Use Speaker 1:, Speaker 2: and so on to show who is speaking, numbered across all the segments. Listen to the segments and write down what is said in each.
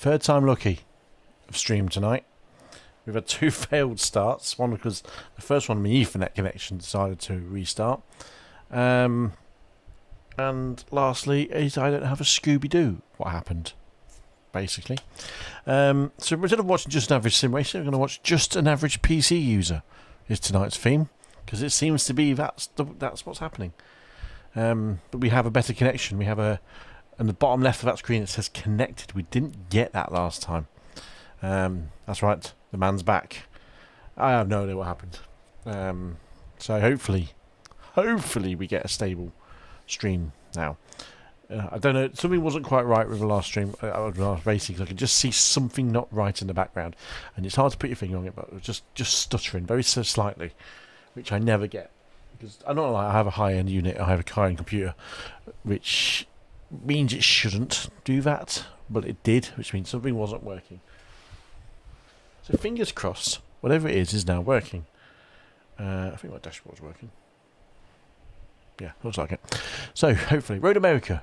Speaker 1: third time lucky of stream tonight. We've had 2 failed starts. One because the first one, my Ethernet connection decided to restart. And lastly, is I don't have a Scooby-Doo. What happened, basically. So instead of watching just an average sim racer, I'm going to watch just an average PC user. Is tonight's theme, because it seems to be that's what's happening. But we have a better connection. We have a, on the bottom left of that screen it says connected. We didn't get that last time. That's right, the man's back. I have no idea what happened. So hopefully we get a stable stream now. I don't know, something wasn't quite right with the last stream, last racing, because I could just see something not right in the background, and it's hard to put your finger on it, but it was just stuttering very so slightly, which I never get, because I'm not like I have a high-end unit, I have a high-end computer, which means it shouldn't do that, but it did, which means something wasn't working. So fingers crossed, whatever it is now working. I think my dashboard's working. Yeah, looks like it. So hopefully, Road America,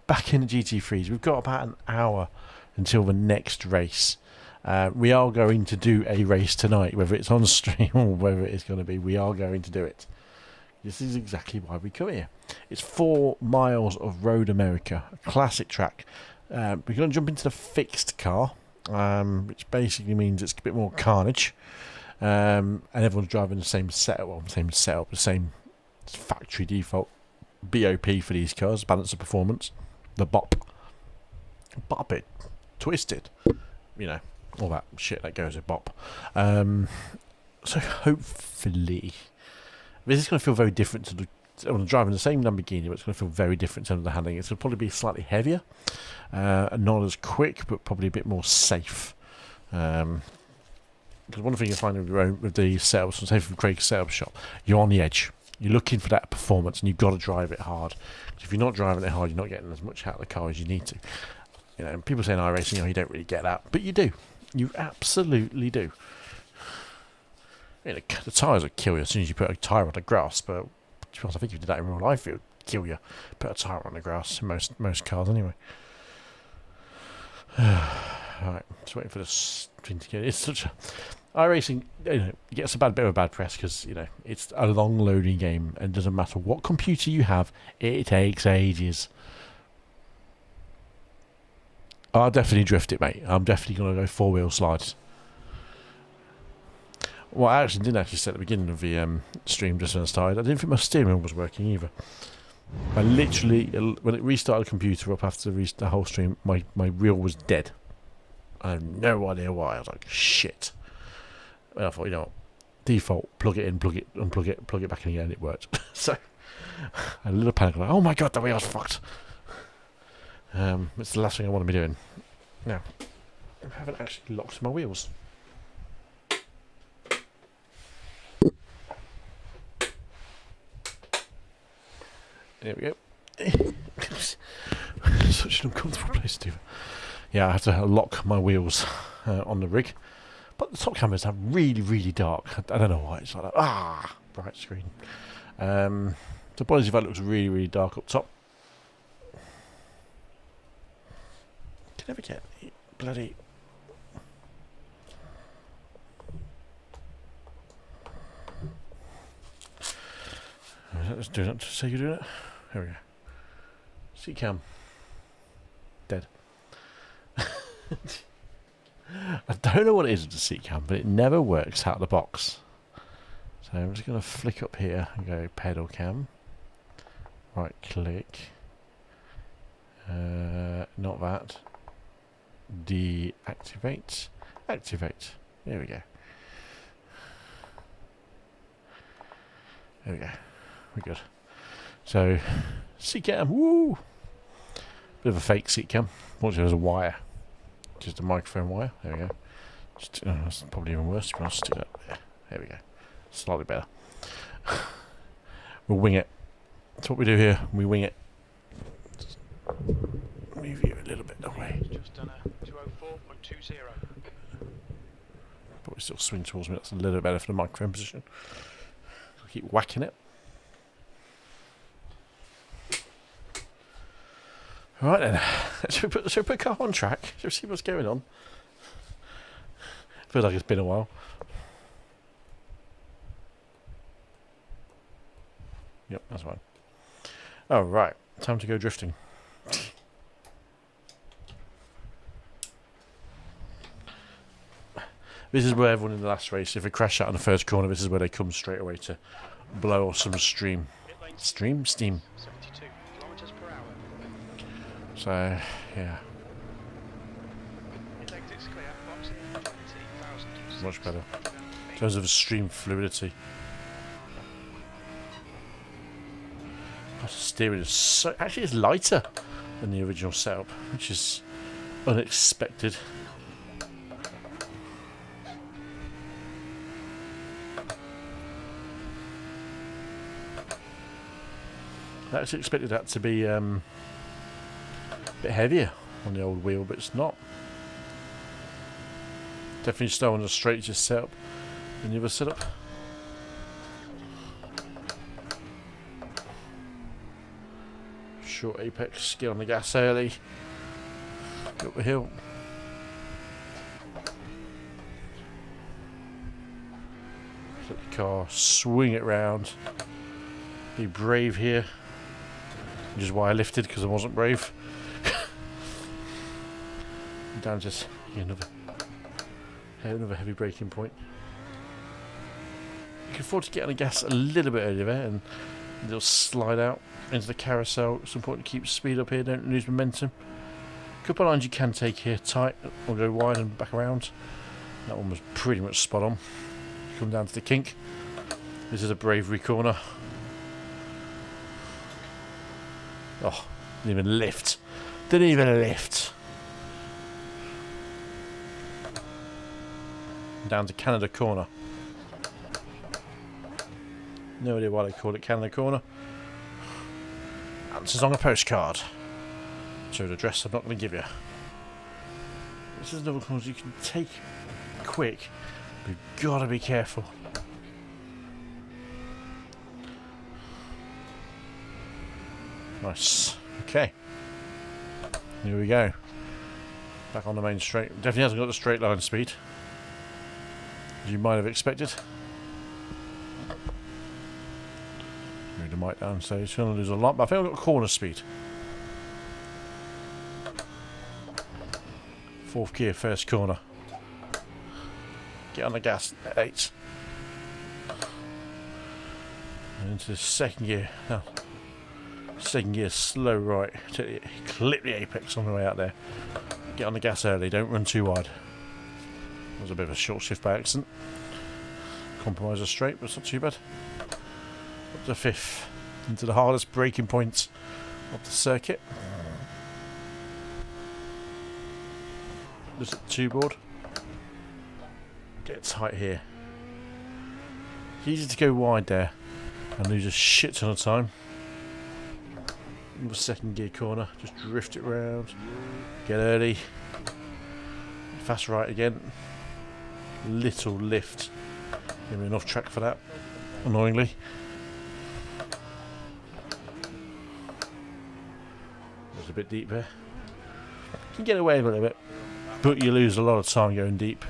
Speaker 1: back in the GT3s. We've got about an hour until the next race. We are going to do a race tonight, whether it's on stream or whether it's going to be. We are going to do it. This is exactly why we come here. It's 4 miles of Road America, a classic track. We're going to jump into the fixed car, which basically means it's a bit more carnage, and everyone's driving the same setup, the same factory default BOP for these cars, balance of performance, the bop it, twisted, you know, all that shit that goes with bop. So hopefully this is going to feel very different to I'm driving the same Lamborghini, but it's going to feel very different in terms of the handling. It's going to probably be slightly heavier, and not as quick, but probably a bit more safe. Because one thing you find with the setups, say from Craig's setup shop, you're on the edge. You're looking for that performance, and you've got to drive it hard. If you're not driving it hard, you're not getting as much out of the car as you need to. You know, and people say in iRacing, you don't really get that, but you do. You absolutely do. You know, the tyres will kill you as soon as you put a tyre on the grass, but to be honest, I think if you did that in real life, it would kill you. Put a tyre on the grass in most cars anyway. Alright, just waiting for this thing to get. It's such a iRacing, you know, it gets a bit of a bad press because, you know, it's a long loading game, and it doesn't matter what computer you have, it takes ages. I'll definitely drift it, mate. I'm definitely going to go 4-wheel slides. Well, I didn't actually say at the beginning of the stream just when I started, I didn't think my steering wheel was working either. I literally, when it restarted the computer up after the whole stream, my wheel was dead. I have no idea why. I was like, shit. Well, I thought, you know what, default, plug it in, plug it, unplug it, plug it back in again, and it worked. So, I had a little panic, like, oh my god, the wheel's fucked. It's the last thing I want to be doing. Now, I haven't actually locked my wheels. There we go. Such an uncomfortable place to do. Yeah, I have to lock my wheels on the rig. But the top cameras are really, really dark. I don't know why it's like that. Bright screen. So apologies if that looks really, really dark up top. Can never get bloody. Let's do that to say you're doing it. There we go. Seat cam. Dead. I don't know what it is with the seat cam, but it never works out of the box. So I'm just going to flick up here and go pedal cam. Right click. Not that. Deactivate. Activate. There we go. There we go. We're good. So, seat cam, woo! Bit of a fake seat cam. Fortunately, there's a wire. Just a microphone wire. There we go. Just, that's probably even worse. I'll stick that there. There we go. Slightly better. We'll wing it. That's what we do here. We wing it. Just move you a little bit away.
Speaker 2: Just done a 204.20.
Speaker 1: Probably still swing towards me. That's a little bit better for the microphone position. I'll keep whacking it. Right then, should we put a car on track? Should we see what's going on? Feels like it's been a while. Yep, that's fine. Oh right, time to go drifting. This is where everyone in the last race, if they crash out in the first corner, this is where they come straight away to blow off some steam. Steam?
Speaker 2: 72 kilometers per hour.
Speaker 1: So, yeah.
Speaker 2: Exits clear. Box in 20,000.
Speaker 1: Much better. In terms of stream fluidity. The steering is so... Actually, it's lighter than the original setup, which is unexpected. I actually expected that to be a bit heavier on the old wheel, but it's not. Definitely slow on the straightest setup than the other setup. Short apex, get on the gas early, go up the hill. Let the car, swing it round. Be brave here. Which is why I lifted, because I wasn't brave. Down just another heavy braking point. You can afford to get on the gas a little bit earlier there, and it'll slide out into the carousel. It's important to keep speed up here, don't lose momentum. A couple of lines you can take here, tight, or go wide and back around. That one was pretty much spot on. Come down to the kink. This is a bravery corner. Oh, didn't even lift. Didn't even lift. Down to Canada corner. No idea why they call it Canada corner. Answers on a postcard. So the address I'm not going to give you. This is another corner you can take quick, but you've got to be careful. Nice. Okay. Here we go. Back on the main straight. Definitely hasn't got the straight line speed, as you might have expected. Move the mic down, so it's going to lose a lot, but I think I've got corner speed. Fourth gear, first corner. Get on the gas at 8. And into the second gear. Now, second gear, slow right. Clip the apex on the way out there. Get on the gas early, don't run too wide. That was a bit of a short shift by accident. Compromise a straight, but it's not too bad. Up to 5th. Into the hardest braking point of the circuit. Just at the 2 board. Get tight here. It's easy to go wide there and lose a shit ton of time. The second gear corner, just drift it round, get early, fast right again, little lift, give me enough track for that, annoyingly. It's a bit deep there. You can get away with it a bit, but you lose a lot of time going deep.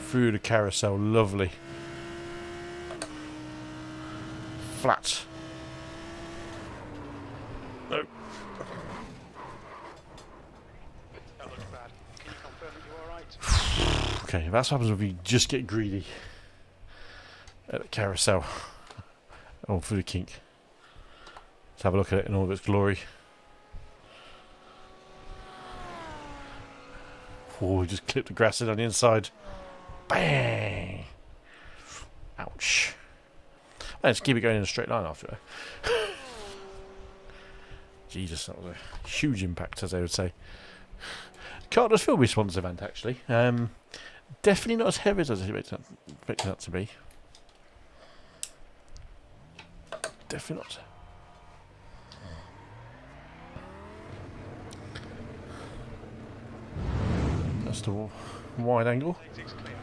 Speaker 1: Through the carousel, lovely. Flat. No.
Speaker 2: That looks bad. Can you confirm that you're alright?
Speaker 1: Okay, that's what happens if you just get greedy at the carousel. Oh, through the kink. Let's have a look at it in all of its glory. Oh, we just clipped the grass in on the inside. Bang! Ouch. Let's keep it going in a straight line after it. Jesus, that was a huge impact, as they would say. The car does feel responsive, actually. Definitely not as heavy as I was expecting that to be. Definitely not. That's the wide angle.
Speaker 2: Exits clear.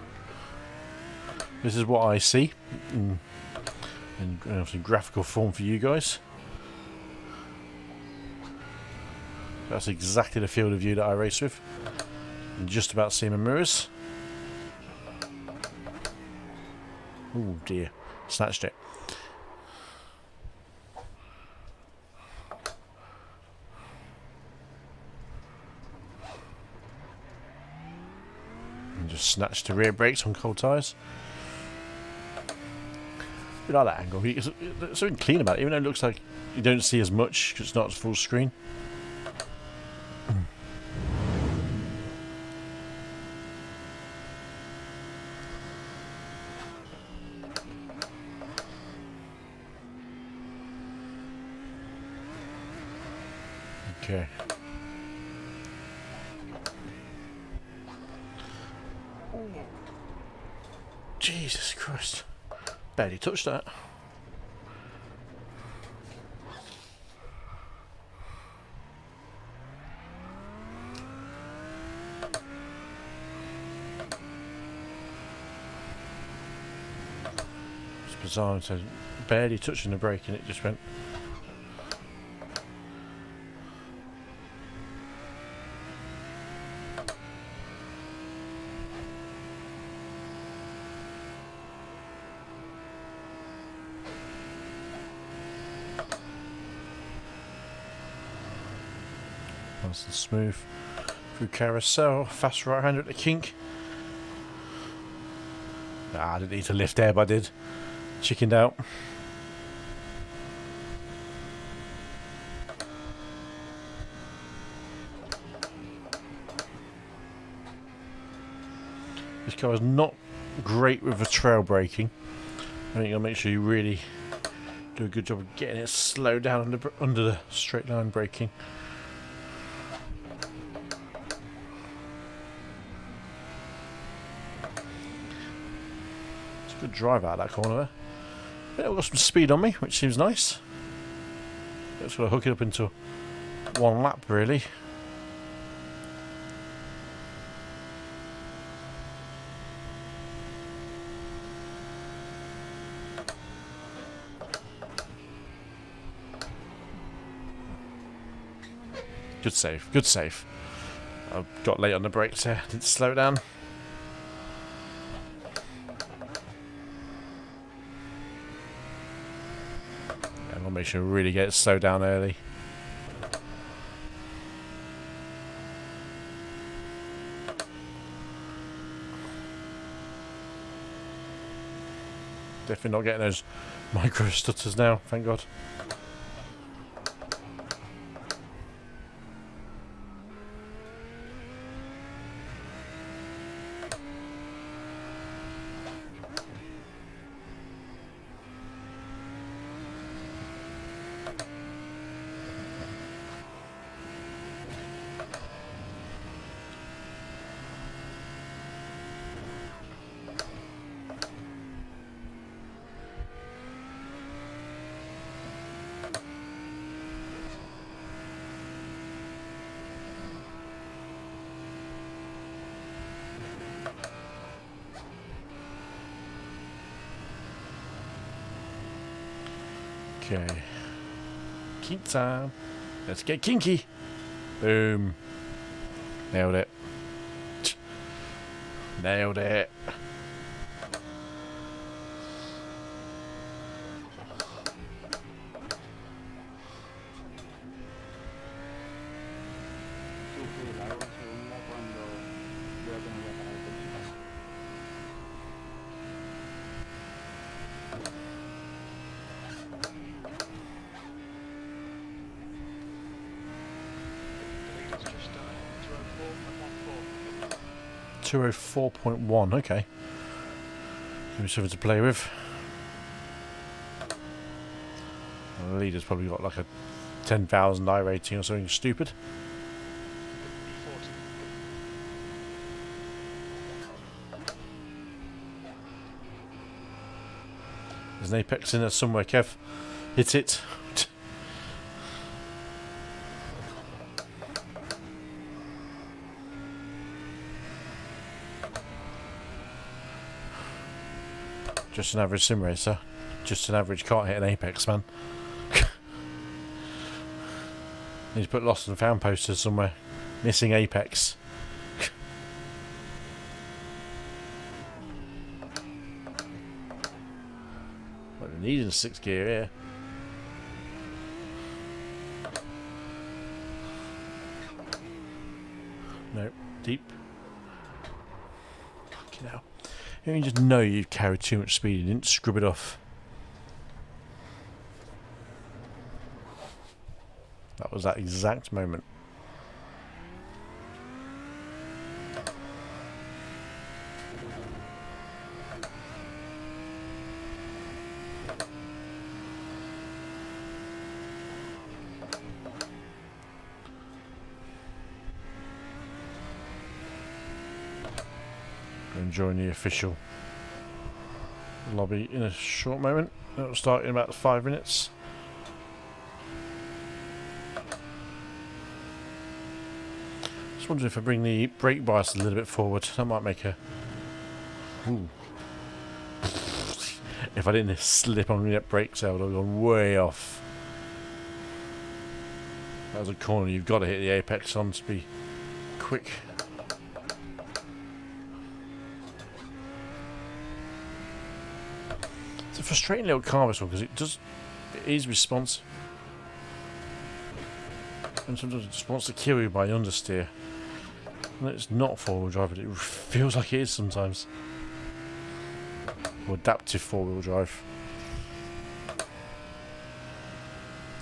Speaker 1: This is what I see in obviously graphical form for you guys. That's exactly the field of view that I race with. You can just about see my mirrors. Oh dear, snatched it. And just snatched the rear brakes on cold tyres. I like that angle. There's something clean about it, even though it looks like you don't see as much because it's not full screen. Okay. Jesus Christ. Barely touched that. It's bizarre. So barely touching the brake and it just went. Nice and smooth through carousel, fast right hander at the kink. Ah, I didn't need to lift there, but I did. Chickened out. This car is not great with the trail braking. I think you'll make sure you really do a good job of getting it slowed down under the straight line braking. Good drive out of that corner there. Yeah, I've got some speed on me, which seems nice. Just got to hook it up into one lap, really. Good save, good save. I got late on the brakes there, didn't slow down. I'll make sure we really get it slowed down early. Definitely not getting those micro stutters now, thank God. Okay. Kink time. Let's get kinky. Boom. Nailed it. Nailed it.
Speaker 2: The leader's just
Speaker 1: 204.1, okay. Give me something to play with. Well, the leader's probably got like a 10,000 iRating or something stupid. There's an apex in there somewhere, Kev. Hit it. Just an average sim racer. Just an average can't hit an apex, man. Need to put lost and found posters somewhere. Missing apex. What we need in 6th gear here. No, deep. Fucking hell. You just know you've carried too much speed and didn't scrub it off. That was that exact moment. Join the official lobby in a short moment. It'll start in about 5 minutes. Just wondering if I bring the brake bias a little bit forward, that might make a... Ooh. If I didn't slip on the brakes, I would have gone way off. That was a corner you've got to hit the apex on to be quick. It's a frustrating little car, this one, because it is responsive. And sometimes it just wants to kill you by understeer. And it's not four-wheel drive, but it feels like it is sometimes. Or adaptive four-wheel drive.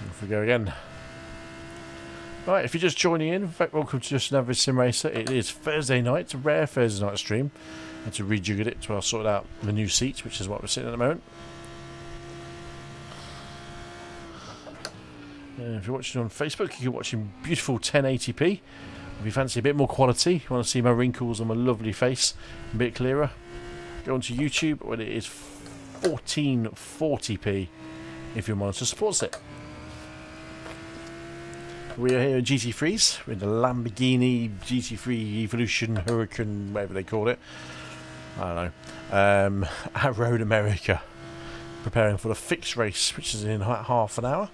Speaker 1: Off we go again. Right, if you're just joining in, welcome to Just an Average Sim Racer. It is Thursday night, it's a rare Thursday night stream. I had to rejigger it while I sorted out the new seats, which is what we're sitting at the moment. If you're watching on Facebook, you're watching beautiful 1080p. If you fancy a bit more quality, you want to see my wrinkles on my lovely face a bit clearer, go onto YouTube when it is 1440p if your monitor supports it. We are here at GT3s with the Lamborghini GT3 Evolution Hurricane, whatever they call it. I don't know. At Road America, preparing for the fixed race, which is in half an hour.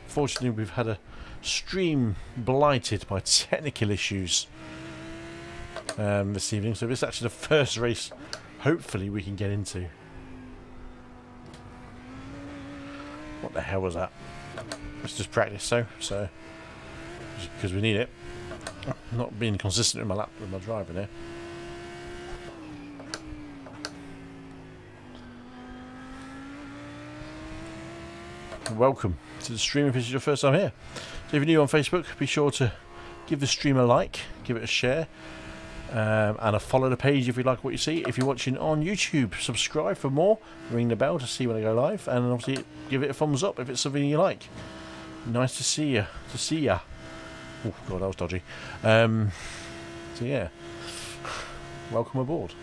Speaker 1: Fortunately, we've had a stream blighted by technical issues this evening, so this is actually the first race hopefully we can get into. What the hell was that? Let's just practice so because we need it. I'm not being consistent with my driving here. Welcome to the stream if this is your first time here. So if you're new on Facebook, be sure to give the stream a like, give it a share, and a follow the page if you like what you see. If you're watching on YouTube, subscribe for more, ring the bell to see when I go live, and obviously give it a thumbs up if it's something you like. Nice to see you. Oh god, that was dodgy. So yeah, welcome aboard.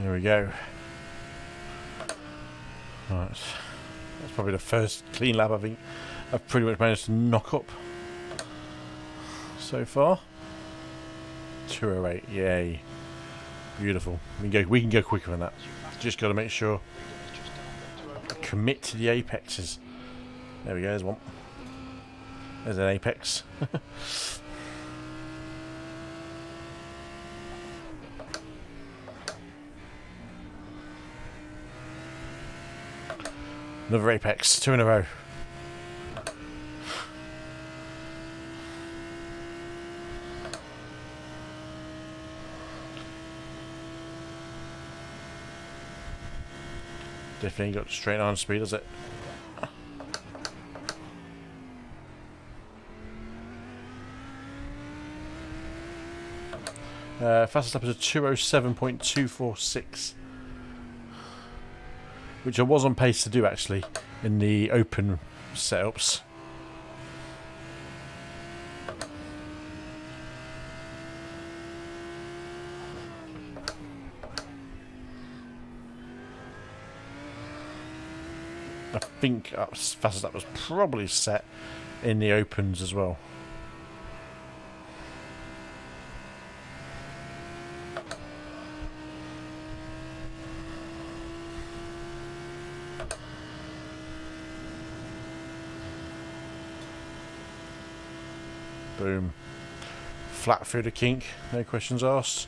Speaker 1: There we go. Right. That's probably the first clean lap I think I've pretty much managed to knock up so far. 208, yay. Beautiful. We can go quicker than that. Just got to make sure I commit to the apexes. There we go, there's one. There's an apex. Another apex, 2 in a row. Definitely got straight on speed, does it? Fastest lap is a 207.246. Which I was on pace to do actually in the open setups. I think fastest that was probably set in the opens as well. Boom. Flat through the kink, no questions asked.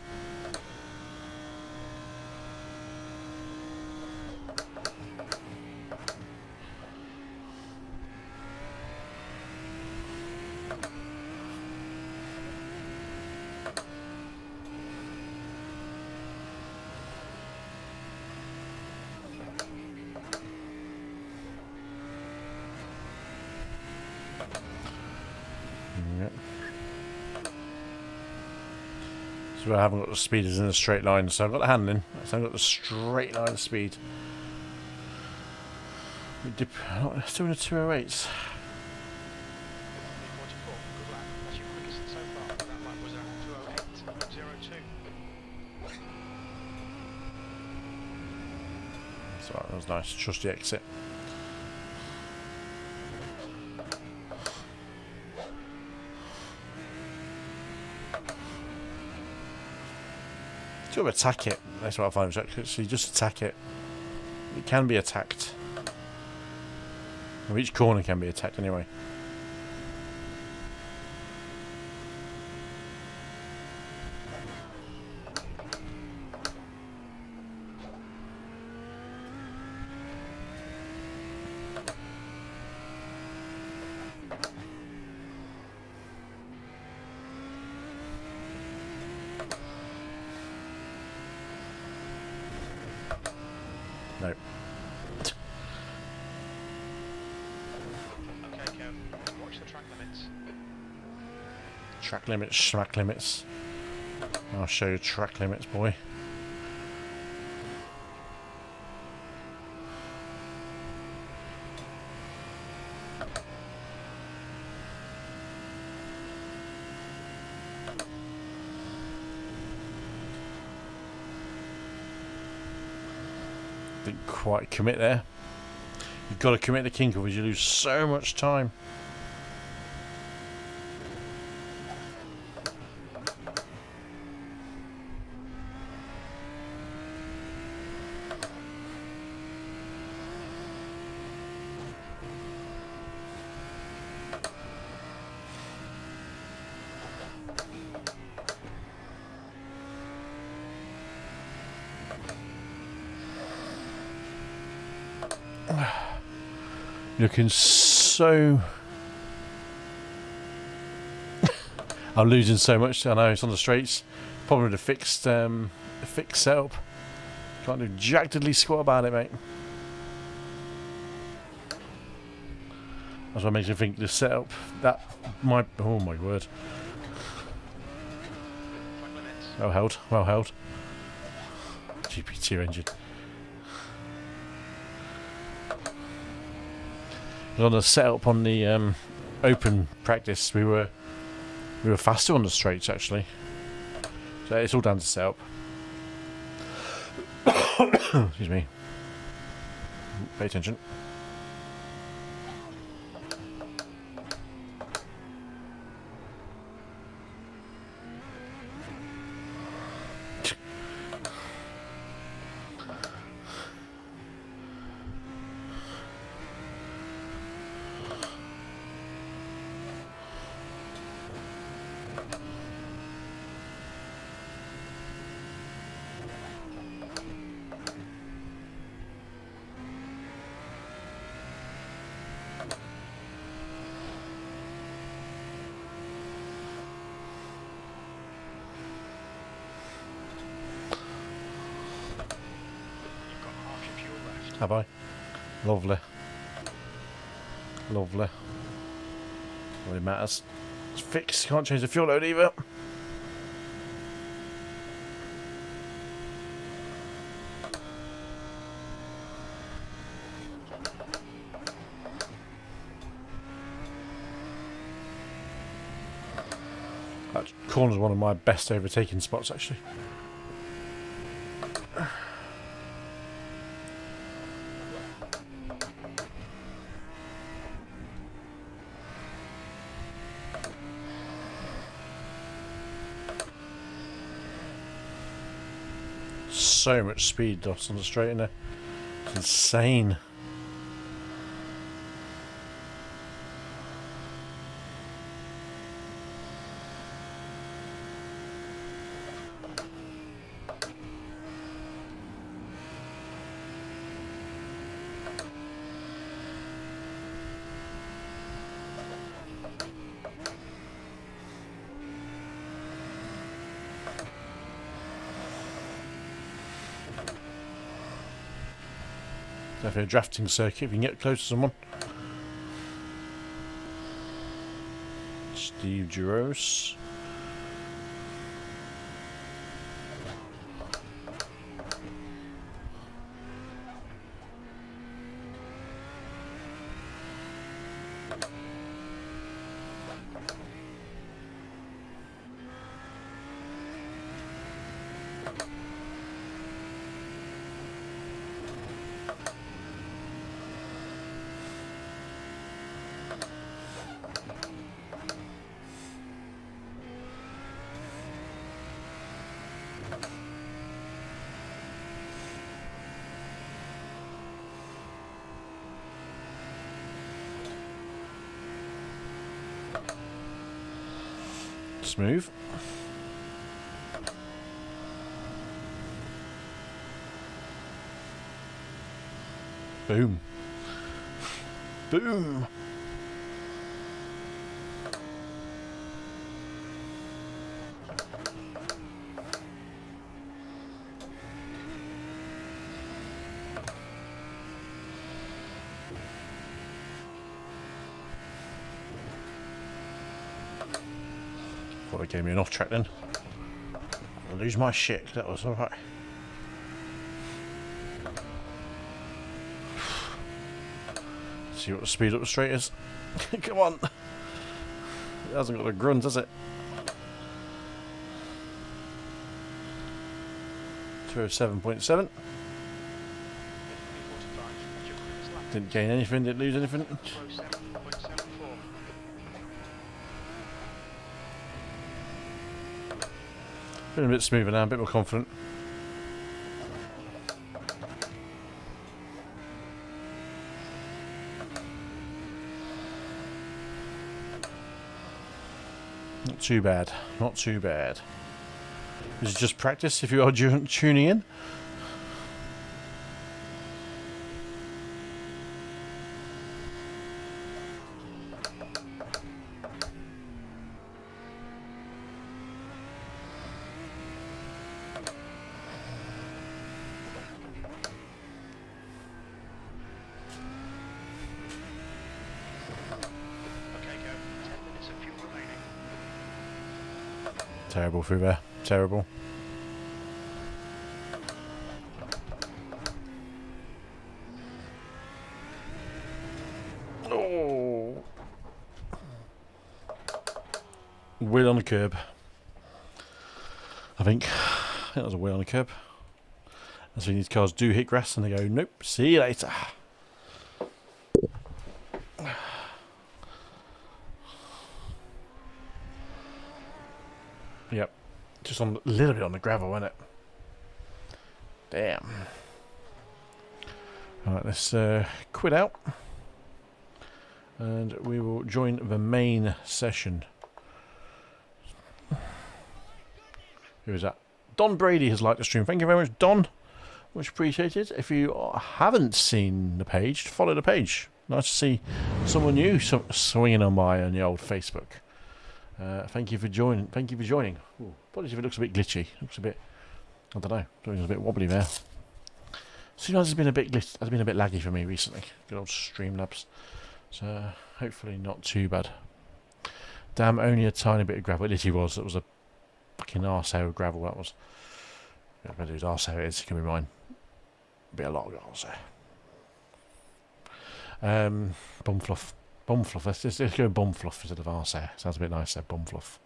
Speaker 1: Yep. So I haven't got the speed is in a straight line, so I've got the handling, so I've got the straight line speed. It's doing a 208s.
Speaker 2: 44. Good lap. That's your quickest so far. That lap was at 2:08.02.
Speaker 1: So that was nice. Trust the exit. Sort of attack it. That's what I find. Actually, just attack it. It can be attacked. Well, each corner can be attacked anyway. No.
Speaker 2: Okay, Kev. Watch the track limits.
Speaker 1: Track limits, smack limits. I'll show you track limits, boy. Didn't quite commit there. You've got to commit the kink, otherwise you lose so much time. Looking so... I'm losing so much. I know it's on the straights. Probably with a fixed setup. Can't do jack diddly squat about it, mate. That's what makes me think the setup that might... Oh my word. Well held. Well held. GPT engine. On the setup on the open practice, we were faster on the straights actually. So it's all down to setup. Excuse me. Pay attention. Have I? Lovely. Lovely. Really matters. It's fixed. Can't change the fuel load either. That corner's one of my best overtaking spots, actually. So much speed loss on the straight in there. It's insane. Definitely a drafting circuit if you can get close to someone. Steve Giros. Smooth. Boom. Boom. Thought it gave me an off track then. I'll lose my shit. That was alright. See what the speed up the straight is. Come on. It hasn't got a grunt, has it? 207.7. Didn't gain anything, didn't lose anything. Feeling a bit smoother now, a bit more confident. Not too bad, not too bad. This is just practice if you are tuning in. Terrible through there. Terrible. Oh. Wheel on the curb. I think that was a wheel on the curb. That's when these cars do hit grass and they go, nope, see you later. Yep, just on a little bit on the gravel, wasn't it? Damn. Alright, let's quit out. And we will join the main session. Who is that? Don Brady has liked the stream. Thank you very much, Don. Much appreciated. If you haven't seen the page, follow the page. Nice to see someone new swinging on on the old Facebook. Thank you for joining. Thank you for joining. Ooh, apologies if it looks a bit glitchy. It looks a bit, I don't know. It's a bit wobbly there. Sometimes it's been a bit laggy for me recently. Good old Streamlabs. So hopefully not too bad. Damn, only a tiny bit of gravel. It literally was. It was a fucking arsehair of gravel. That was. I'm gonna do arsehair. It is. It can be mine. Be a lot of arsehair. Bumfluff. Bumfluff. Let's go bumfluff instead of arsehair. Sounds a bit nicer. Bumfluff.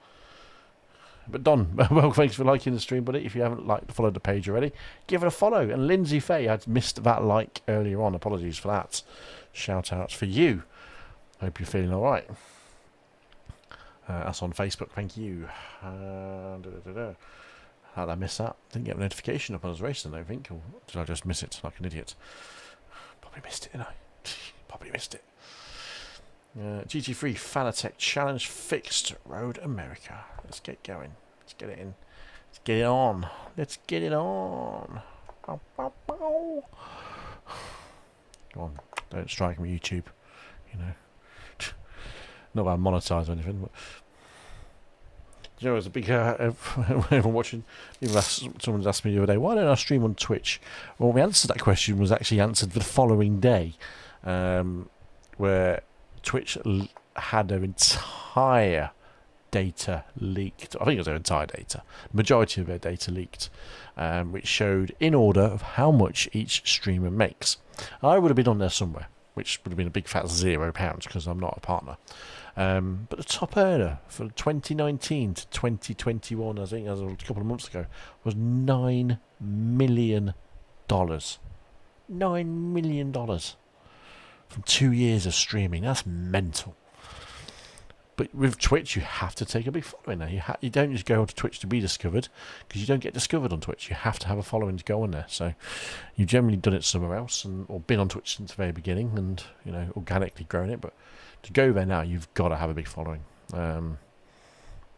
Speaker 1: But Don, well, thanks for liking the stream, buddy. If you haven't followed the page already, give it a follow. And Lindsay Faye, I missed that like earlier on. Apologies for that. Shout outs for you. Hope you're feeling all right. That's on Facebook. Thank you. How did I miss that? Didn't get a notification up when I was racing, I don't think. Or did I just miss it like an idiot? Probably missed it, didn't I? Probably missed it. GT3 Fanatec Challenge Fixed Road America. Let's get going. Let's get it in. Let's get it on. Let's get it on. Bow, bow, bow. Go on. Don't strike me, YouTube. You know. Not that I monetize or anything, but you know, it was a big everyone watching. Someone asked me the other day, why don't I stream on Twitch? Well, the answer to that question was actually answered the following day, where Twitch had their entire data leaked. I think it was their entire data. The majority of their data leaked, which showed in order of how much each streamer makes. I would have been on there somewhere, which would have been a big fat £0 because I'm not a partner. But the top earner for 2019 to 2021, I think as a couple of months ago, was $9 million. $9 million from 2 years of streaming. That's mental. But with Twitch, you have to take a big following now. You don't just go onto Twitch to be discovered, because you don't get discovered on Twitch. You have to have a following to go on there. So you've generally done it somewhere else, or been on Twitch since the very beginning, and organically grown it. But to go there now, you've got to have a big following. But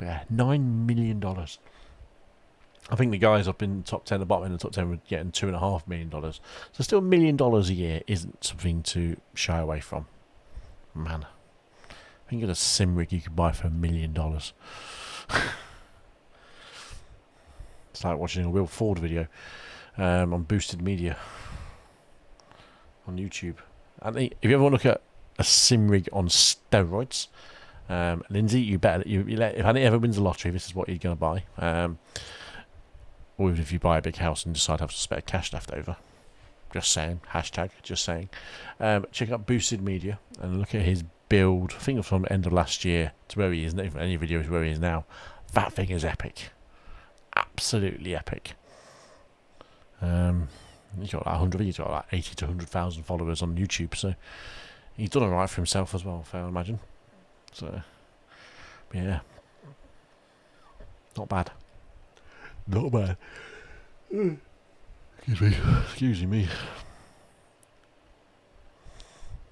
Speaker 1: yeah, $9 million. I think the guys up in the top 10, the bottom end of the top 10, were getting $2.5 million. So still $1 million a year isn't something to shy away from. Man, I think it's a sim rig you could buy for $1 million. It's like watching a Will Ford video on Boosted Media on YouTube. And if you ever want to look at a sim rig on steroids, Lindsay, you better if Annie ever wins the lottery, this is what you're going to buy. Or even if you buy a big house and decide to have some spare cash left over. Just saying. Hashtag. Just saying. Check out Boosted Media and look at his build. I think from the end of last year to where he is. Not even any videos where he is now. That thing is epic. Absolutely epic. He's got like 100. He's got like 80 to 100,000 followers on YouTube. So he's done alright for himself as well, I imagine. So yeah, not bad. Not bad. Excuse me.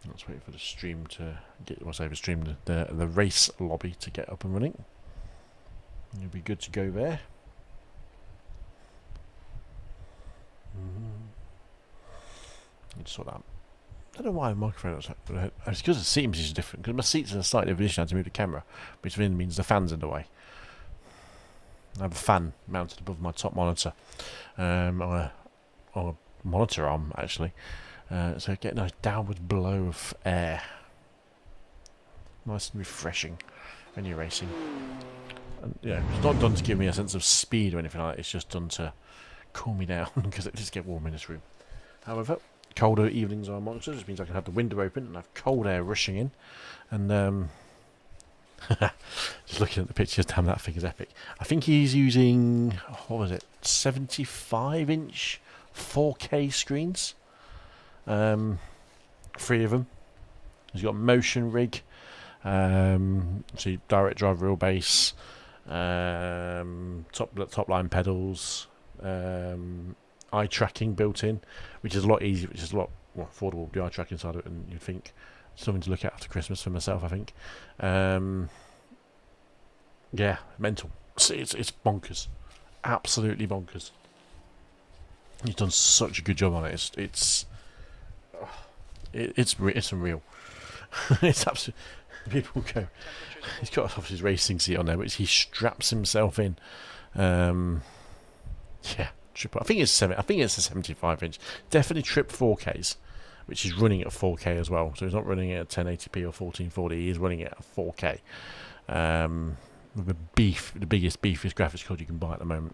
Speaker 1: Let's wait for the stream to get. The race lobby to get up and running. You'll be good to go there. You saw that. I don't know why my microphone was. It's because the seat is different. Because my seat's in a slightly different position. I had to move the camera, which then means the fan's in the way. I have a fan mounted above my top monitor, on a monitor arm actually, so I get a nice downward blow of air. Nice and refreshing when you're racing. And, it's not done to give me a sense of speed or anything like that. It's just done to cool me down because it just gets warm in this room. However, colder evenings on monitors, which means I can have the window open and have cold air rushing in, and just looking at the pictures, damn, that thing is epic. I think he's using, what was it, 75-inch 4K screens. 3 of them. He's got motion rig, so direct drive wheelbase, top line pedals, eye tracking built in, which is a lot easier, which is a lot more affordable, the eye tracking side of it, than you'd think. Something to look at after Christmas for myself, I think. Yeah, mental. It's bonkers, absolutely bonkers. He's done such a good job on it. It's unreal. It's absolutely. People go. He's got obviously his racing seat on there, but he straps himself in. Yeah, triple. I think it's a 75-inch. Definitely trip 4Ks. Which is running at 4K as well, so he's not running it at 1080p or 1440. He's running it at 4K. With the biggest, beefiest graphics card you can buy at the moment.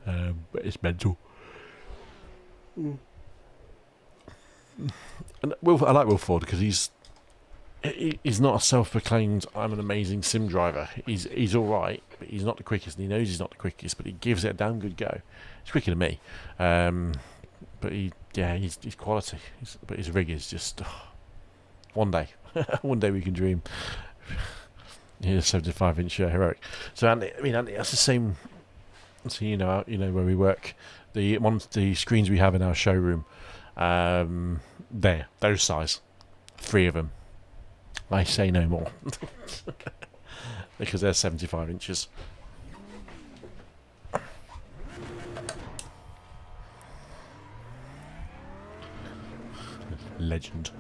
Speaker 1: But it's mental. And I like Will Ford because he's he's not a self-proclaimed I'm an amazing sim driver. He's all right, but he's not the quickest, and he knows he's not the quickest, but he gives it a damn good go. He's quicker than me, but he's quality. But his rig is just one day, one day we can dream. Here's a 75-inch heroic. So Andy, that's the same. So you know where we work. One of the screens we have in our showroom, those size, 3 of them. I say no more. Because they're 75 inches. Legend.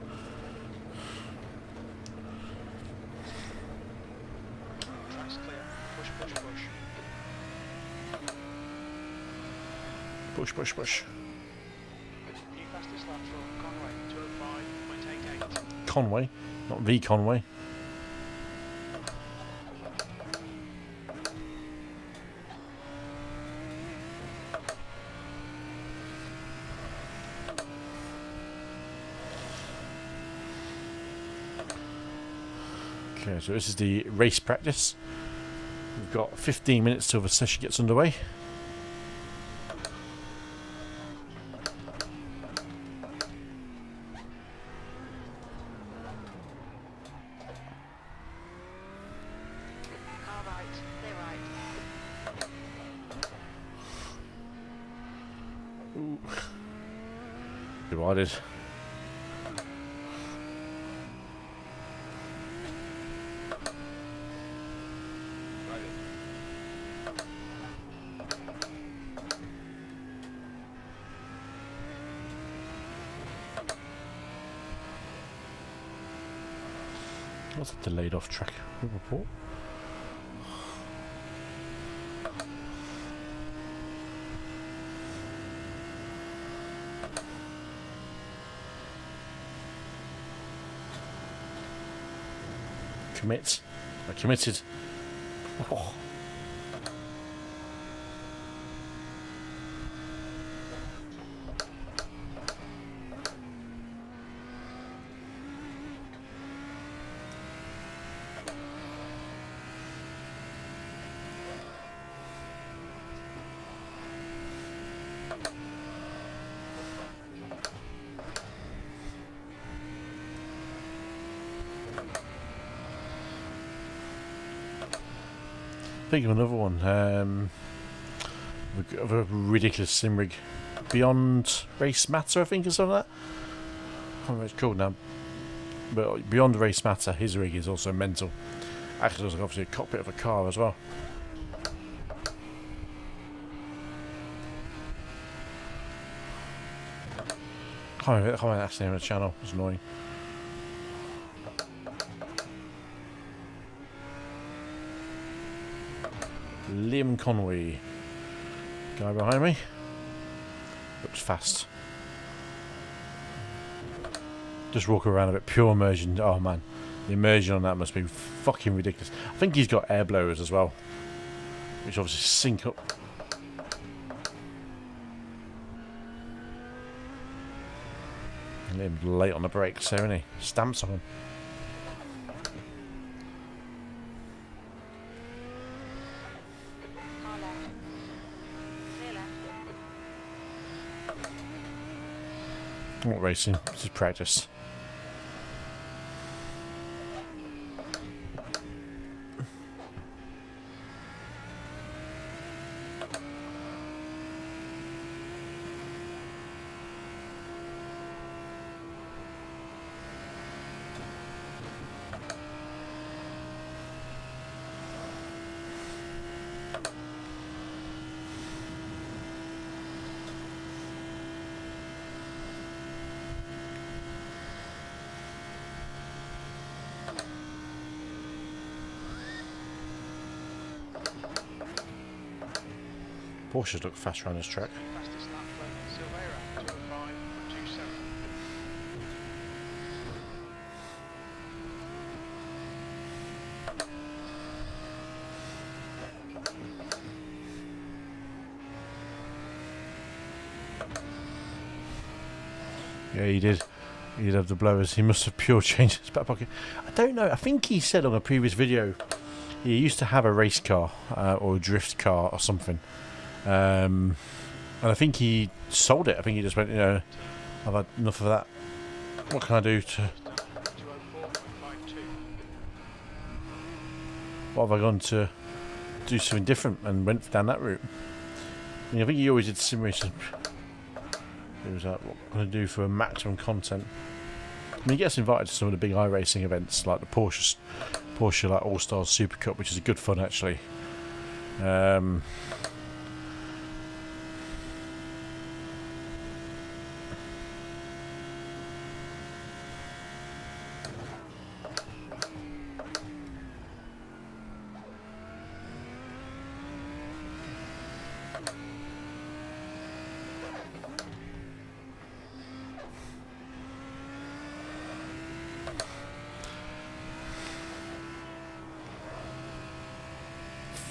Speaker 2: Track's clear. Push, push, push.
Speaker 1: Push, push, push.
Speaker 2: New fastest lateral, Conway, 205.88.
Speaker 1: Conway, not V Conway. Okay, so this is the race practice. We've got 15 minutes till the session gets underway. Divided. What's a delayed off track report? Commit. I committed. Oh. Think of another one. Of a ridiculous sim rig, Beyond Race Matter, I think, or something like that. I can't remember what it's called now. But Beyond Race Matter, his rig is also mental. Actually, looks like obviously a cockpit of a car as well. Can't remember that's the name of the channel. It's annoying. Liam Conway, guy behind me, looks fast. Just walk around a bit, pure immersion. Oh man, the immersion on that must be fucking ridiculous. I think he's got air blowers as well, which obviously sync up. A little late on the brakes there, isn't he? Stamps on him. Not racing, this is practice. Porsches look faster on this track.
Speaker 2: Fastest lap for Silveira, 205.27.
Speaker 1: Yeah, he did. He'd have the blowers. He must have pure changed his back pocket. I don't know. I think he said on a previous video he used to have a race car or a drift car or something. And I think he sold it. I think he just went, you know, I've had enough of that. What can I do to... What have I gone to do something different and went down that route? I mean, I think he always did sim racing. He was like, what can I do for maximum content? I mean, he gets invited to some of the big iRacing events, like the Porsche like All Stars Super Cup, which is good fun actually.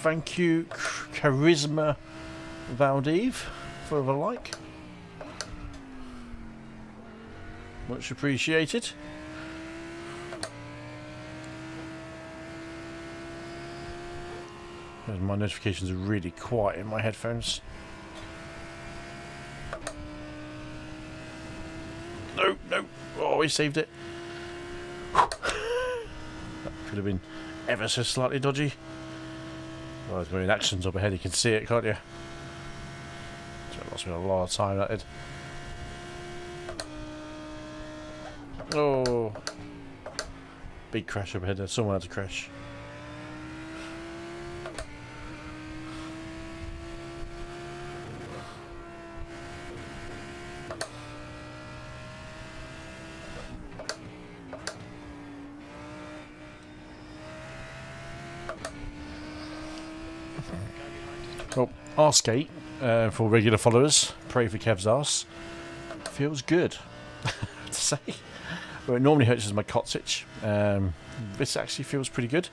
Speaker 1: Thank you, Charisma Valdiv, for the like. Much appreciated. My notifications are really quiet in my headphones. No, no. Oh, he saved it. That could have been ever so slightly dodgy. Oh, there's going actions up ahead, you can see it, can't you? So it lost me a lot of time, that did. Oh, big crash up ahead there, someone had to crash. Well, R-skate, for regular followers, pray for Kev's arse, feels good, to say. Well, it normally hurts as my coccyx. This actually feels pretty good.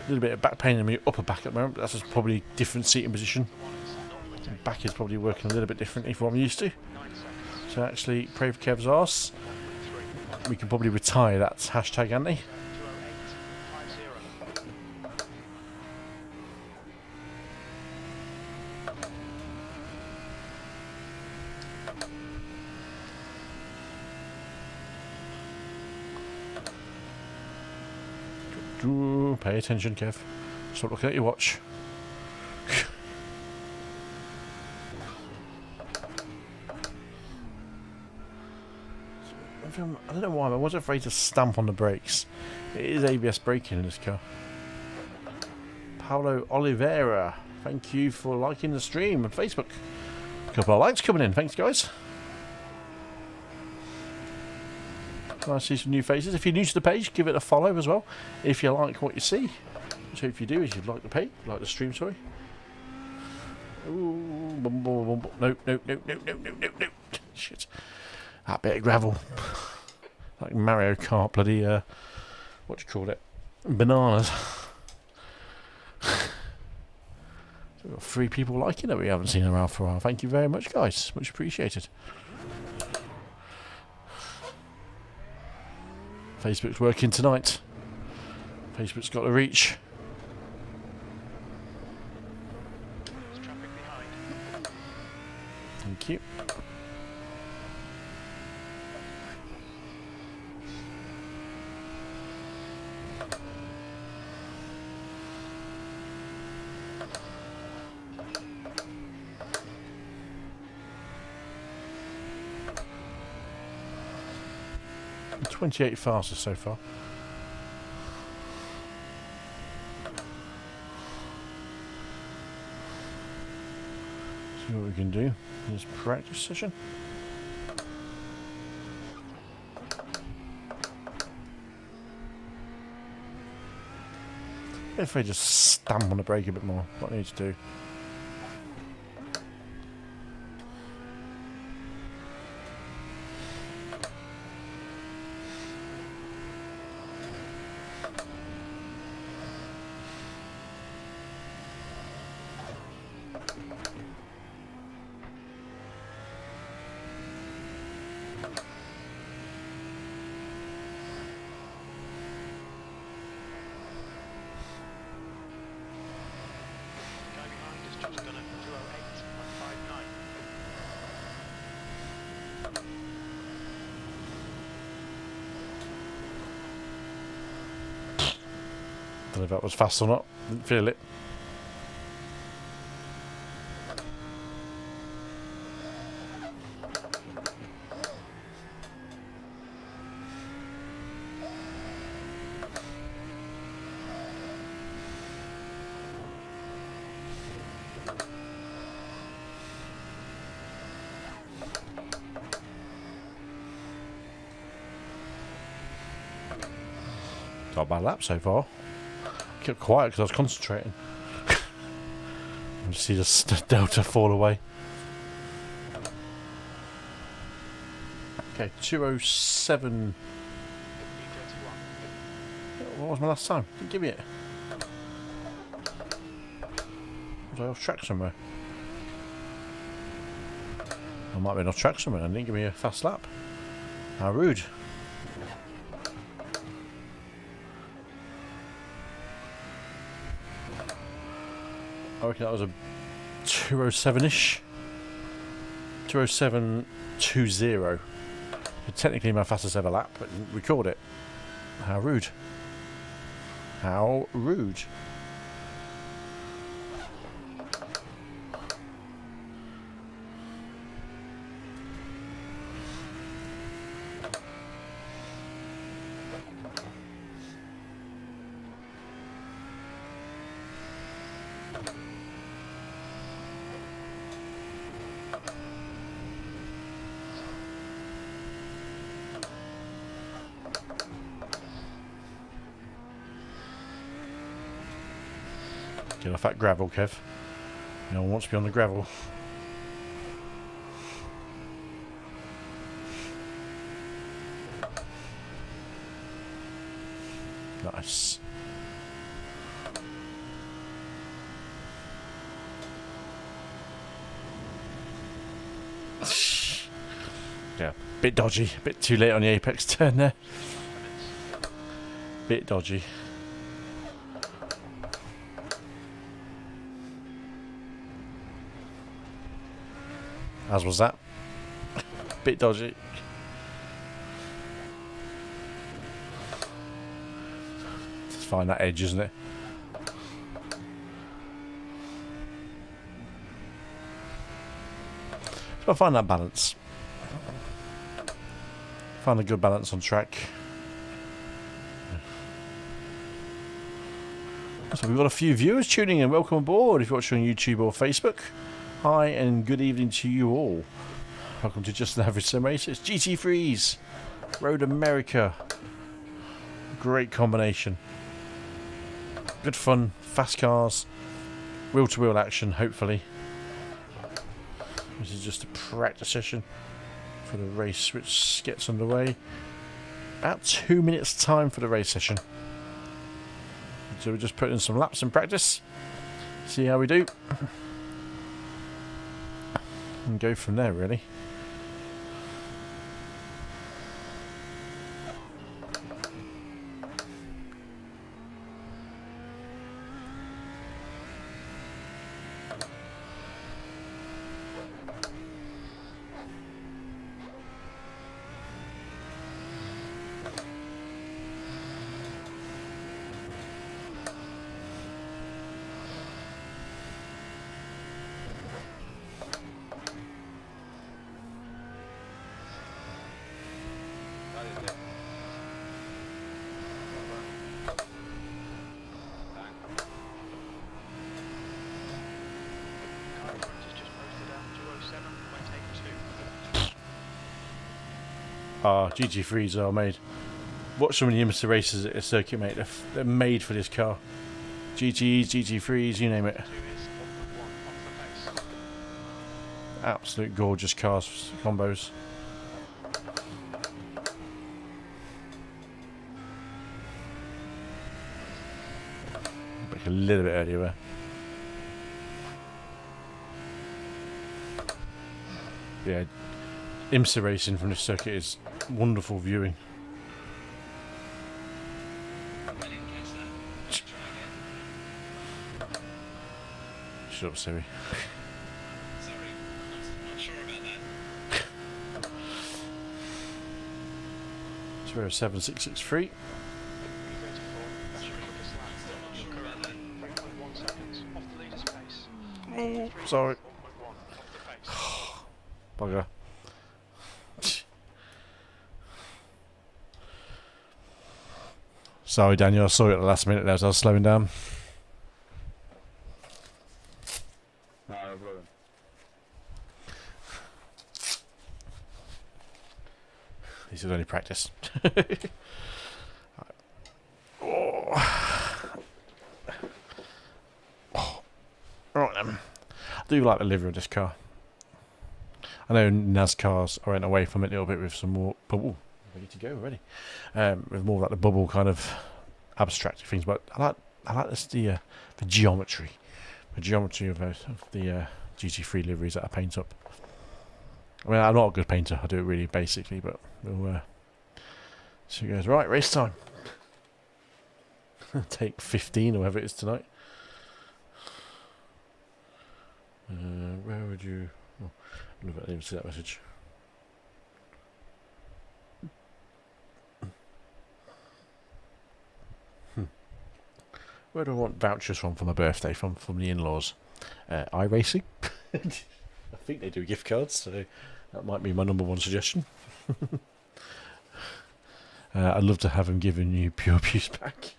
Speaker 1: A little bit of back pain in my upper back at the moment, but that's just probably different seating position. My back is probably working a little bit differently from what I'm used to. So actually, pray for Kev's arse. We can probably retire that hashtag, Andy. Pay attention, Kev. Stop looking at your watch. I don't know why, but I was afraid to stamp on the brakes. It is ABS braking in this car. Paulo Oliveira, thank you for liking the stream on Facebook. A couple of likes coming in, thanks guys. Nice to see some new faces. If you're new to the page, give it a follow as well. If you like what you see, so if you do, is you'd like the page, like the stream, sorry. Ooh, no, no, no, no, no, no, no, no. Shit. That bit of gravel. Like Mario Kart, bloody, what do you call it? Bananas. So we've got 3 people liking it we haven't seen around for a while. Thank you very much, guys. Much appreciated. Facebook's working tonight. Facebook's got the reach.
Speaker 2: There's traffic behind.
Speaker 1: Thank you. I'm 28 fastest so far. See what we can do in this practice session. If I just stamp on the brake a bit more, what I need to do.
Speaker 2: just done a 208.59.
Speaker 1: Don't know if that was fast or not. Didn't feel it. Not a bad lap so far. Kept quiet because I was concentrating. You see the delta fall away. Okay, 207. What was my last time? Didn't give me it. Was I off track somewhere? I might have been off track somewhere and didn't give me a fast lap. How rude. I reckon that was a 207-ish. 207.20. Technically my fastest ever lap, but didn't record it. How rude. How rude. Get off that gravel, Kev. No one wants to be on the gravel. Nice. Yeah, bit dodgy. Bit too late on the apex turn there. Bit dodgy. As was that. Bit dodgy. Just find that edge, isn't it? So I find that balance. Find a good balance on track. So we've got a few viewers tuning in. Welcome aboard if you're watching on YouTube or Facebook. Hi and good evening to you all. Welcome to Just an Average Sim Racer. It's GT3s, Road America. Great combination. Good fun, fast cars, wheel-to-wheel action, hopefully. This is just a practice session for the race which gets underway. About 2 minutes time for the race session. So we're just putting in some laps in practice. See how we do. And go from there, really. GT3s are made. Watch some of the IMSA races at a circuit, mate. They're made for this car. GTEs, GT3s, you name it. Absolute gorgeous cars, combos. Back a little bit earlier. Yeah, IMSA racing from this circuit is wonderful viewing. Shut up, Siri.
Speaker 3: Sorry, I'm not sure about that.
Speaker 1: 07663.
Speaker 2: 34. That's your quickest lap. Currently 3.1 seconds off the leader's pace.
Speaker 1: Oh, sorry.
Speaker 2: 1.1 off the pace.
Speaker 1: Bugger. Sorry, Daniel. I saw it at the last minute there as I was slowing down.
Speaker 4: No problem.
Speaker 1: This is only practice. Oh. Right then. I do like the livery of this car. I know NASCARs are away from it a little bit with some more bubble. Ready to go already. With more like the bubble kind of abstract things, but I like this, the geometry. The geometry of the GT3 liveries that I paint up. I mean, I'm not a good painter. I do it really basically, but we'll so it goes, right, race time. Take 15 or whatever it is tonight. Where would you... Oh, I didn't even see that message. Where do I want vouchers from for my birthday? From the in-laws. iRacing. I think they do gift cards, so that might be my number one suggestion. I'd love to have him giving you pure abuse back.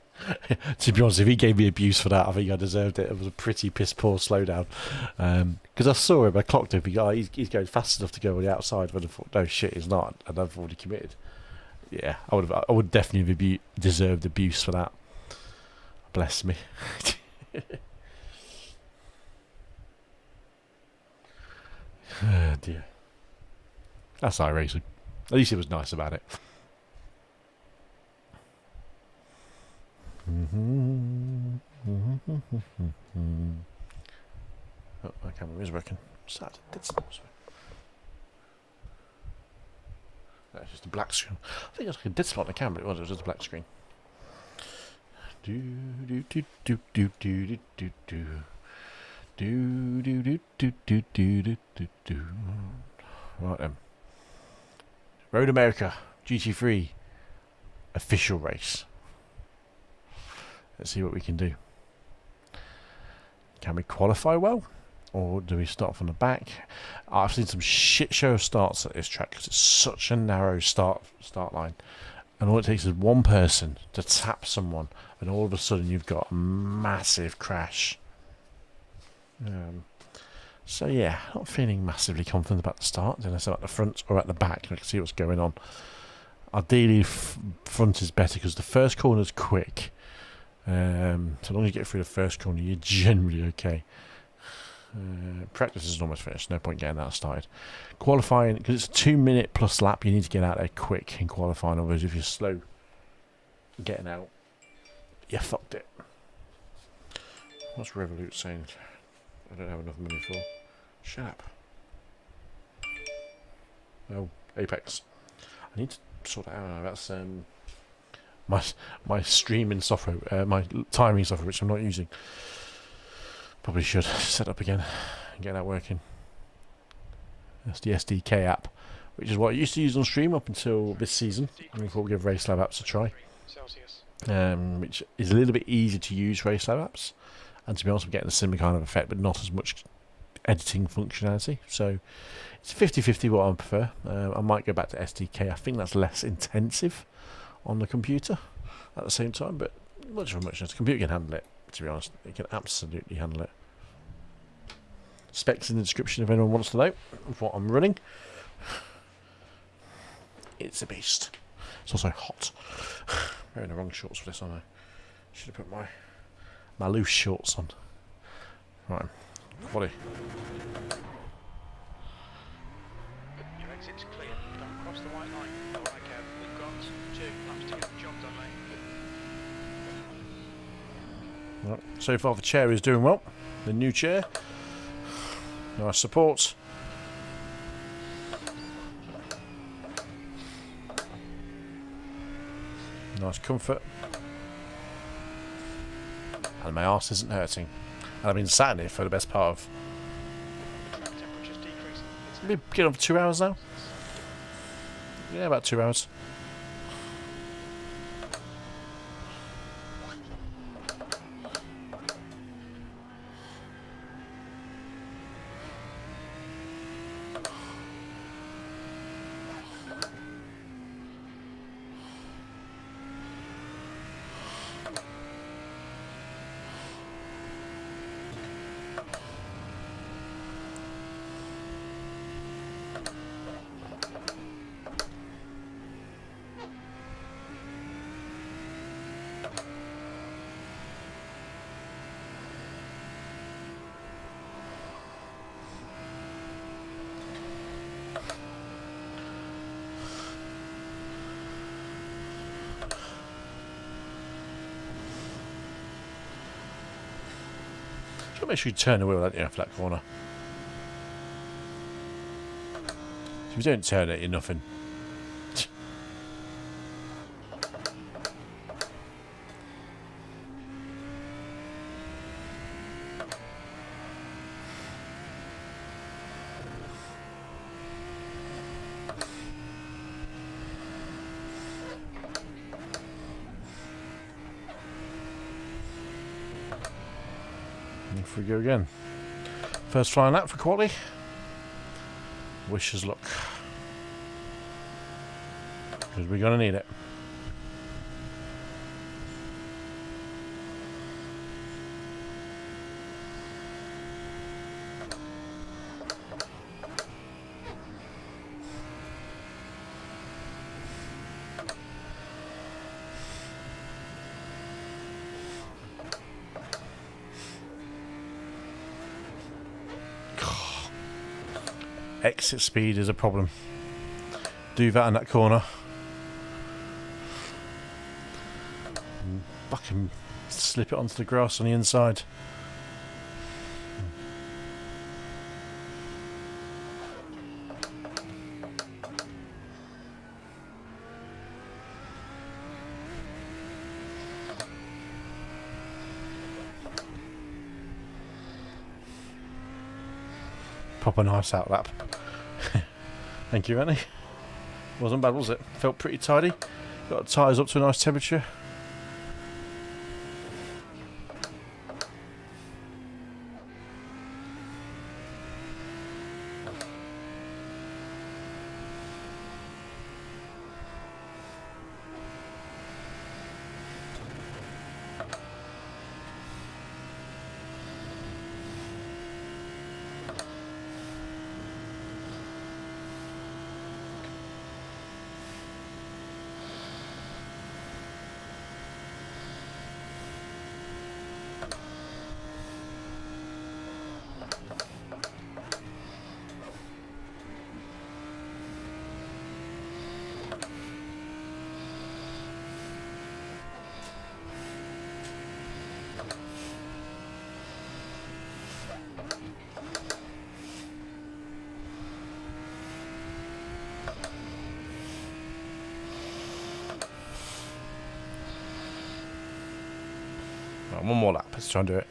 Speaker 1: To be honest, if he gave me abuse for that, I think I deserved it. It was a pretty piss poor slowdown. Because I saw him, I clocked him. He's going fast enough to go on the outside, but I thought, no shit, he's not, and I've already committed. Yeah, I would definitely have deserved abuse for that. Bless me. Oh dear. That's iRacing. At least it was nice about it. Oh, my camera is working. Sad. Dead slow. That's just a black screen. I think it was like a dead spot on the camera. It was just a black screen. Do do do do do do do do do do do do do do do do. Right then. Road America GT3 official race. Let's see what we can do. Can we qualify well? Or do we start from the back? I've seen some shit show starts at this track because it's such a narrow start line. And all it takes is one person to tap someone and all of a sudden you've got a massive crash. So yeah, not feeling massively confident about the start. Unless I'm at the front or at the back, I can see what's going on. Ideally, front is better because the first corner is quick. So long as you get through the first corner, you're generally okay. Practice is almost finished. No point getting that started. Qualifying, because it's a 2 minute plus lap, you need to get out there quick in qualifying. Otherwise, if you're slow getting out, you fucked it. What's Revolut saying? I don't have enough money for. Shut up. Oh, Apex. I need to sort that out. That's my streaming software, my timing software, which I'm not using. Probably should set up again and get that working. That's the SDK app, which is what I used to use on stream up until this season. I thought we'd give RaceLab apps a try. Which is a little bit easier to use RaceLab apps, and to be honest, I'm getting a similar kind of effect, but not as much editing functionality. So it's 50-50 what I prefer. I might go back to SDK. I think that's less intensive on the computer at the same time, but much of a muchness. The computer can handle it, to be honest. It can absolutely handle it. Specs in the description if anyone wants to know of what I'm running. It's a beast. It's also hot. Wearing the wrong shorts for this, aren't I? Should have put my loose shorts on. Right, quality.
Speaker 2: Your exit's clear. Don't cross the white line. Alright, Kev. We've got 2 laps to get the job done, mate.
Speaker 1: Right. So far the chair is doing well. The new chair. Nice support. Nice comfort. And my arse isn't hurting. And I've been sat in it for the best part of
Speaker 2: Track temperature's decreasing. It's
Speaker 1: maybe getting up to 2 hours now. Yeah, about 2 hours. Just make sure you turn the wheel, don't you, for that corner. If you don't turn it, you're nothing. Off we go again. First flying lap for quality. Wish us luck. Because we're going to need it. Exit speed is a problem. Do that in that corner. And fucking slip it onto the grass on the inside. Proper nice out lap. Thank you, Annie. Wasn't bad, was it? Felt pretty tidy. Got the tyres up to a nice temperature. Right, one more lap. Let's try and do it.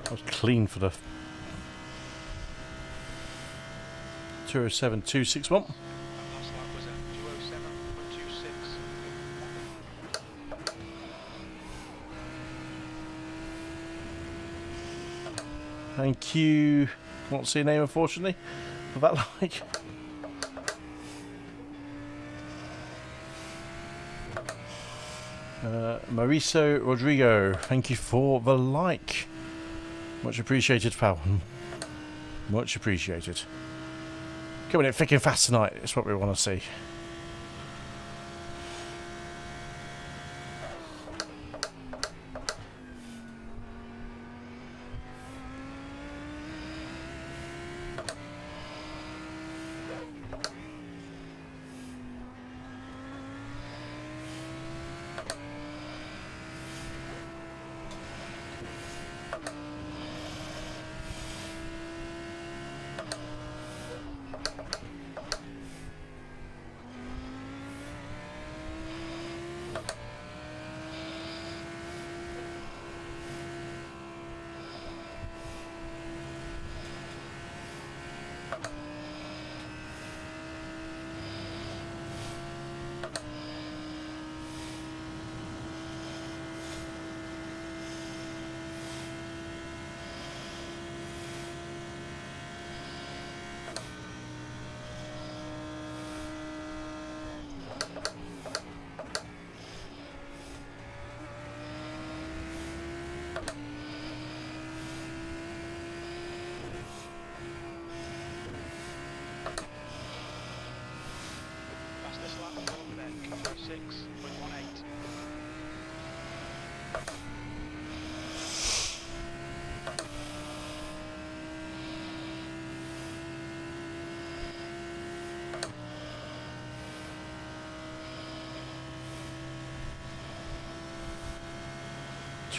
Speaker 1: I was clean for the 207.261.
Speaker 2: last lap was at 207.26.
Speaker 1: Thank you. Can't see a name, unfortunately, for that like. Mauricio Rodrigo, thank you for the like. Much appreciated, pal. Much appreciated. Coming in thick and fast tonight. It's what we want to see.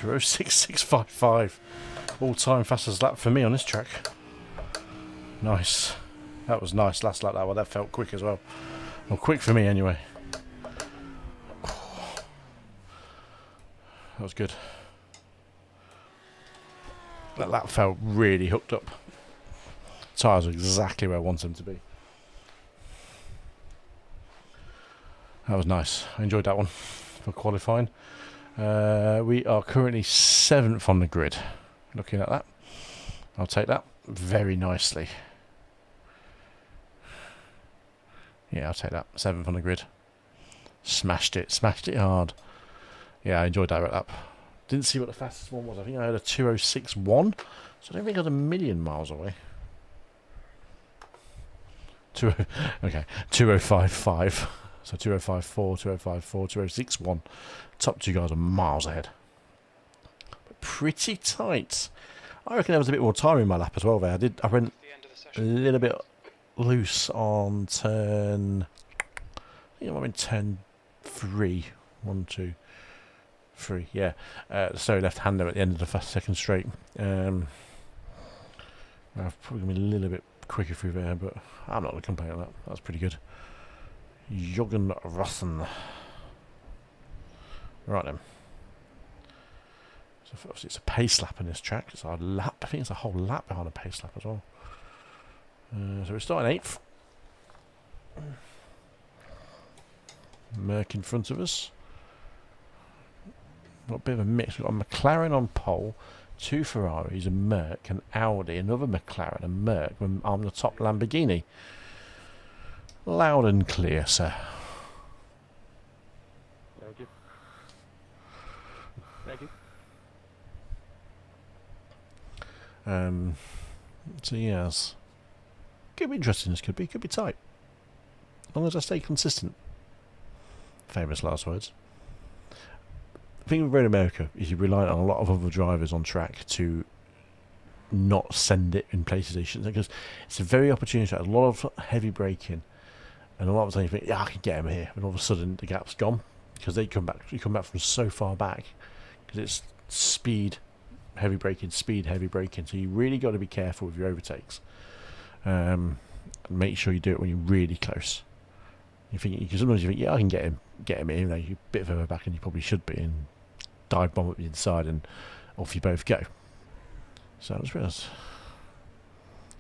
Speaker 1: 206.655. All-time fastest lap for me on this track. Nice. That was nice last lap that one. That felt quick as well. Well, quick for me anyway. That was good. That lap felt really hooked up. Tyres are exactly where I want them to be. That was nice. I enjoyed that one for qualifying. We are currently 7th on the grid. Looking at that. I'll take that very nicely. Yeah, I'll take that. 7th on the grid. Smashed it. Smashed it hard. Yeah, I enjoyed that lap. Didn't see what the fastest one was. I think I had a 206.1. So I don't think I was a million miles away. Okay, 205.5. So 205.4, 205.4, 206.1. Top two guys are miles ahead. But pretty tight. I reckon there was a bit more time in my lap as well there. I went
Speaker 2: The end of the
Speaker 1: a
Speaker 2: session.
Speaker 1: little bit loose on turn... I think I might have been turn 3. 1, 2, 3. Yeah. So left-hander at the end of the second straight. I've probably been a little bit quicker through there, but I'm not going to complain on that. That's pretty good. Jürgen Rossen. Right then. So obviously it's a pace lap in this track. It's a lap. I think it's a whole lap behind a pace lap as well. So we're starting 8th. Merc in front of us. Got a bit of a mix. We've got a McLaren on pole, 2 Ferraris, a Merc, an Audi, another McLaren, a Merc, and on the top Lamborghini. Loud and clear, sir.
Speaker 4: Thank you. Thank you.
Speaker 1: So yes. Could be interesting, this could be tight. As long as I stay consistent. Famous last words. The thing with Road America is you rely on a lot of other drivers on track to not send it in places they shouldn't, because it's a very opportunity. A lot of heavy braking, and a lot of times you think, yeah, I can get him here, and all of a sudden the gap's gone because they come back. You come back from so far back because it's speed, heavy braking, speed, heavy braking. So you really got to be careful with your overtakes. And make sure you do it when you're really close. You think, because sometimes you think, yeah, I can get him here. You know, you're a bit further back than you probably should be, and dive bomb at the inside, and off you both go. So let's realize,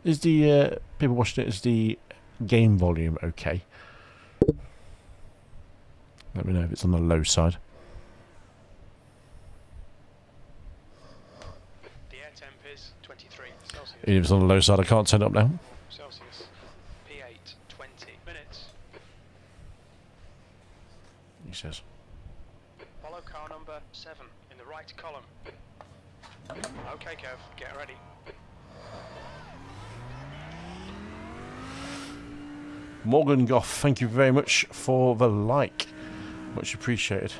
Speaker 1: is the people watching it? Is the game volume okay? Let me know if it's on the low side.
Speaker 2: The air temp is 23 Celsius.
Speaker 1: If it's on the low side, I can't turn it up now.
Speaker 2: Celsius. P8, 20 minutes.
Speaker 1: He says.
Speaker 2: Follow car number 7 in the right column. Okay, Kev, get ready.
Speaker 1: Morgan Goff, thank you very much for the like. Much appreciated.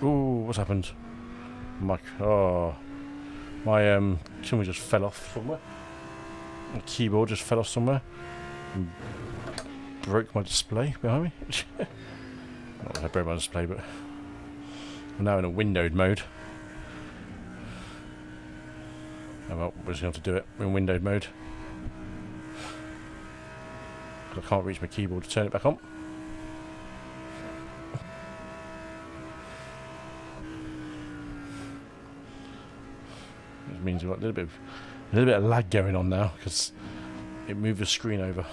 Speaker 1: Ooh, what's happened? My something just fell off somewhere. My keyboard just fell off somewhere and broke my display behind me. Not that I broke my display, but I'm now in a windowed mode. Oh well, we're just going to have to do it. We're in windowed mode. I can't reach my keyboard to turn it back on. Means we've got a little bit of lag going on now because it moved the screen over,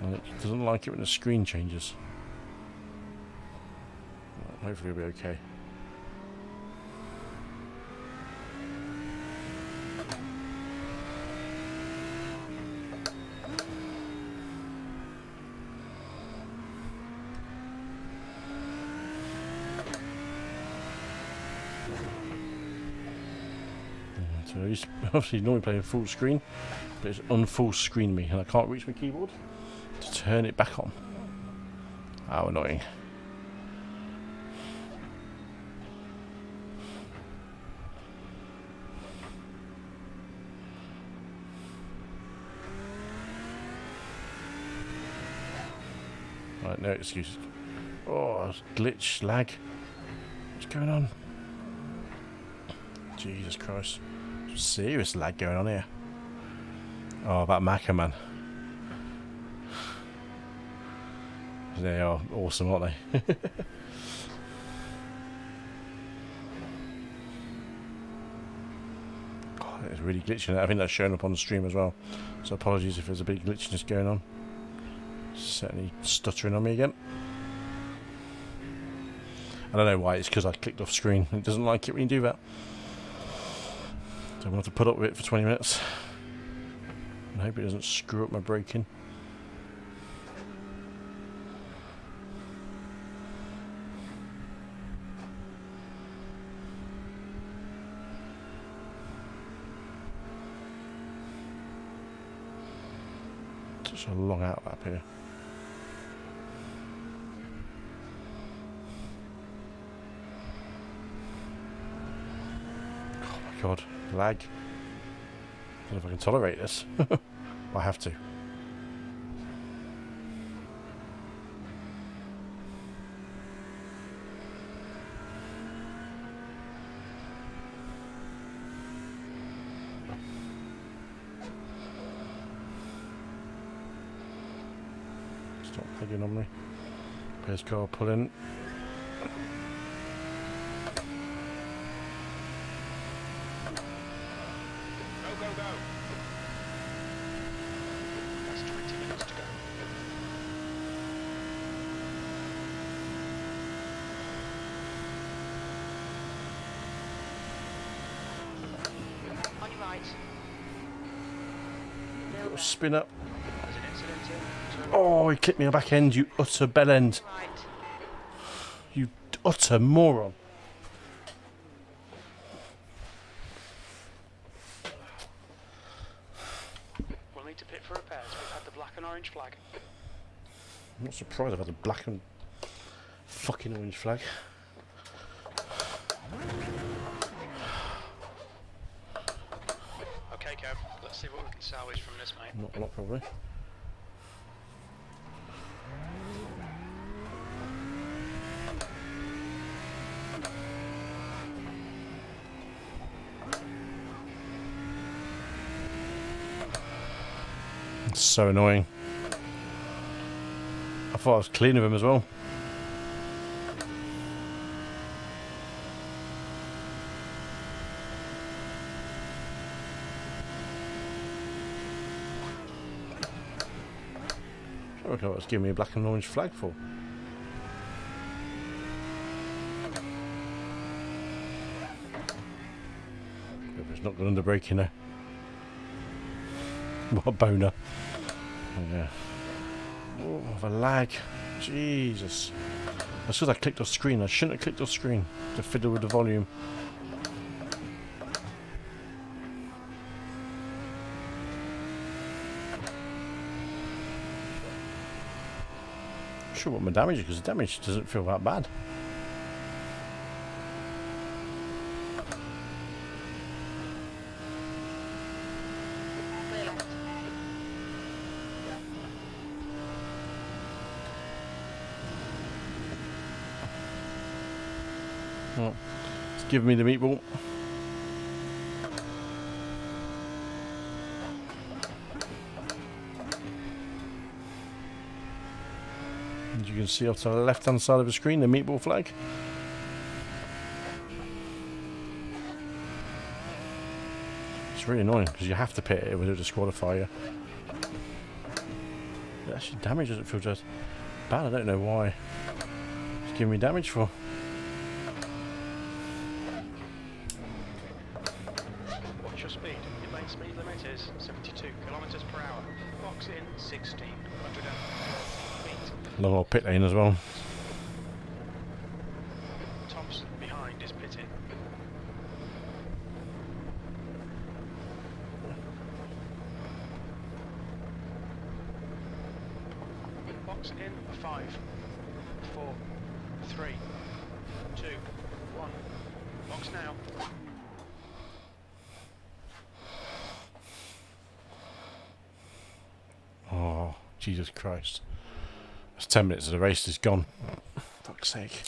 Speaker 1: and it doesn't like it when the screen changes. Hopefully it'll be okay. So he's obviously normally playing full screen, but it's unfull screen me, and I can't reach my keyboard to turn it back on. How annoying. Right, no excuses. Oh, glitch, lag. What's going on? Jesus Christ. Some serious lag going on here. Oh, that Maca, man. They are awesome, aren't they? Oh, it's really glitching. I think that's showing up on the stream as well. So apologies if there's a big glitchiness going on. Certainly stuttering on me again. I don't know why, it's because I clicked off screen. It doesn't like it when you do that. So I'm going to have to put up with it for 20 minutes. And hope it doesn't screw up my braking. Such a long out up here. God, lag. I don't know if I can tolerate this. I have to. Stop pigging on me. Pace car pulling.
Speaker 2: That's 20 minutes to go. On your right.
Speaker 1: Little spin up.
Speaker 2: There's an incident here.
Speaker 1: Oh, he clipped me on the back end, you utter bell end.
Speaker 2: Right.
Speaker 1: You utter moron.
Speaker 2: We'll need to pit for repairs. We've had the black and orange flag.
Speaker 1: I'm not surprised I've had a black and fucking orange flag.
Speaker 2: Okay, Kev. Let's see what we can salvage from this, mate.
Speaker 1: Not a lot, probably. It's so annoying. I thought I was clean of him as well. I reckon what was giving me a black and orange flag for. Hope it's not going under braking there. What a boner. Yeah. Oh, the lag. Jesus. That's because I clicked off screen. I shouldn't have clicked off screen to fiddle with the volume. Not sure what my damage is, because the damage doesn't feel that bad. Oh, it's giving me the meatball. And you can see off to the left hand side of the screen the meatball flag. It's really annoying because you have to pit it with a disqualifier. But actually damage doesn't feel just bad. I don't know why it's giving me damage for.
Speaker 2: What's your speed? Your lane speed limit is 72 kilometers per hour. Box in 1600 feet.
Speaker 1: Long old pit lane as well.
Speaker 2: Thompson behind is pitting. Box in 5, 4, 3, 2, 1. Box now.
Speaker 1: Oh, Jesus Christ. That's 10 minutes of the race is gone. Fuck's sake.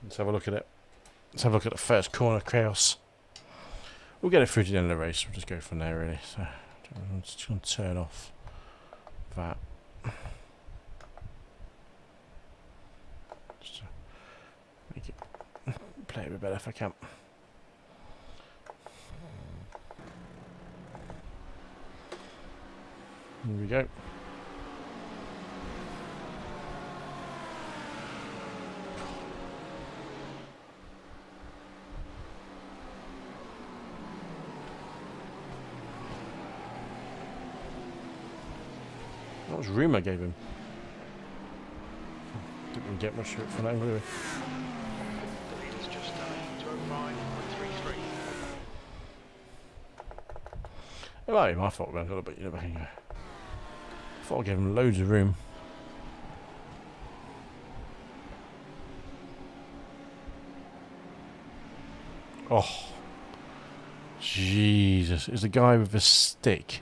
Speaker 1: Let's have a look at it. Let's have a look at the first corner chaos. We'll get it through to the end of the race. We'll just go from there, really. So, I'm just going to turn off that. Just to make it play a bit better if I can. Here we go. What was room I gave him? Didn't really get much from that angle, did we?
Speaker 2: The leader's just done 205.33.
Speaker 1: It might be my fault, but you know, I thought I gave him loads of room. Oh, Jesus! Is the guy with a stick?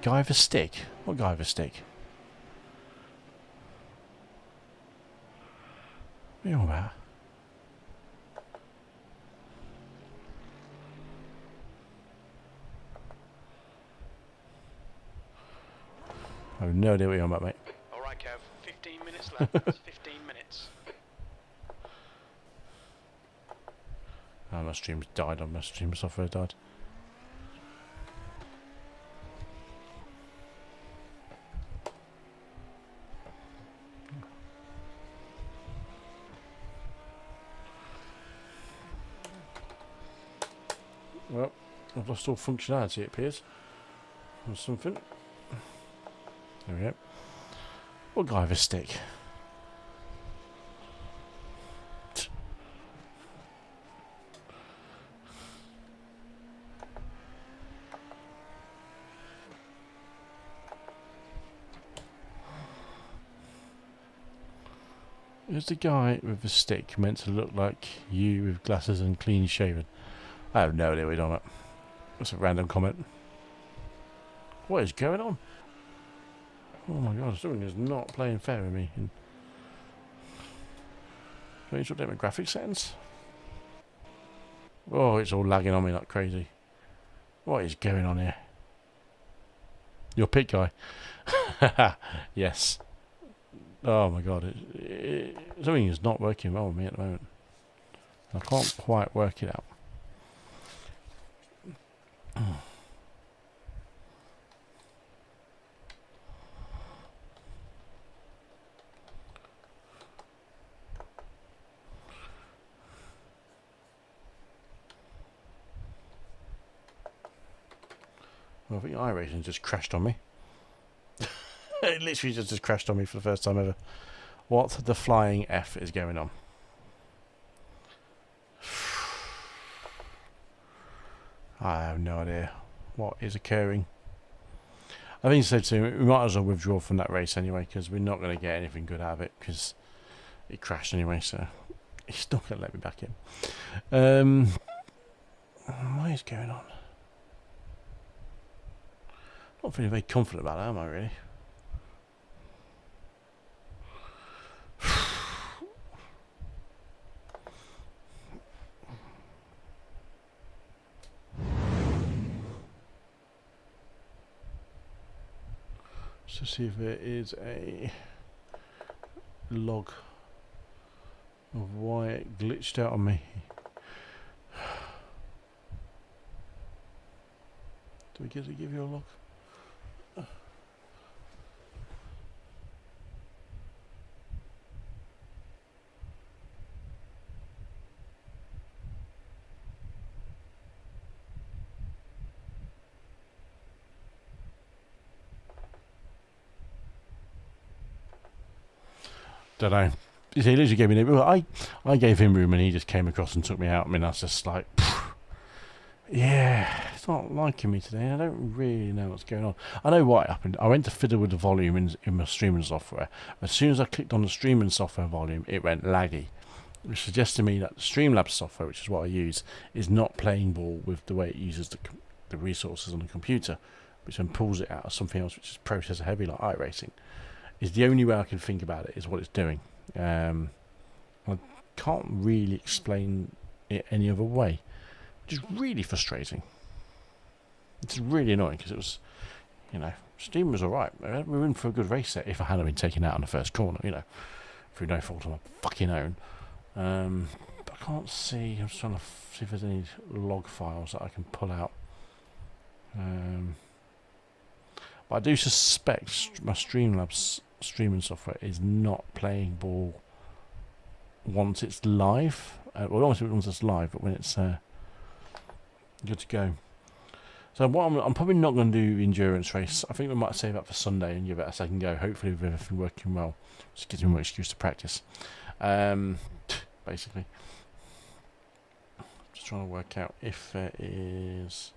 Speaker 1: Guy with a stick? What guy with a stick? What are you on about? I have no idea what you're on about, mate.
Speaker 2: Alright, Kev, 15 minutes left. That's 15 minutes.
Speaker 1: Oh, my stream's died. My stream software died. Well, I've lost all functionality, it appears. Or something. There we go. What guy with a stick? Is the guy with the stick meant to look like you with glasses and clean shaven? I have no idea what you're on about. That's a random comment. What is going on? Oh my god, something is not playing fair with me. Do I need to update my graphics settings? Oh, it's all lagging on me like crazy. What is going on here? Your pit guy. Yes. Oh my god, something is not working well with me at the moment. I can't quite work it out. Well, I think iRacing just crashed on me. It literally just crashed on me for the first time ever. What the flying F is going on? I have no idea what is occurring. I think so too. We might as well withdraw from that race anyway, because we're not going to get anything good out of it, because it crashed anyway, so it's not going to let me back in. What is going on? Not feeling very confident about that, am I really? To see if there is a log of why it glitched out on me. Do we get to give you a log? Don't know. he literally gave me. I gave him room, and he just came across and took me out. I mean, that's just like, yeah, it's not liking me today. I don't really know what's going on. I know what happened. I went to fiddle with the volume in my streaming software. As soon as I clicked on the streaming software volume, it went laggy, which suggests to me that the Streamlabs software, which is what I use, is not playing ball with the way it uses the resources on the computer, which then pulls it out of something else which is processor heavy like iRacing. Is the only way I can think about it is what it's doing. I can't really explain it any other way, which is really frustrating. It's really annoying because it was, you know, Steam was alright. We were in for a good race set if I hadn't been taken out on the first corner, you know, through no fault of my fucking own. But I can't see. I'm just trying to see if there's any log files that I can pull out. But I do suspect my Streamlabs streaming software is not playing ball once it's live. Well, obviously once it's live, but when it's good to go. So what I'm probably not going to do the endurance race. I think we might save that for Sunday and give it a second go. Hopefully with everything working well, just gives me more excuse to practice. Basically, just trying to work out if there is.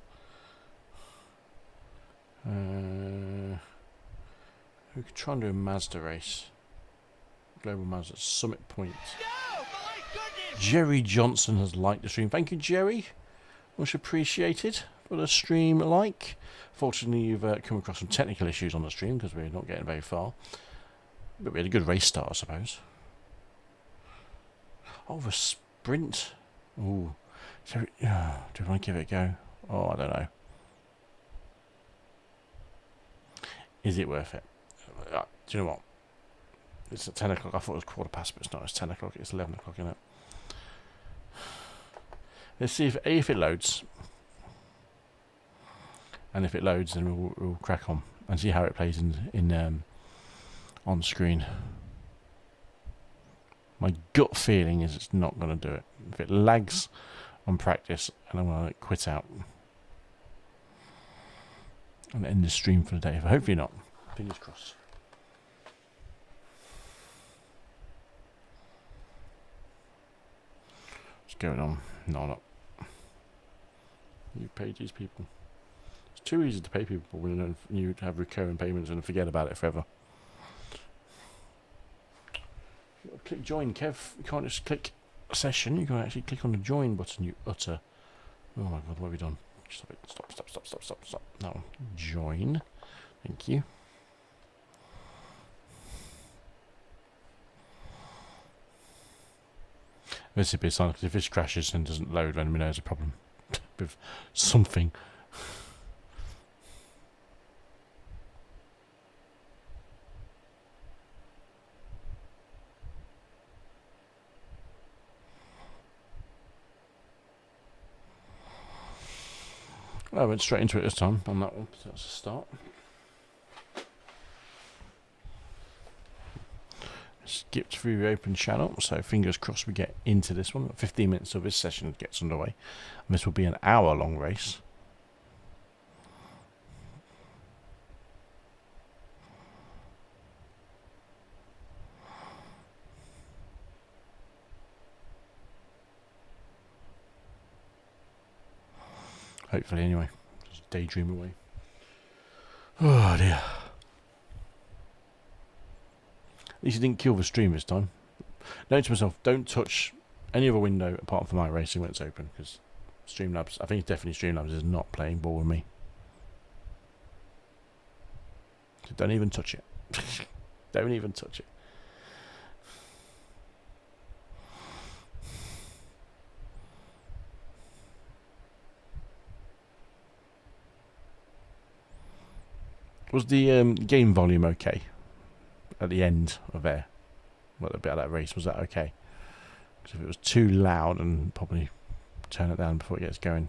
Speaker 1: We could try and do a Mazda race. Global Mazda Summit Point. Jerry Johnson has liked the stream. Thank you, Jerry. Much appreciated for the stream like. Fortunately, you've come across some technical issues on the stream because we're not getting very far. But we had a good race start, I suppose. Oh, the sprint. Ooh. So, do I want to give it a go? Oh, I don't know. Is it worth it? Do you know what? It's at 10 o'clock. I thought it was 15:15, but it's not. It's 10 o'clock. It's 11 o'clock, isn't it? Let's see if it loads. And if it loads, then we'll crack on and see how it plays in on screen. My gut feeling is it's not going to do it. If it lags on practice, and I'm going to quit out and end the stream for the day. But hopefully not. Fingers crossed. What's going on? No, not. You paid these people. It's too easy to pay people when you have recurring payments and forget about it forever. Click join, Kev. You can't just click a session. You can actually click on the join button. You utter. Oh my god, what have we done? Stop it! Stop! No, join. Thank you. This would be a sign because if this crashes and doesn't load, then we know there's a problem with something. I went straight into it this time on that one, so that's a start. Skipped through the open channel, so fingers crossed we get into this one. 15 minutes of this session gets underway, and this will be an hour-long race. Hopefully, anyway. Just daydream away. Oh dear. At least he didn't kill the stream this time. Note to myself, don't touch any other window apart from iRacing when it's open, because Streamlabs, I think it's definitely Streamlabs, is not playing ball with me. So don't even touch it. Don't even touch it. Was the game volume okay at the end of there? Well, a bit of that race, was that okay? Because if it was too loud, and probably turn it down before it gets going.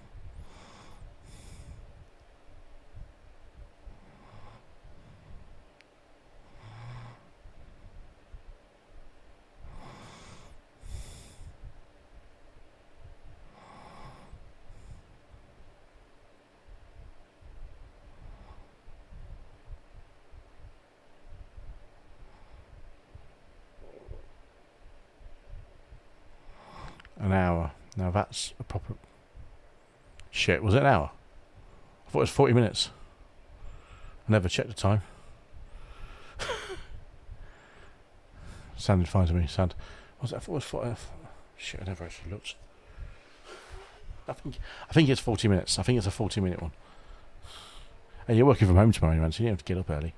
Speaker 1: Now that's a proper... Shit, was it an hour? I thought it was 40 minutes. I never checked the time. Sounded fine to me. Sound. Was it? I thought it was 40... Shit, I never actually looked. I think it's 40 minutes. I think it's a 40-minute one. Hey, you're working from home tomorrow, man, so you don't have to get up early.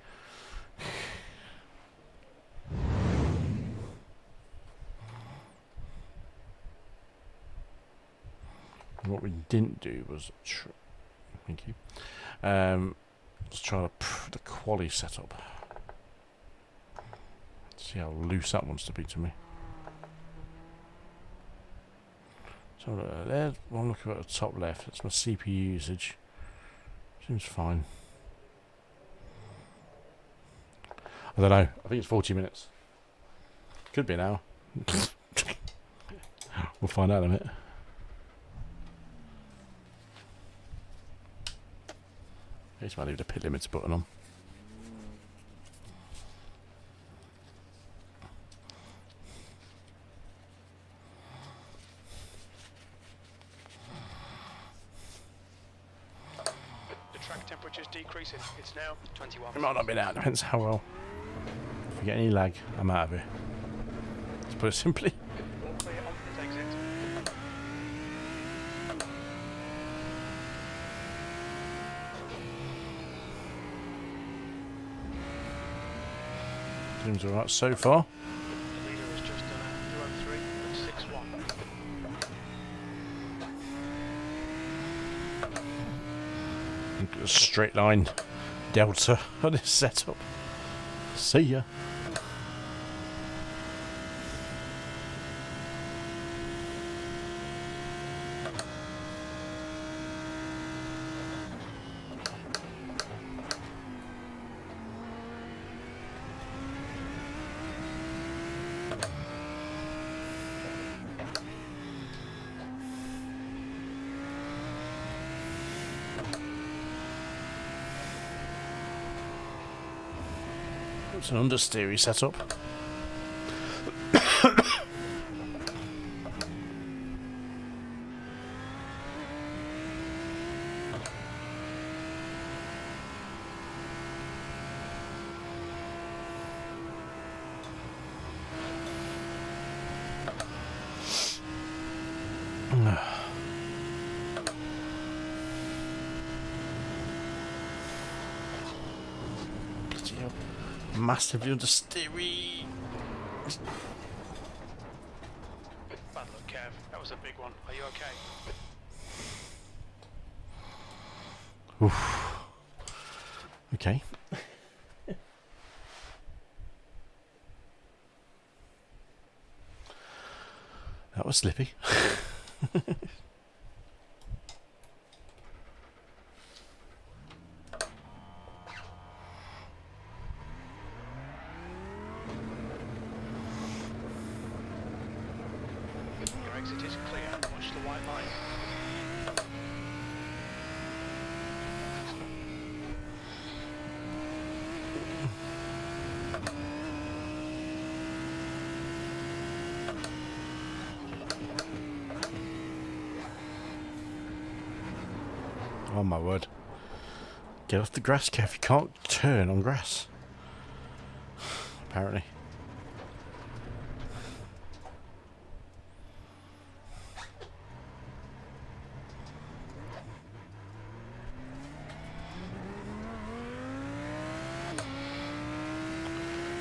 Speaker 1: What we didn't do was... Thank you. Let's try the quali setup. See how loose that wants to be to me. So there's one look at the top left. That's my CPU usage. Seems fine. I don't know. I think it's 40 minutes. Could be an hour. We'll find out in a minute. I just might leave the pit limits button on.
Speaker 2: The track temperature is decreasing. It's now 21.
Speaker 1: It might not be now. Depends how well. If we get any lag, I'm out of here. Let's put it simply.
Speaker 2: All clear on pit exit.
Speaker 1: Seems alright so far.
Speaker 2: The leader has just done a 203 and 6-1.
Speaker 1: Look at the straight line delta on this setup. See ya. It's an understeery setup. Bloody hell. Massively understeery.
Speaker 2: Bad luck, Kev. That was a big one. Are you okay?
Speaker 1: Oof. Okay. That was slippy.
Speaker 2: Your exit is clear. Watch the white line.
Speaker 1: Oh my word. Get off the grass, Kev. You can't turn on grass. Apparently.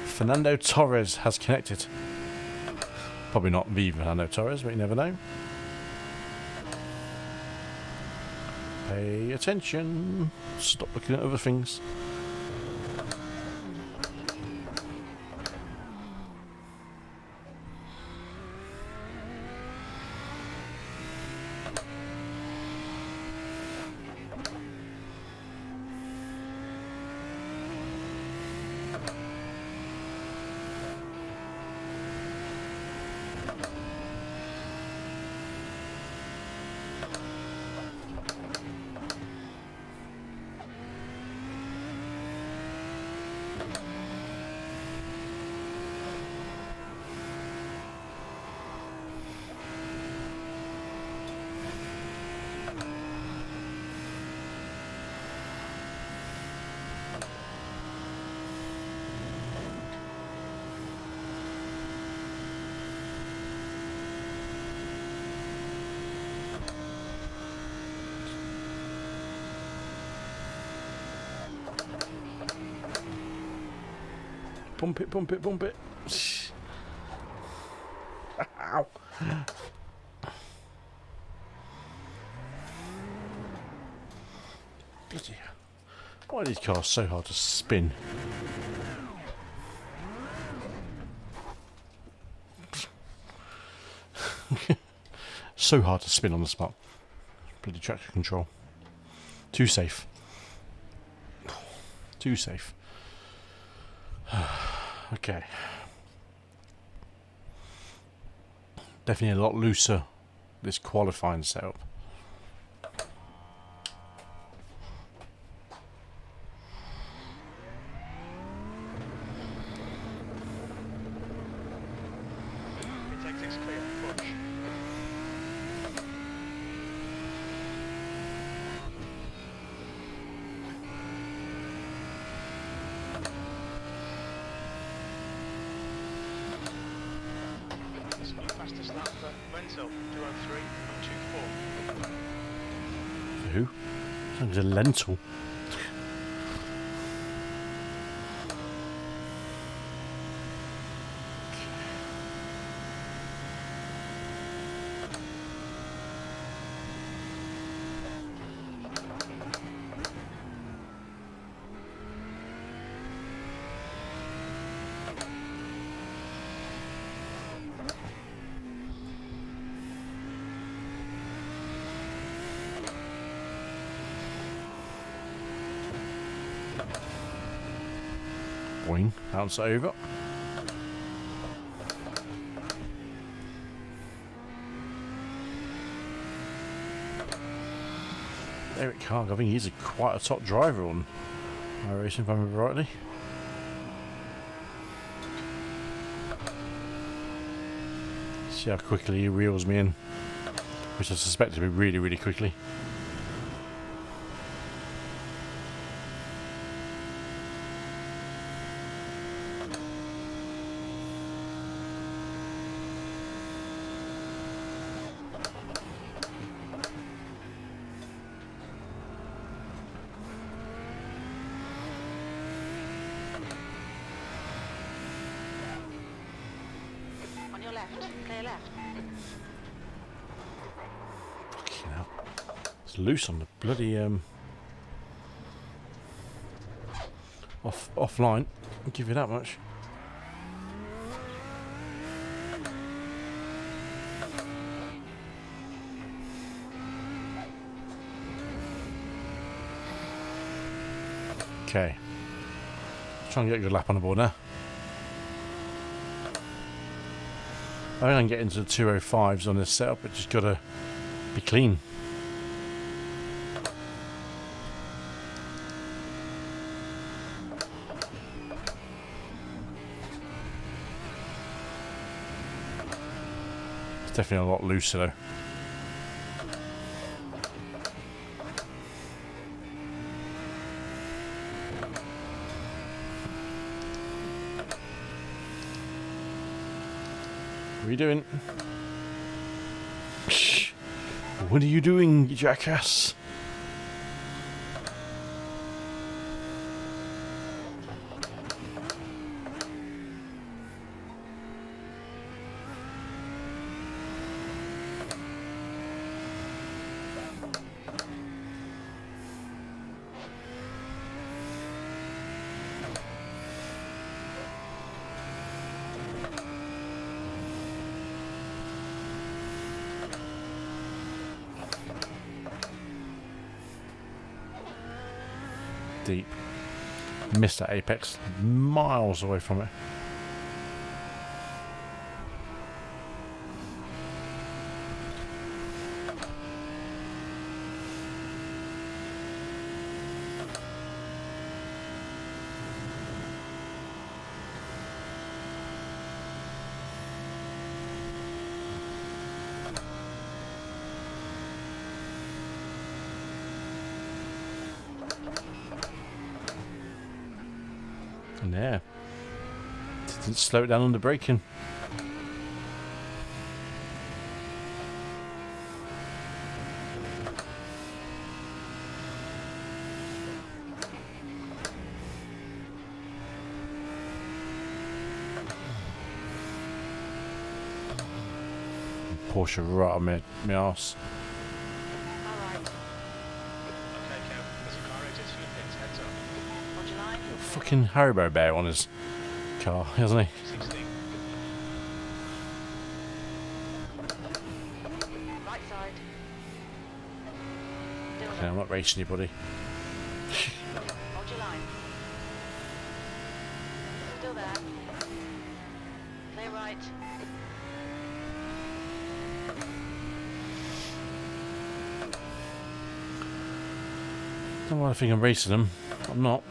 Speaker 1: Fernando Torres has connected. Probably not the Fernando Torres, but you never know. Pay attention. Stop looking at other things. Pump it, pump it, pump it. Ow. Bloody hell. Why are these cars so hard to spin? So hard to spin on the spot. Bloody traction control. Too safe. Too safe. Okay. Definitely a lot looser, this qualifying setup.
Speaker 2: Exit's clear. Push. This is the fastest lap for Ventus, 203.24.
Speaker 1: Who? Sounds a lentil. Boing, bounce it over. Eric Carg, I think he's quite a top driver on iRacing, if I remember rightly. See how quickly he reels me in, which I suspect to be really, really quickly.
Speaker 5: On your left, clear left.
Speaker 1: Fucking hell. It's loose on the bloody offline. I'll give you that much. Okay. Try and get a good lap on the board now. I think I can get into the 205s on this setup, but just gotta be clean. It's definitely a lot looser though. What are you doing? Shh. What are you doing, you jackass? Deep. Missed that apex, miles away from it. And there. Didn't slow it down on the braking. Porsche right on my arse.
Speaker 5: Alright.
Speaker 2: Okay, Kev, there's a car exit from the pits, heads up.
Speaker 5: Hold your line.
Speaker 1: Fucking Haribo bear on his car, hasn't he?
Speaker 2: 16.
Speaker 5: Right side. Still
Speaker 1: Okay,
Speaker 5: there.
Speaker 1: I'm not racing you, buddy.
Speaker 5: Hold your line. Still there. Clear right.
Speaker 1: Don't want to think I'm racing them. I'm not.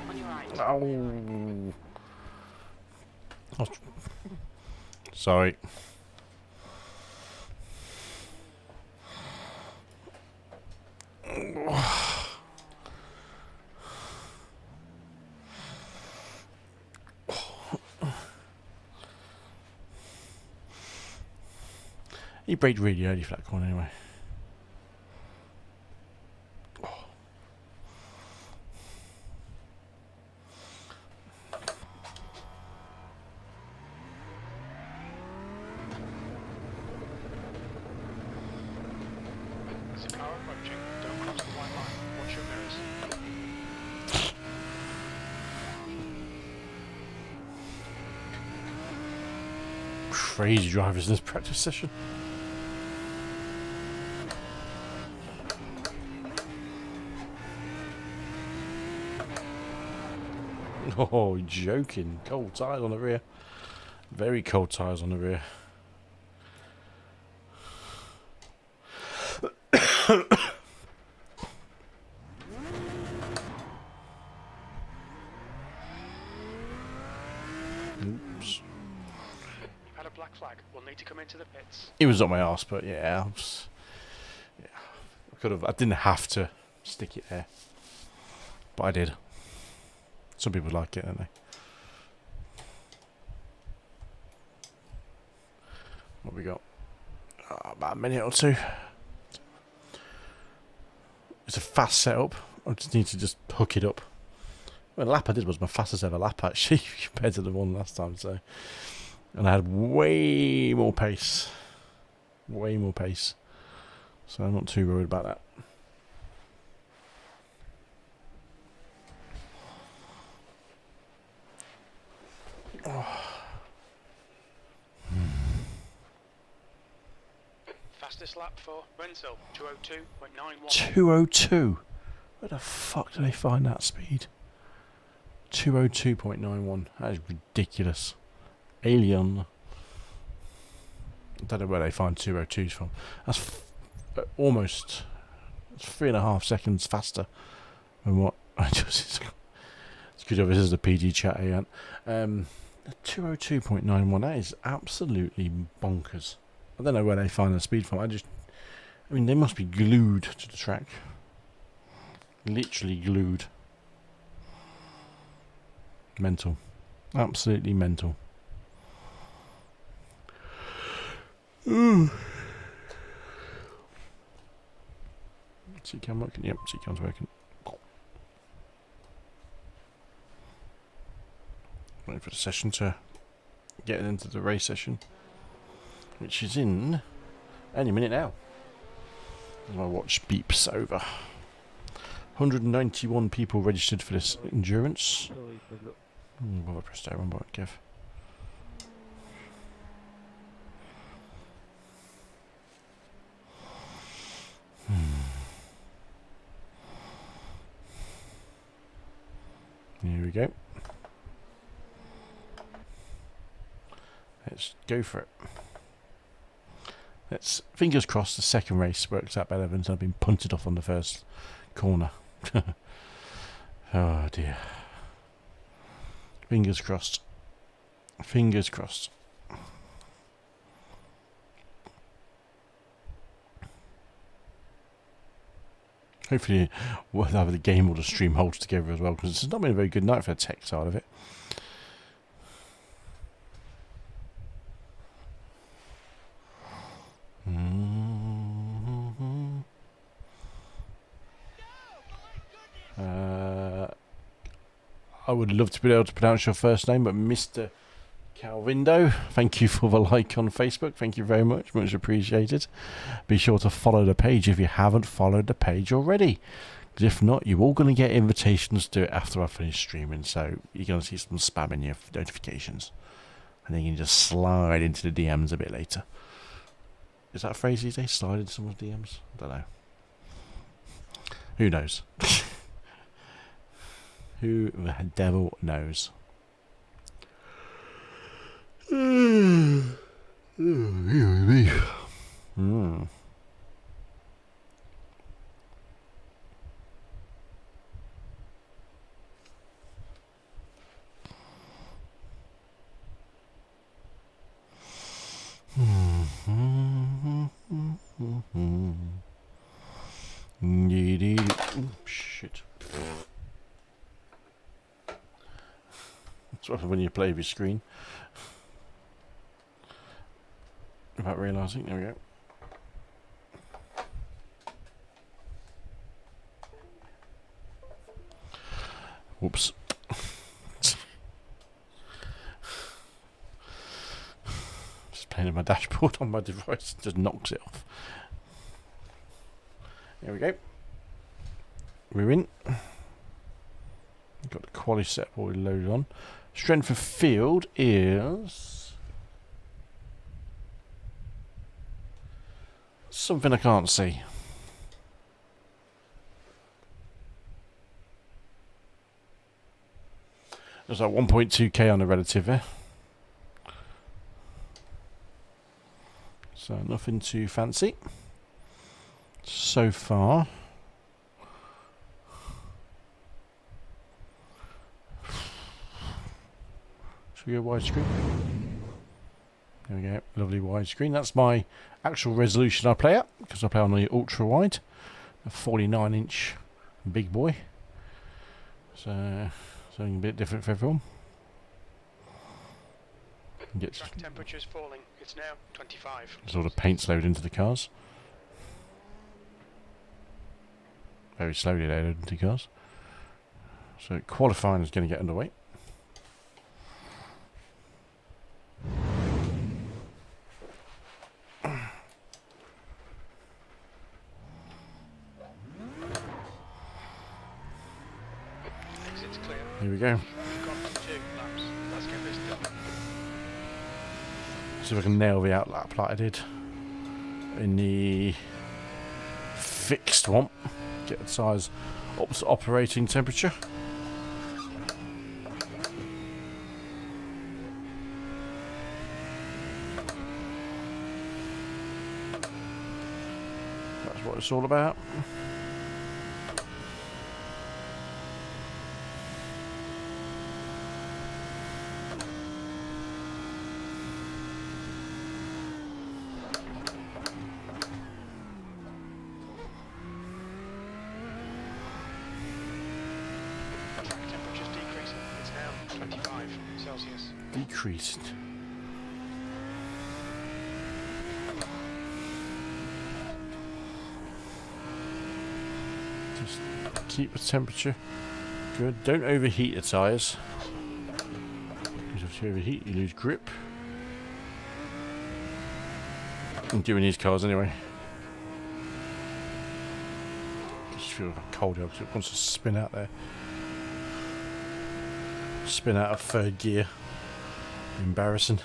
Speaker 5: On your right.
Speaker 1: Oh. Oh. Sorry. He braked really early for that corner anyway.
Speaker 2: There's a car approaching. Don't cross the white line. Watch your mirrors.
Speaker 1: Crazy drivers in this practice session. Oh, joking. Cold tyres on the rear. Very cold tyres on the rear. Oops.
Speaker 2: You've had a black flag. We'll need to come into the pits.
Speaker 1: It was on my arse, but yeah, I could have. I didn't have to stick it there, but I did. Some people like it, don't they? What we got? About a minute or two. It's a fast setup. I just need to just hook it up. Well, the lap I did was my fastest ever lap actually, compared to the one last time. So, and I had way more pace. Way more pace. So I'm not too worried about that.
Speaker 2: Fastest lap for Renzel, 202.91.
Speaker 1: 202. Where the fuck do they find that speed? 202.91. That is ridiculous. Alien. I don't know where they find 202s from. That's almost 3.5 seconds faster than what I just. It's good job this is a PG chat here. 202.91. That is absolutely bonkers. I don't know where they find the speed from. I mean, they must be glued to the track. Literally glued. Mental. Absolutely mental. Ooh. C-cam working? Yep, C-cam's working. Waiting for the session to get into the race session, which is in any minute now. My watch beeps over. 191 people registered for this endurance. Well, I pressed that one button, Kev. Here we go. Let's go for it. Let's fingers crossed the second race works out better than I've been punted off on the first corner. Oh dear. Fingers crossed. Fingers crossed. Hopefully either the game or the stream holds together as well, because it's not been a very good night for the tech side of it. I would love to be able to pronounce your first name, but Mr. Calvindo, thank you for the like on Facebook. Thank you very much. Much appreciated. Be sure to follow the page if you haven't followed the page already. Because if not, you're all going to get invitations to it after I finish streaming. So you're going to see some spam in your notifications. And then you can just slide into the DMs a bit later. Is that a phrase these days? Slide into someone's DMs? I don't know. Who knows? Who the devil knows? Mm. Shit. That's what happens when you play with your screen. Without realising. There we go. Whoops. Just playing with my dashboard on my device, just knocks it off. There we go. We're in. Got the quality set all loaded on. Strength of field is something I can't see. There's like 1.2k on the relative there. So nothing too fancy so far. Should we go widescreen? There we go, lovely widescreen. That's my actual resolution I play at, because I play on the Ultrawide, a 49-inch big boy. So something a bit different for everyone.
Speaker 2: Track temperature's falling. It's now 25.
Speaker 1: There's all the paint's loaded into the cars. Very slowly loaded into cars. So qualifying is going to get underway.
Speaker 2: Exit's clear.
Speaker 1: Here we go.
Speaker 2: We've got 2 laps. Let's get this done.
Speaker 1: See if I can nail the outlap like I did in the fixed one. Get the tyres up to operating temperature. That's what it's all about. Decreased. Just keep the temperature good. Don't overheat the tyres. Because if you overheat, you lose grip. I'm doing these cars anyway. Just feel cold because it wants to spin out there. Spin out of third gear. Embarrassing.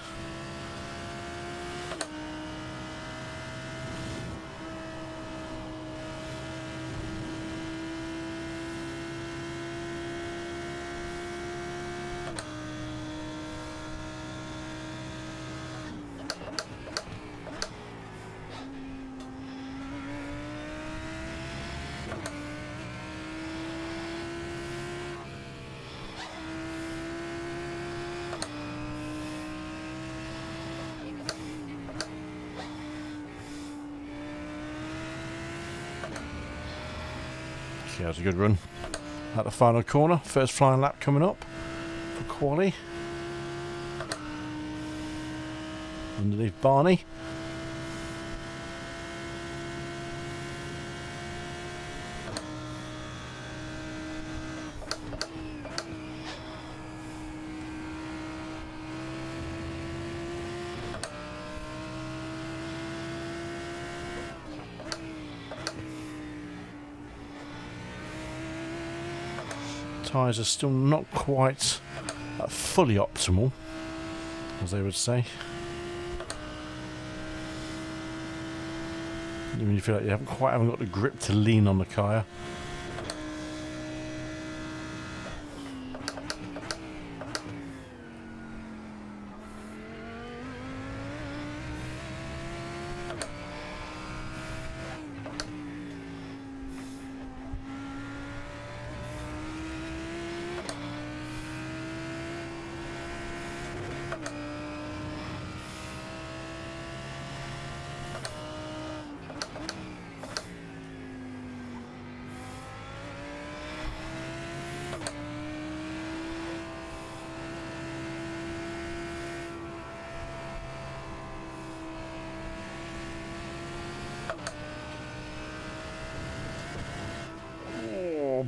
Speaker 1: That was a good run at the final corner. First flying lap coming up for quali. Underneath Barney. tyres are still not quite fully optimal, as they would say. You feel like you haven't got the grip to lean on the tyre.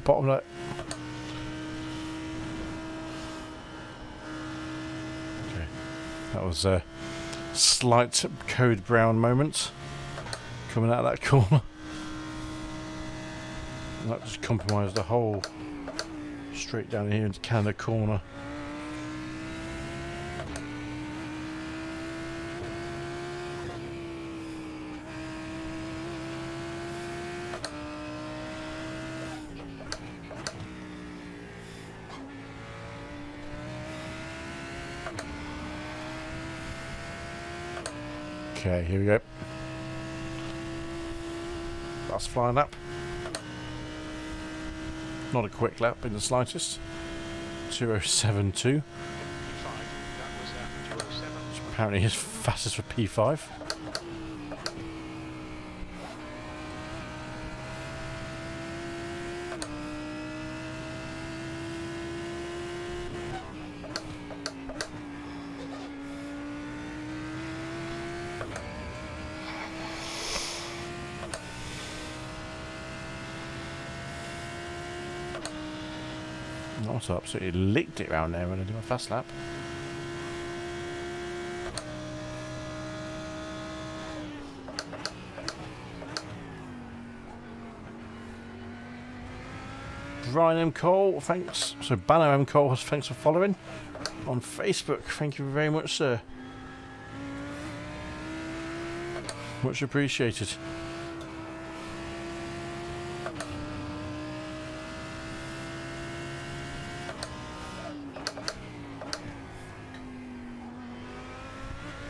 Speaker 1: Bottom left. Okay, that was a slight code brown moment coming out of that corner. And that just compromised the whole straight down here into Canada corner. Okay, here we go. Last flying lap. Not a quick lap in the slightest. 2:07.2.
Speaker 2: P5, that was 2:07.
Speaker 1: Which apparently is fastest for P5. Also absolutely licked it around there when I did my fast lap. Brian M. Cole, thanks. So Banner M. Cole, thanks for following on Facebook. Thank you very much, sir. Much appreciated.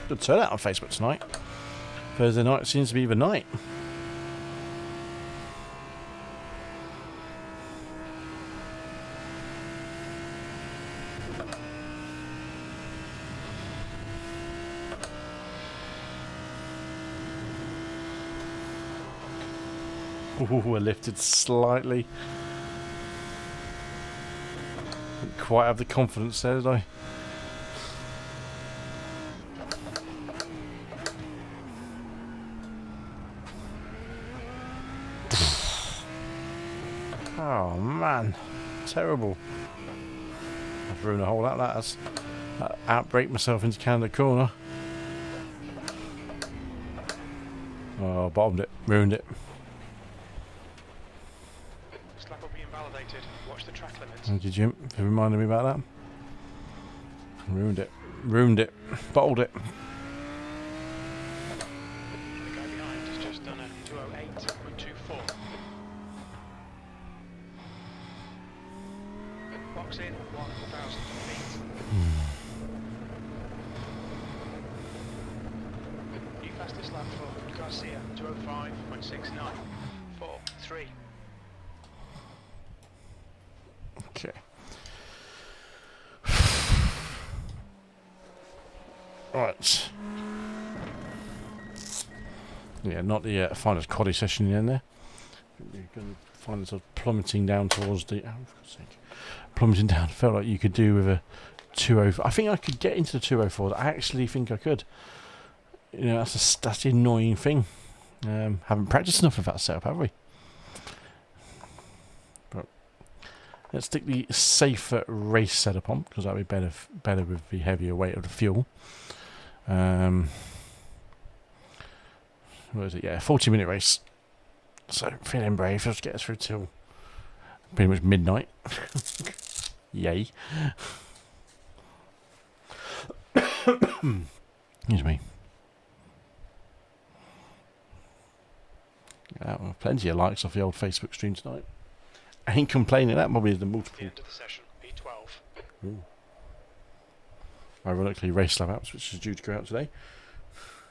Speaker 1: Good turnout on Facebook tonight. Thursday night seems to be the night. Ooh, I lifted slightly. Didn't quite have the confidence there, did I? Oh man, terrible. I've ruined a whole lot of that. That's outbrake myself into Canada corner. Oh, bottomed it, ruined it.
Speaker 2: This lap will be invalidated. Watch the track limits.
Speaker 1: Thank you, Jim, for reminding me about that. Ruined it, ruined it, bottled it.
Speaker 2: The guy behind has just done a 2:08.24. Box in 1,000 feet. New fastest lap for Garcia, 2:05.69. 4.3.
Speaker 1: Okay. Right. Yeah, not the finest quality session in the end there. You're going to find yourself plummeting down towards the... Oh, for God's sake. Plummeting down. Felt like you could do with a 204. I think I could get into the 204. I actually think I could. You know, that's the annoying thing. Haven't practiced enough of that setup, have we? But let's stick the safer race setup on, because that'll be better with the heavier weight of the fuel. What is it? Yeah, 40-minute race. So feeling brave. Let's get us through till pretty much midnight. Yay. Excuse me. Plenty of likes off the old Facebook stream tonight. I ain't complaining. That probably is the
Speaker 2: The
Speaker 1: multiple.
Speaker 2: end of the session, P12.
Speaker 1: Ooh. Ironically, Race Lab apps, which is due to go out today,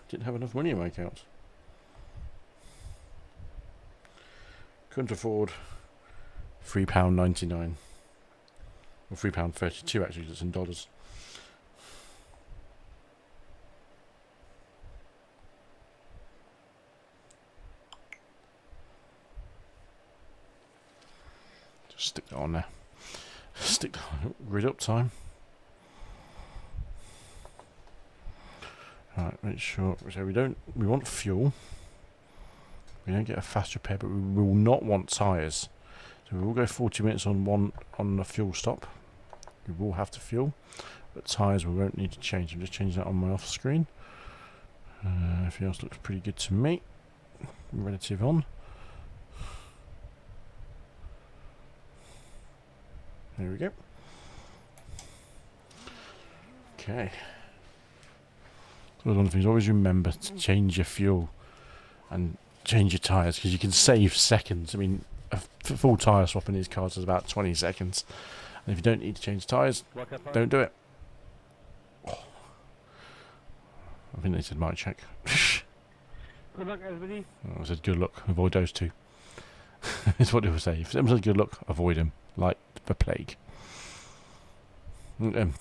Speaker 1: didn't have enough money in my account. Couldn't afford £3.99 or £3.32 actually. That's in dollars. Just stick that on there. Stick that on. Grid up time. Right, make sure. So we want fuel. We don't get a fast repair, but we will not want tyres. So we will go 40 minutes on the fuel stop. We will have to fuel, but tyres we won't need to change. I'm just changing that on my off screen. Everything else looks pretty good to me. Relative on. There we go. Okay. So one of the things, always remember to change your fuel and change your tyres, because you can save seconds. I mean, a full tyre swap in these cars is about 20 seconds. And if you don't need to change tyres, don't do it. Oh. I think they said might check.
Speaker 4: Good luck, everybody.
Speaker 1: Oh, I said good luck, avoid those two. It's what they would say. If someone says good luck, avoid him. Like the plague. So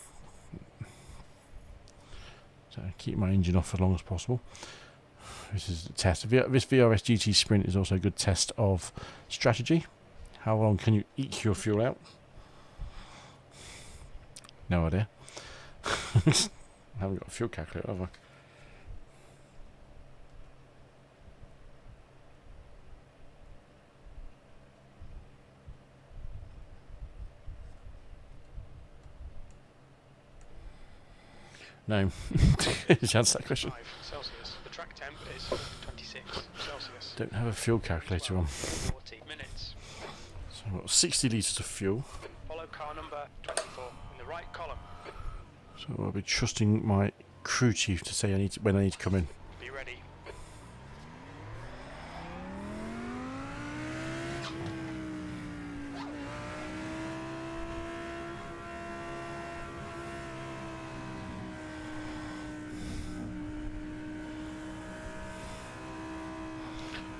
Speaker 1: keep my engine off as long as possible. This is a test. This VRS GT Sprint is also a good test of strategy. How long can you eke your fuel out? No idea. I haven't got a fuel calculator, have I? No. Did you answer that question?
Speaker 2: 5 Celsius. The track temp is 26 Celsius.
Speaker 1: Don't have a fuel calculator on.
Speaker 2: 40 minutes.
Speaker 1: So I've got 60 litres of fuel.
Speaker 2: Follow car number 24 in the right column.
Speaker 1: So I'll be trusting my crew chief to say when I need to come in.
Speaker 2: Be ready.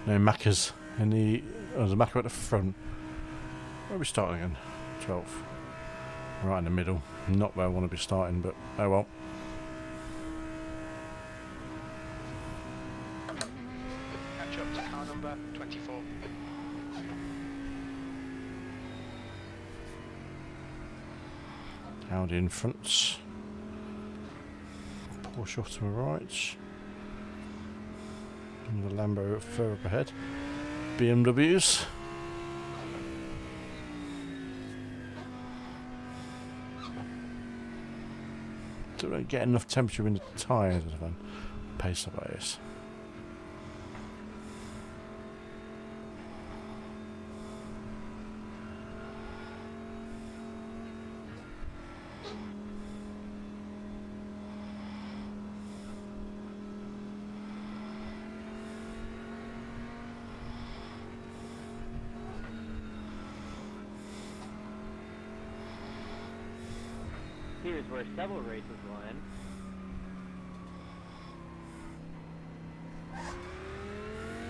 Speaker 1: No Maccas in the. Oh, there's a Macca at the front. Where are we starting again? 12th. Right in the middle. Not where I want to be starting, but oh well.
Speaker 2: Catch up to car number 24.
Speaker 1: Audi in front. Porsche off to my right. And the Lambo further up ahead. BMWs. So we don't get enough temperature in the tyres as well. Pace up like this.
Speaker 4: Here's where several races will end. As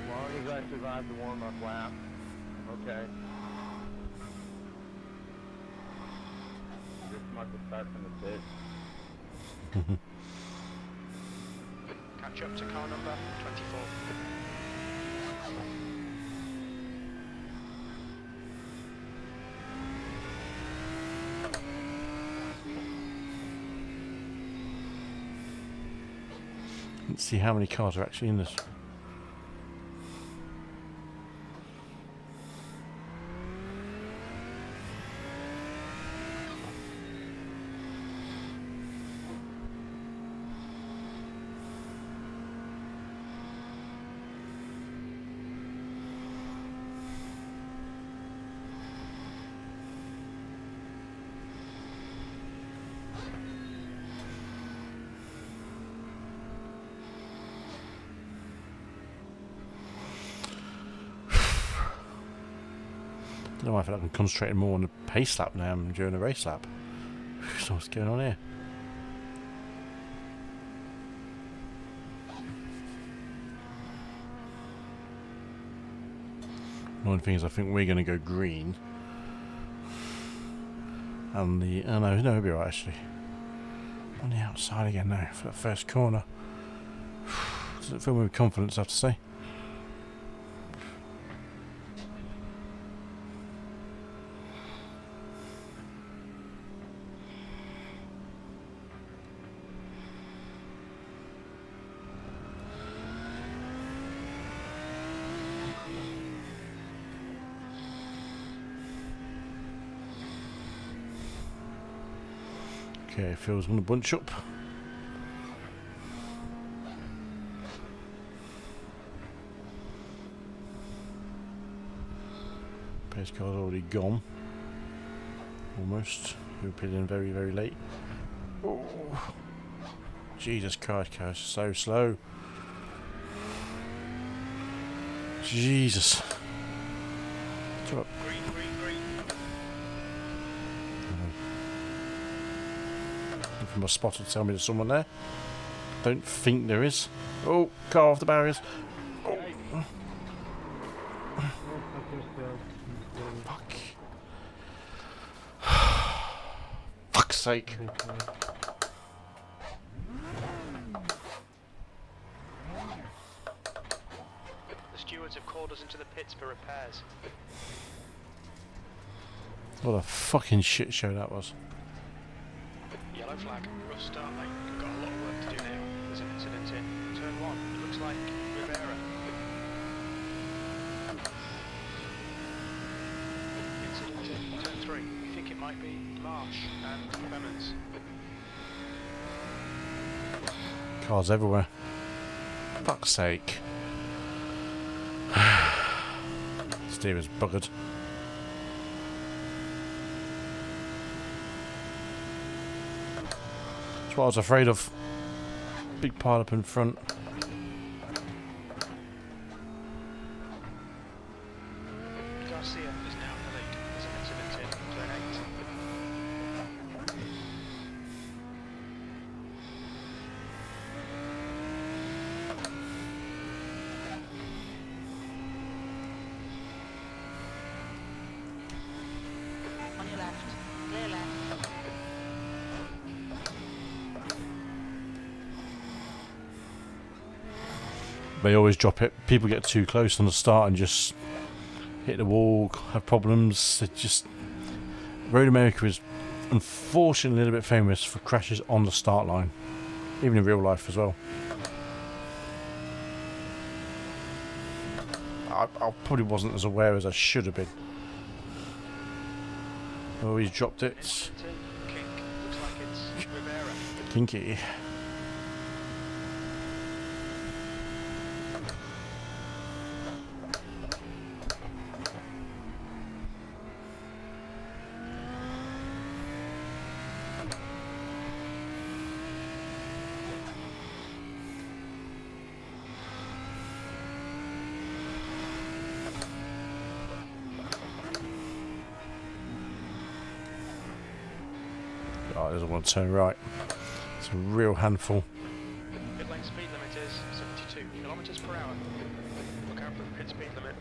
Speaker 4: long as I survive the warm-up lap, okay. You're smart to start from the pit.
Speaker 2: Catch up to car number 24.
Speaker 1: Let's see how many cars are actually in this. No, I feel like I'm concentrating more on the pace lap now than during the race lap. So what's going on here? One thing is, I think we're going to go green. And the... oh no, it'll be right actually. On the outside again now for that first corner. Doesn't fill me with confidence, I have to say. Okay, Phil's going to bunch up. Pace car's already gone. Almost. He'll put in very, very late. Oh. Jesus Christ, car's so slow. Jesus.
Speaker 3: Green, green, green.
Speaker 1: From my spotter to tell me there's someone there. Don't think there is. Oh, car off the barriers. Oh. Fuck. Fuck's sake.
Speaker 2: The stewards have called us into the pits for repairs.
Speaker 1: What a fucking shit show that was.
Speaker 2: Yellow flag, rough start mate. We've got a lot of work to do now. There's an incident in turn 1. It looks like Rivera. Incident in turn 3. We think it might be Marsh and Clemens.
Speaker 1: Cars everywhere. Fuck's sake. Steerer's buggered. That's what I was afraid of. Big pile up in front.
Speaker 2: Garcia is now in the lead. There's an incident in turn 8.
Speaker 5: On your left. Clear left.
Speaker 1: They always drop it. People get too close on the start and just hit the wall, have problems. It just... Road America is unfortunately a little bit famous for crashes on the start line. Even in real life as well. I probably wasn't as aware as I should have been. Oh, he's dropped it.
Speaker 2: Incident in kink. Looks like it's Rivera.
Speaker 1: Kinky. Oh, it doesn't want to turn right. It's a real handful.
Speaker 2: Pit lane speed limit is 72 kilometers per hour. Look out for the pit speed limit.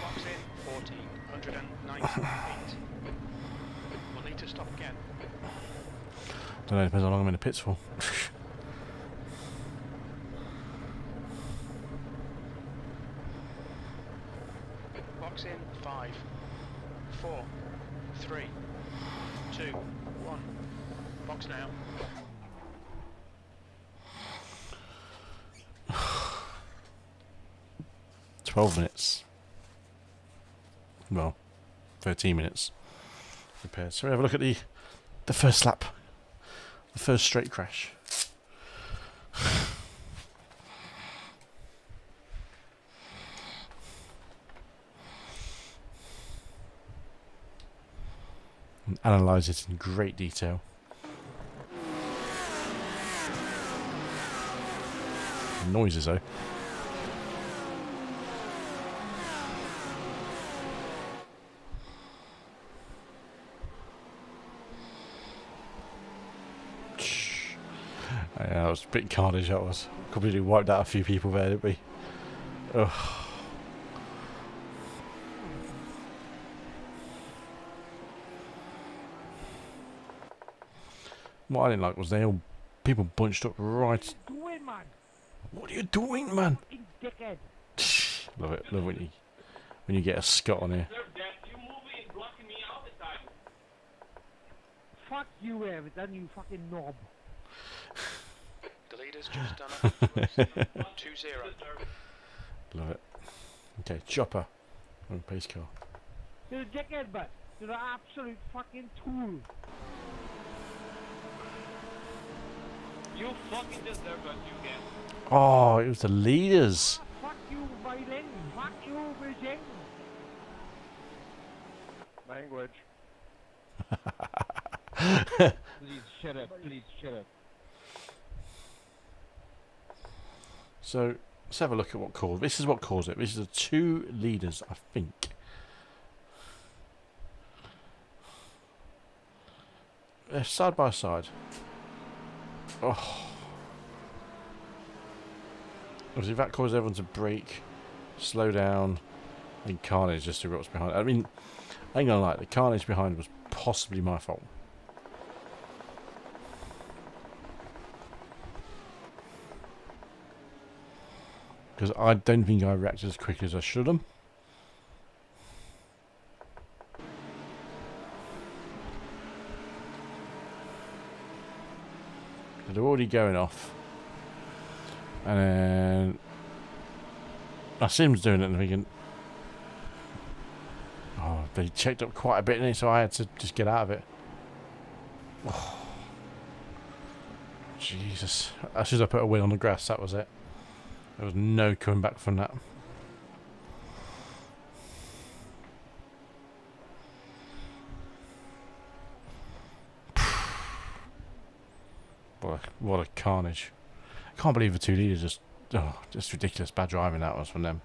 Speaker 2: Box in 1498. We'll need to stop again.
Speaker 1: Don't know, depends how long I'm in the pits for.
Speaker 2: Box in 5, 4, 3, 2, 1. Box now.
Speaker 1: $12 well, 13 minutes repaired. So we have a look at the first lap, the first straight crash. And analyse it in great detail. Noises though. was a bit carnage, that was. Completely wiped out a few people there, didn't we? Ugh. What I didn't like was they all people bunched up right. What are you doing, man? Love it. Love when you get a Scot on here.
Speaker 4: Fuck you, Everton, you fucking knob.
Speaker 2: The leader's just done it. 2-0.
Speaker 1: Love it. Okay, chopper. On pace car.
Speaker 4: You're a dickhead, but you're an absolute fucking tool.
Speaker 3: You fucking deserve what you get.
Speaker 1: Oh, it was the leaders.
Speaker 4: Fuck you, violin. Fuck you, Beijing. Language. Please shut up. Please shut up.
Speaker 1: So let's have a look at what caused. This is what caused it. This is the two leaders, I think. They're side by side. Oh. Obviously, that caused everyone to brake, slow down, and carnage just erupts behind. I mean, I ain't gonna lie, the carnage behind was possibly my fault. Because I don't think I reacted as quick as I should have. They're already going off. And then I see him doing it and thinking, oh, they checked up quite a bit in it, so I had to just get out of it. Oh. Jesus. As soon as I put a wheel on the grass, that was it. There was no coming back from that. What a carnage. I can't believe the two leaders just ridiculous bad driving that was from them.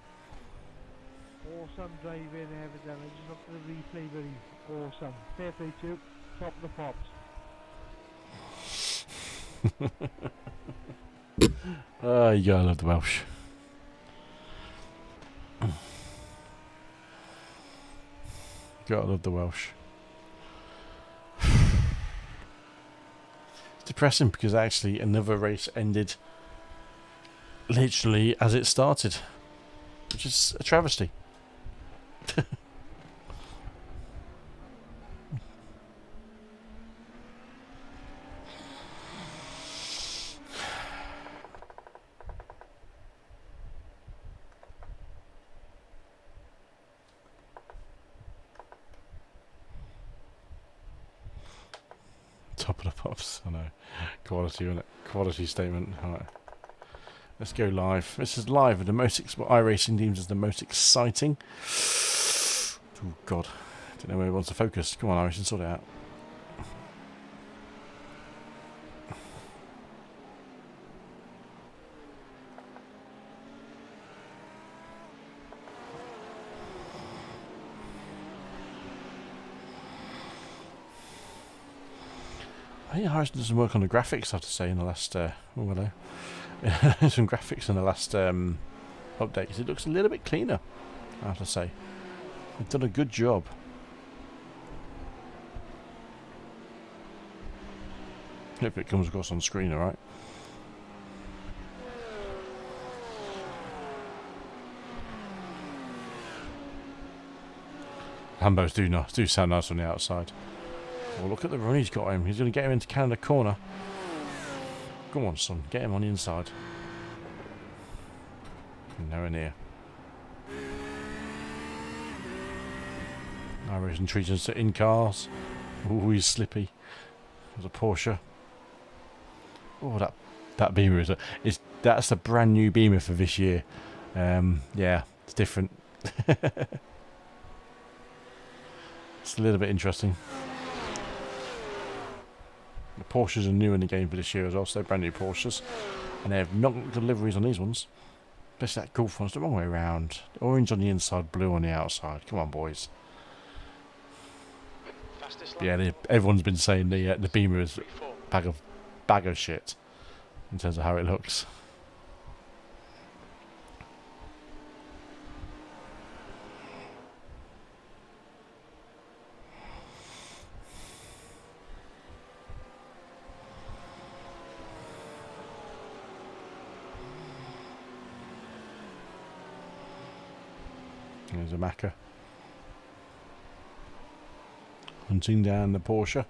Speaker 4: Awesome driving, Everton. I just looked at the replay, very awesome. Fair play to you. Top of the pops.
Speaker 1: Oh, you gotta love the Welsh. Gotta love the Welsh. It's depressing because actually another race ended literally as it started, which is a travesty. Top of the pops, I know. Quality, isn't it? Quality statement. Alright. Let's go live. This is live with the most what iRacing deems as the most exciting. Oh god. Don't know where he wants to focus. Come on, iRacing, sort it out. I think iRacing doesn't work on the graphics, I have to say, in the last oh hello. Some graphics in the last update. It looks a little bit cleaner, I have to say. They've done a good job. Hope it comes across on screen, alright. Lambos do sound nice on the outside. Oh, look at the run he's got him. He's going to get him into Canada corner. Come on, son. Get him on the inside. Nowhere near. iRacing treating us to in cars. Oh, he's slippy. There's a Porsche. Oh, that Beamer that's a brand new Beamer for this year. Yeah, it's different. It's a little bit interesting. The Porsches are new in the game for this year as well, so they're brand new Porsches. And they have not got deliveries on these ones. Especially that Golf one's the wrong way around. Orange on the inside, blue on the outside. Come on, boys. Yeah, everyone's been saying the Beamer is bag of shit. in terms of how it looks. There's a Macca hunting down the Porsche.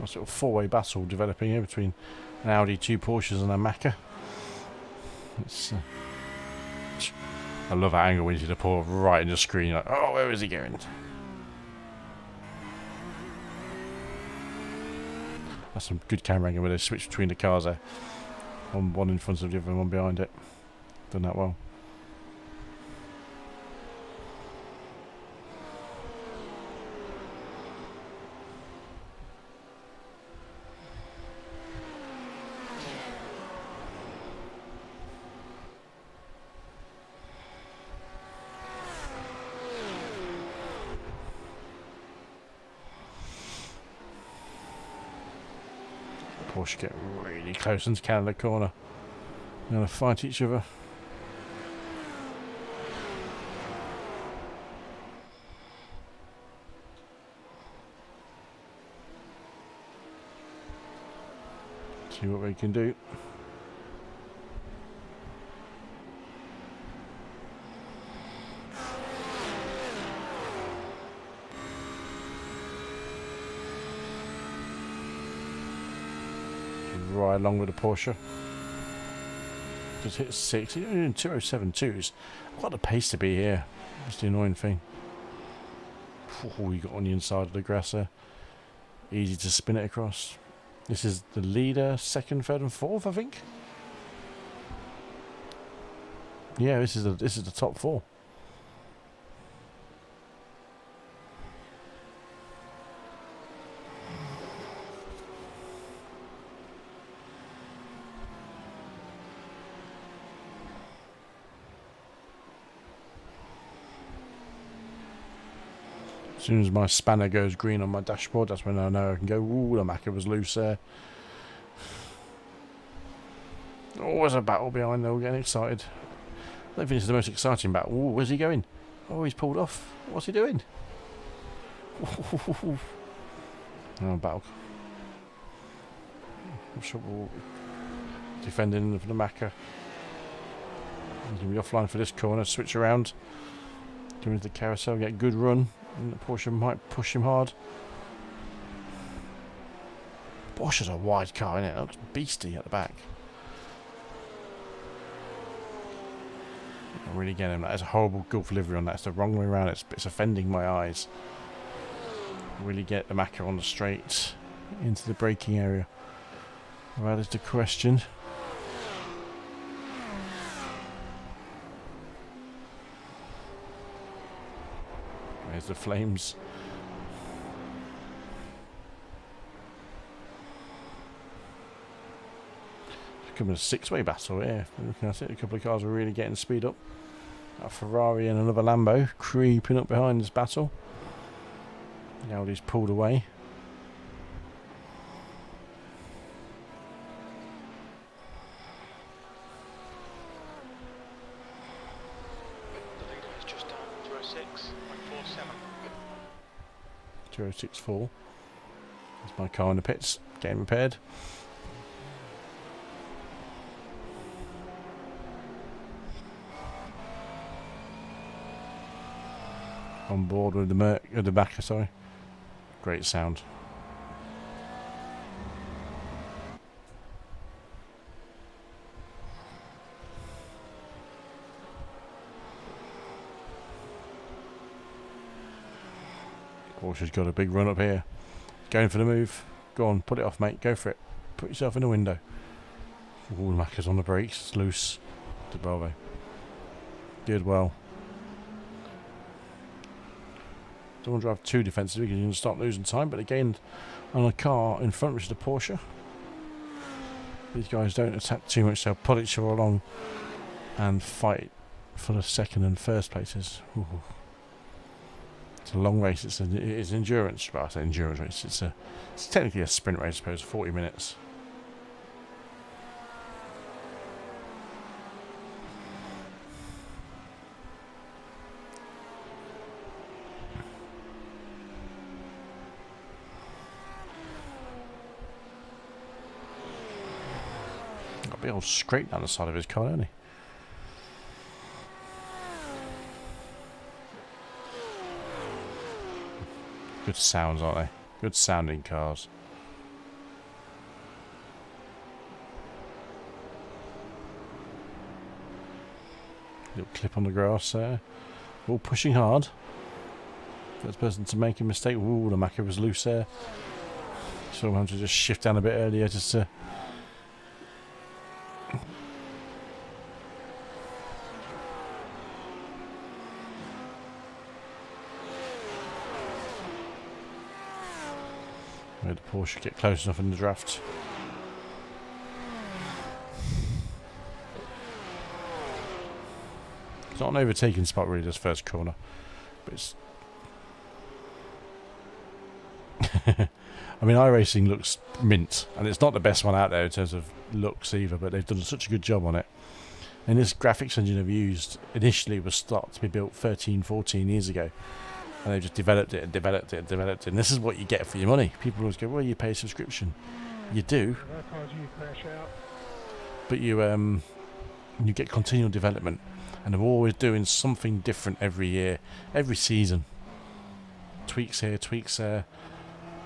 Speaker 1: A sort of four-way battle developing here between an Audi, two Porsches and a Macca. It's, I love that angle when you see the Porsche right in the screen. You're like, oh, where is he going? That's some good camera angle where they switch between the cars there. One in front of the other and one behind it. Done that well. Porsche get really close into Canada corner. They're going to fight each other. See what we can do. Right along with the Porsche. Just hit 6. He's only in 207.2s. Quite the pace to be here. That's the annoying thing. Oh, you got on the inside of the grass there. Easy to spin it across. This is the leader, second, third, and fourth, I think. Yeah, this is the top four. As soon as my spanner goes green on my dashboard, that's when I know I can go, ooh, the Macca was loose there. Always a battle behind, they're all getting excited. I don't think this is the most exciting battle. Ooh, where's he going? Oh, he's pulled off. What's he doing? Oh, battle. Defending for the Macca. He's going to be offline for this corner, switch around. Go into the carousel, get a good run. And the Porsche might push him hard. Porsche's a wide car, isn't it? It looks beastly at the back. I'm really getting him. That is a horrible Gulf livery on that. It's the wrong way around. It's offending my eyes. Really get the Macca on the straight into the braking area. Well, that is the question. There's the flames. It's becoming a six-way battle here. Looking at it, a couple of cars are really getting speed up. A Ferrari and another Lambo creeping up behind this battle. The Audi's pulled away.
Speaker 2: The leader is just done 206.47.
Speaker 1: 206.4. There's my car in the pits, getting repaired. On board with the Macca, sorry. Great sound. Porsche's got a big run up here. Going for the move. Go on, put it off, mate. Go for it. Put yourself in the window. Ooh, the Macca's on the brakes. It's loose. To Bravo. Did well. Don't want to drive too defensive because you can start losing time, but again, on a car in front, which is the Porsche, these guys don't attack too much. They'll pull each other along and fight for the second and first places. Ooh. It's a long race. It's endurance. Well, I say endurance race. It's technically a sprint race, I suppose. 40 minutes. Got a big old scrape down the side of his car, hasn't he? Good sounds, aren't they? Good sounding cars. Little clip on the grass there. All pushing hard. First person to make a mistake. Ooh, the Macca was loose there. So I'm having to just shift down a bit earlier just to... Made the Porsche get close enough in the draft. It's not an overtaking spot really, this first corner, but it's... I mean, iRacing looks mint, and it's not the best one out there in terms of looks either, but they've done such a good job on it. And this graphics engine I've used initially was started to be built 13, 14 years ago. And they've just developed it and developed it and developed it. And this is what you get for your money. People always go, well, you pay a subscription. You do. But you get continual development. And they're always doing something different every year, every season. Tweaks here, tweaks there.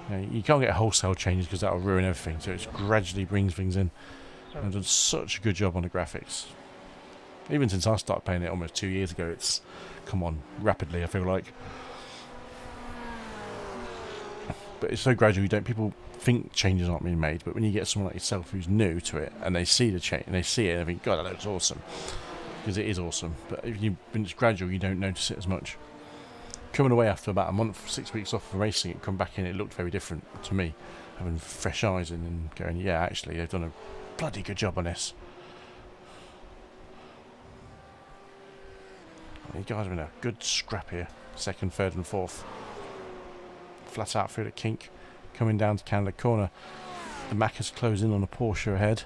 Speaker 1: You can't get wholesale changes because that'll ruin everything. So it gradually brings things in. And they've done such a good job on the graphics. Even since I started playing it almost 2 years ago, it's come on rapidly, I feel like. But it's so gradual, people think changes aren't being made, but when you get someone like yourself who's new to it and they see the change and they see it and they think, God, that looks awesome, because it is awesome. But when it's gradual, you don't notice it as much. Coming away after about a month, 6 weeks off of racing, it come back in, it looked very different to me, having fresh eyes in and going, yeah, actually they've done a bloody good job on this. You guys are in a good scrap here, second, third and fourth. Flat out through the kink, coming down to Canada corner. The Macca's closing on a Porsche ahead.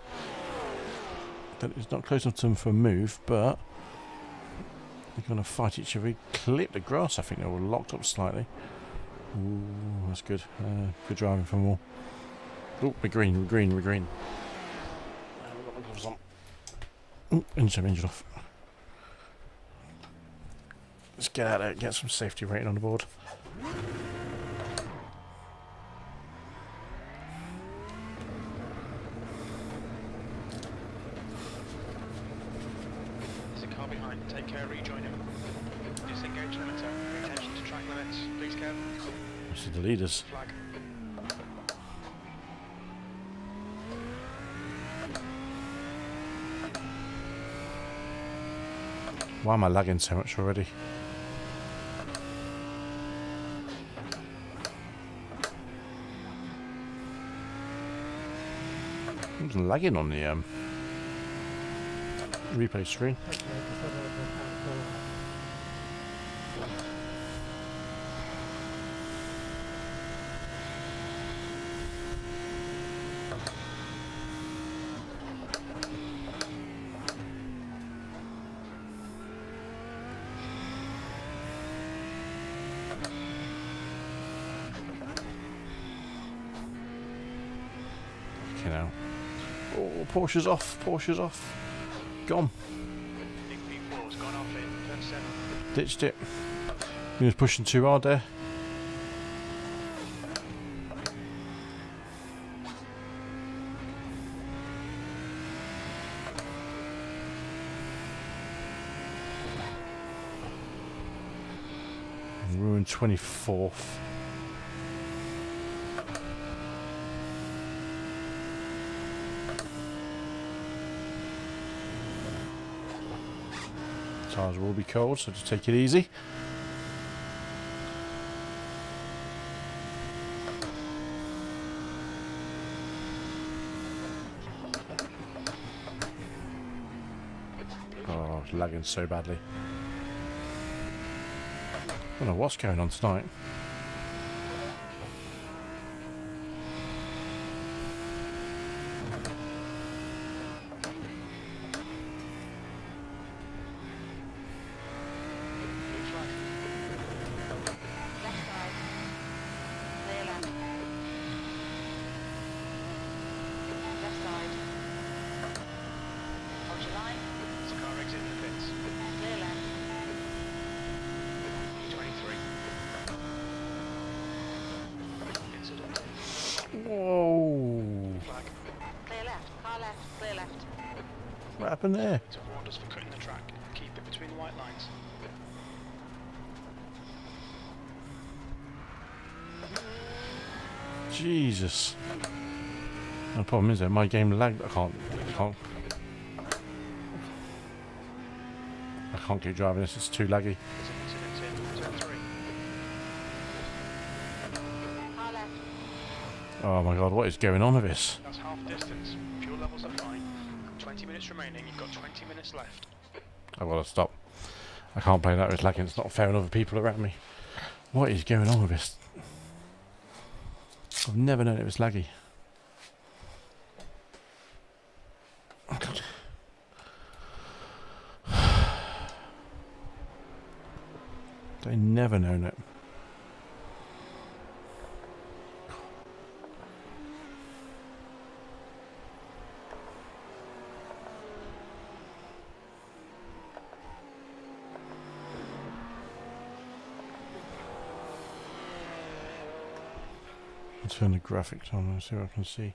Speaker 1: It's not close enough to them for a move, but they're going to fight each other. Clip the grass, I think they were locked up slightly. Ooh, that's good. Good driving from all. Oh, we're green, we're green, we're green. Engine off. Let's get out there, get some safety rating on the board.
Speaker 2: There's a car behind. Take care, rejoin him. Disengage limiter. Attention to track limits. Please, Kev.
Speaker 1: This is the leaders.
Speaker 2: Flag.
Speaker 1: Why am I lagging so much already? I'm lagging on the replay screen. Okay now. Oh, Porsche's off, Porsche's off. Gone.
Speaker 2: Big P4's gone off in turn 7.
Speaker 1: Ditched it. He was pushing too hard there. Ruined 24th. Tires will be cold, so just take it easy. Oh, it's lagging so badly. I don't know what's going on tonight.
Speaker 5: Left side. Clear left. Left side. Hold your line.
Speaker 2: It's a car exiting the pits.
Speaker 5: Clear left.
Speaker 2: 23. Incident.
Speaker 1: Whoa!
Speaker 2: Flag.
Speaker 5: Clear left. Car left. Clear left.
Speaker 1: What happened there?
Speaker 2: To warn us for cutting the track. Keep it between the white lines.
Speaker 1: Jesus. The problem is that my game lagged. I can't keep driving this. It's too laggy.
Speaker 2: There's an incident in turn 3.
Speaker 5: Car left.
Speaker 1: Oh my god, what is going on with this?
Speaker 2: That's half distance. Fuel levels are fine. 20 minutes remaining. You've got 20 minutes left.
Speaker 1: I've got to stop. I can't play that with lagging. It's not fair on other people around me. What is going on with this? I've never known it was laggy. Oh god. I've never known it. I'll turn the graphics on and see what I can see.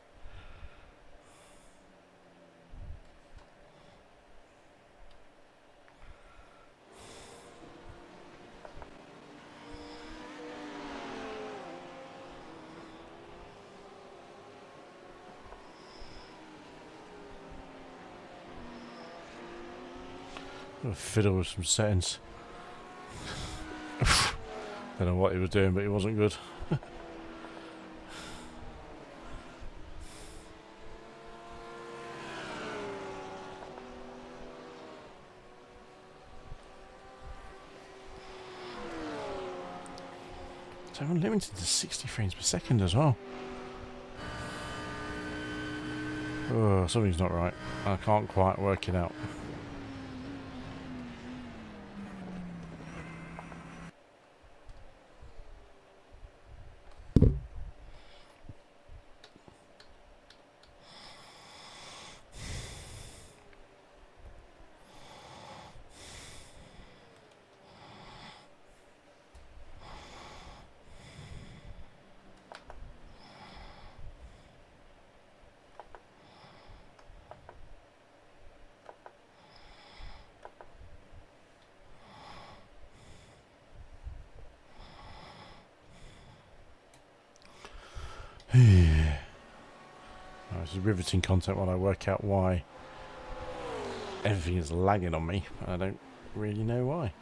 Speaker 1: Got to fiddle with some settings. Don't know what he was doing, but he wasn't good. So I'm limited to 60 frames per second as well. Oh, something's not right. I can't quite work it out. Oh, this is riveting content while I work out why everything is lagging on me. I don't really know why.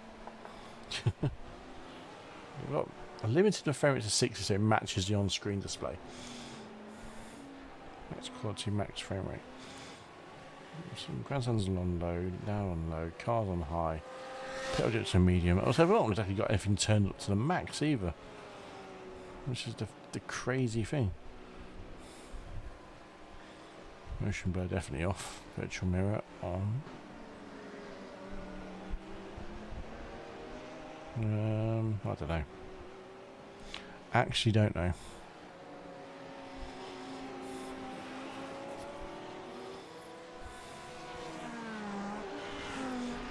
Speaker 1: I've got a limited frame rate to 60 so it matches the on-screen display. Max quality, max frame rate. Some grandsons on low, now on low, cars on high. Pedal jets to medium. Also, I've not exactly got everything turned up to the max either. Which is the crazy thing. Motion blur definitely off. Virtual mirror on. I don't know. Actually don't know.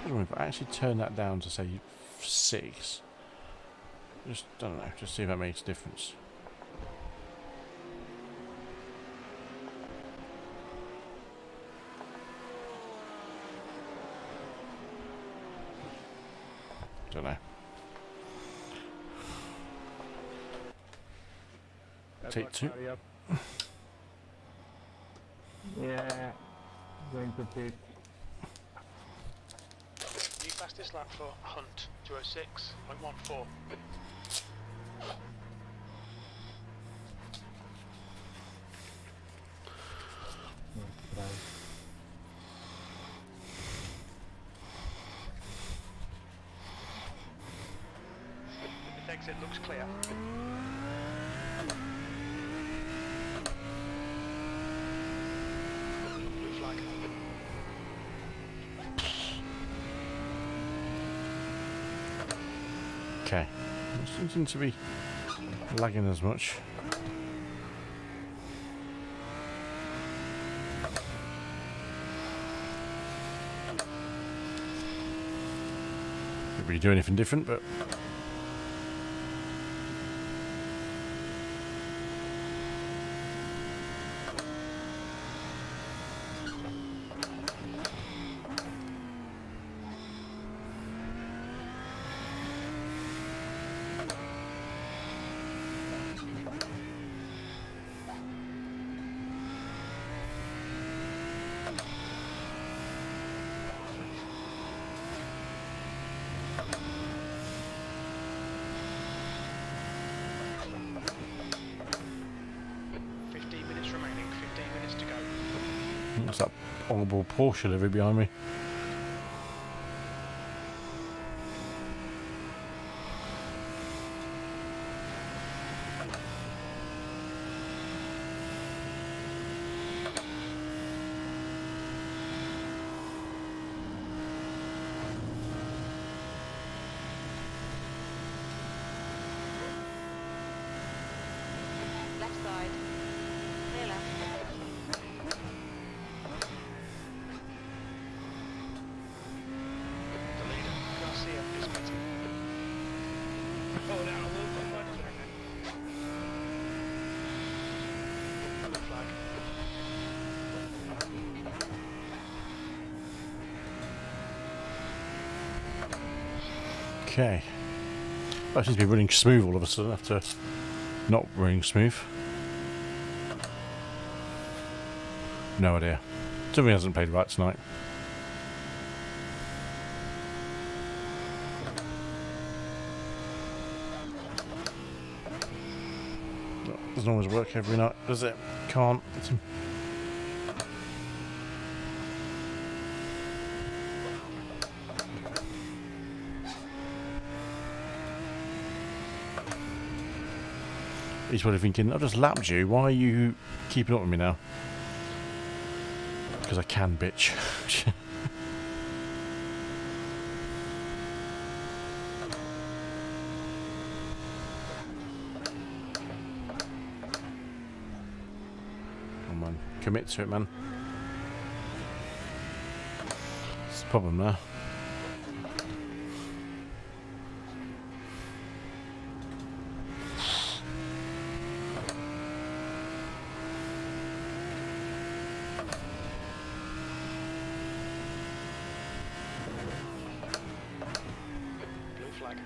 Speaker 1: If I actually turn that down to say 6, just don't know, just see if that makes a difference. Don't know. Take 2.
Speaker 4: Yeah, going to pit.
Speaker 2: New fastest lap for Hunt 206.14. Exit looks clear. Blue flag.
Speaker 1: Okay. Doesn't seem to be lagging as much. Don't really do anything different, but what's that horrible Porsche livery behind me?
Speaker 5: Left side. Clear left.
Speaker 2: The leader, Garcia, is meeting.
Speaker 3: Oh, now move for 1 second.
Speaker 2: Blue flag.
Speaker 1: Okay. That seems to be running smooth all of a sudden after not running smooth. No idea. Something hasn't played right tonight. Doesn't always work every night, does it? Can't. He's probably thinking, I've just lapped you, why are you keeping up with me now? Because I can, bitch. Come on, commit to it, man. It's the problem now.
Speaker 2: Blue flag.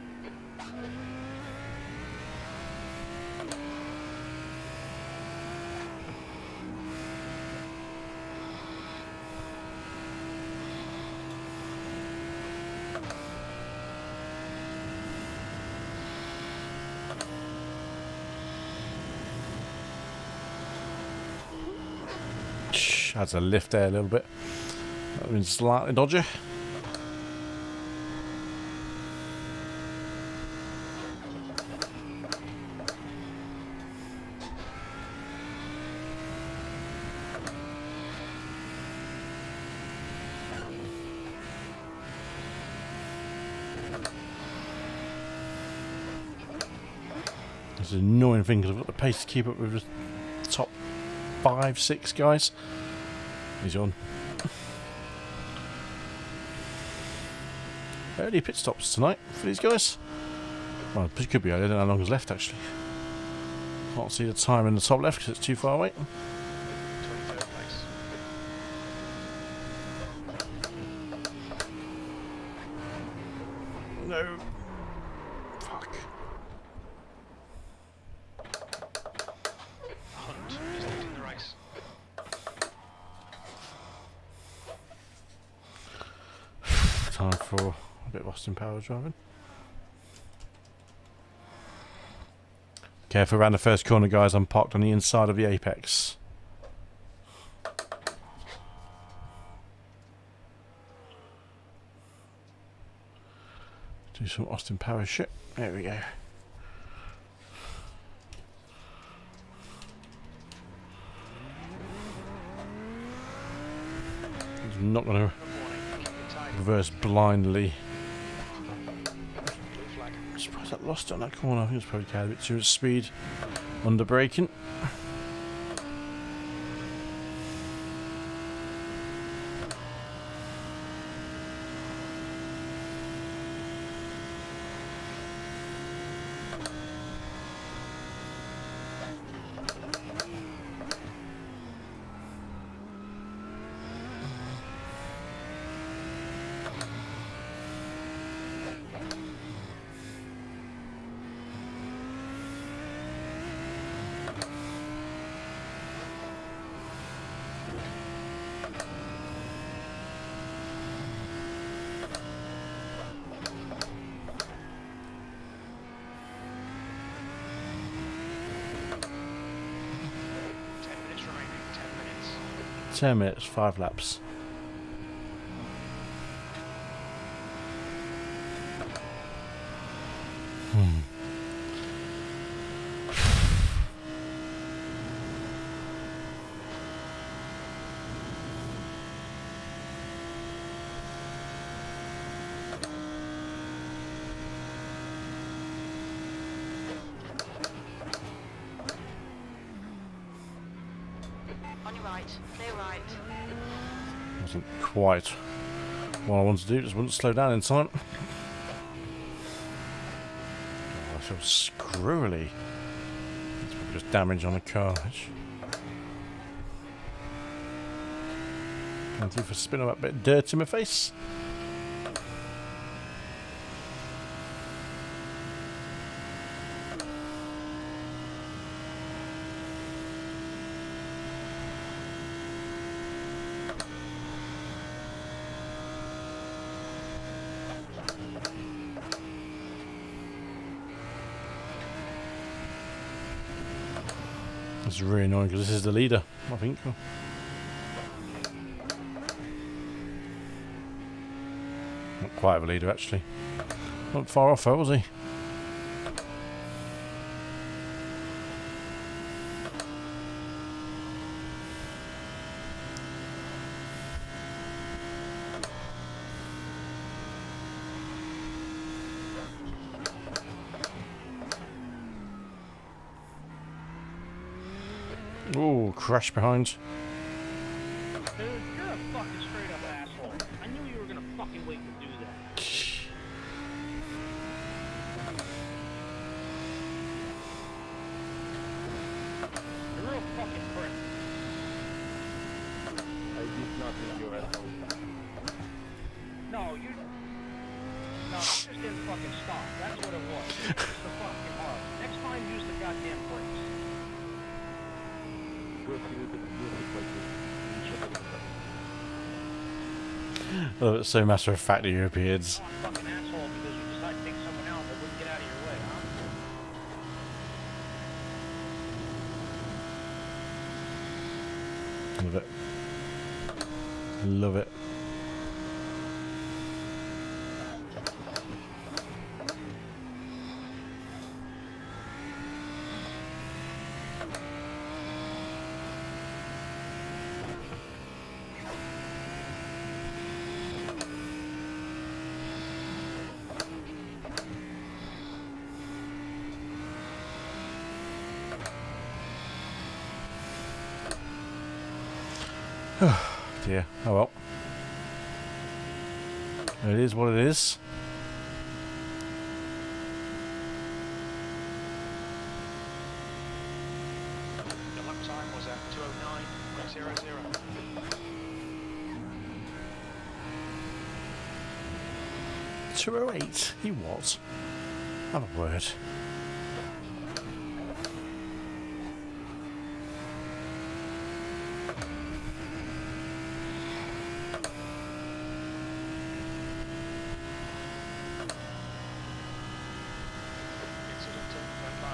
Speaker 1: Adds a lift there a little bit. That would have been slightly dodgy. It's an annoying thing because I've got the pace to keep up with the top 5, 6 guys. He's on. Early pit stops tonight for these guys. Well, it could be early. I don't know how long is left actually. Can't see the time in the top left because it's too far away.
Speaker 2: 23rd place.
Speaker 1: No. Fuck.
Speaker 2: Hunt is leading the race.
Speaker 1: Time for a bit of Austin Power driving. Careful around the first corner, guys. I'm parked on the inside of the apex. Do some Austin Power shit. There we go. I'm not going to
Speaker 2: Good morning. Keep it tidy.
Speaker 1: reverse blindly.
Speaker 2: Blue flag.
Speaker 1: I'm surprised I lost it on that corner. I think it was probably carried a bit too much speed. Under braking.
Speaker 2: Remaining 10 minutes.
Speaker 1: 10 minutes, 5 laps.
Speaker 5: On your right. Clear right.
Speaker 1: Wasn't quite what I wanted to do, just wouldn't slow down in time. Oh, I feel screwy. It's probably just damage on the car. Thank you for spinning that bit of dirt in my face. It's really annoying because this is the leader, I think. Not quite a leader, actually. Not far off, though, was he? Ooh, crash behind.
Speaker 3: Dude, you're a fucking straight up asshole. I knew you were gonna fucking wait to do that. You're a real fucking prick.
Speaker 6: I did not think you were asshole.
Speaker 3: No, you... No, you just didn't fucking stop. That's what it was. It's the fucking hard. Next time, use the goddamn brakes.
Speaker 1: Oh, it's so matter of fact that you appeared.
Speaker 3: You're a fucking asshole because you decided to take someone out that wouldn't get out of your way, huh?
Speaker 1: Love it. Love it. Dear. Oh well. It is what it is.
Speaker 2: The lap time was at 2:09.00.
Speaker 1: 208. He was. Have a word.
Speaker 2: Incident at turn 5. I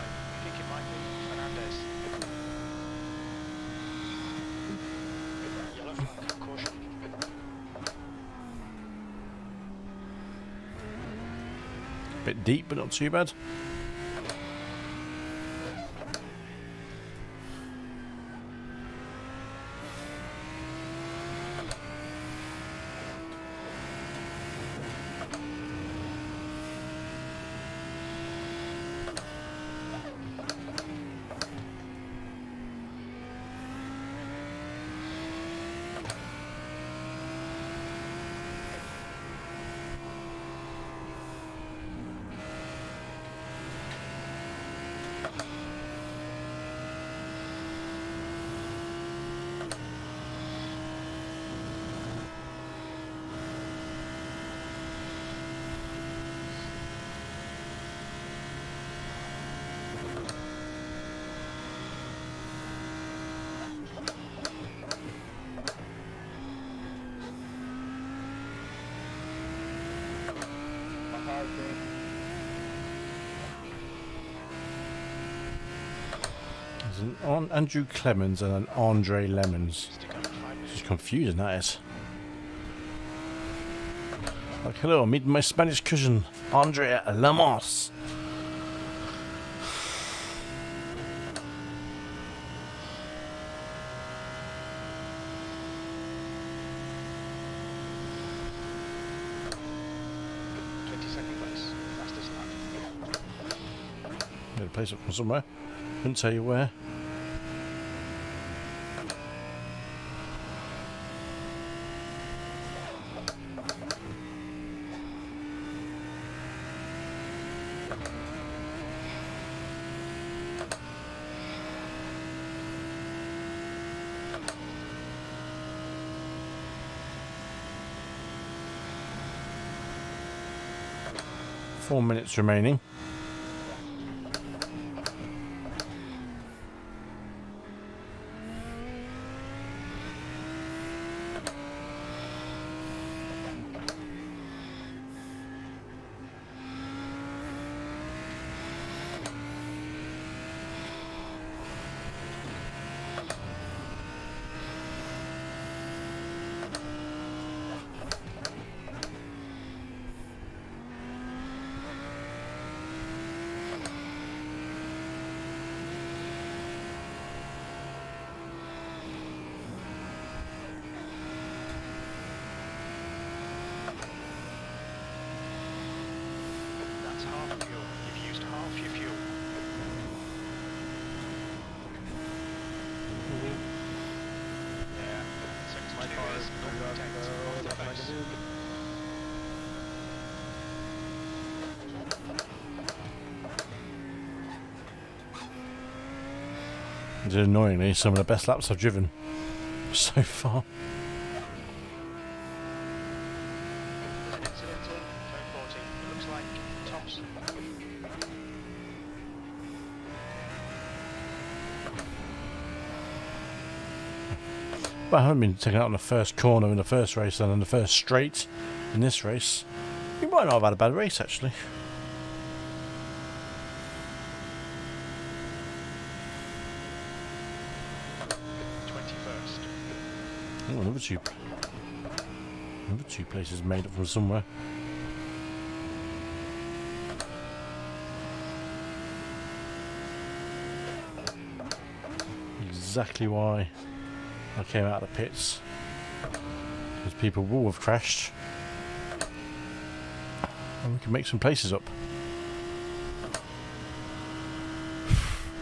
Speaker 2: think it might be Fernandez. Yellow flag. Caution.
Speaker 1: Bit deep, but not too bad. There's an Andrew Clemens and an Andre Lemons.
Speaker 2: Stick up 5 minutes.
Speaker 1: It's confusing, that is. Like, hello, meet my Spanish cousin, Andre Lemons. Got a place up from somewhere. Couldn't tell you where. Four minutes remaining.
Speaker 2: That's half fuel. You've used half your fuel. Yeah. So my car is off the base.
Speaker 1: It's annoyingly some of the best laps I've driven so far.
Speaker 2: There's an incidental, phone 14. It looks like tops.
Speaker 1: But I haven't been taken out on the first corner in the first race and on the first straight in this race. We might not have had a bad race actually. Oh, another two places made up from somewhere. Exactly why I came out of the pits. Because people will have crashed. And we can make some places up.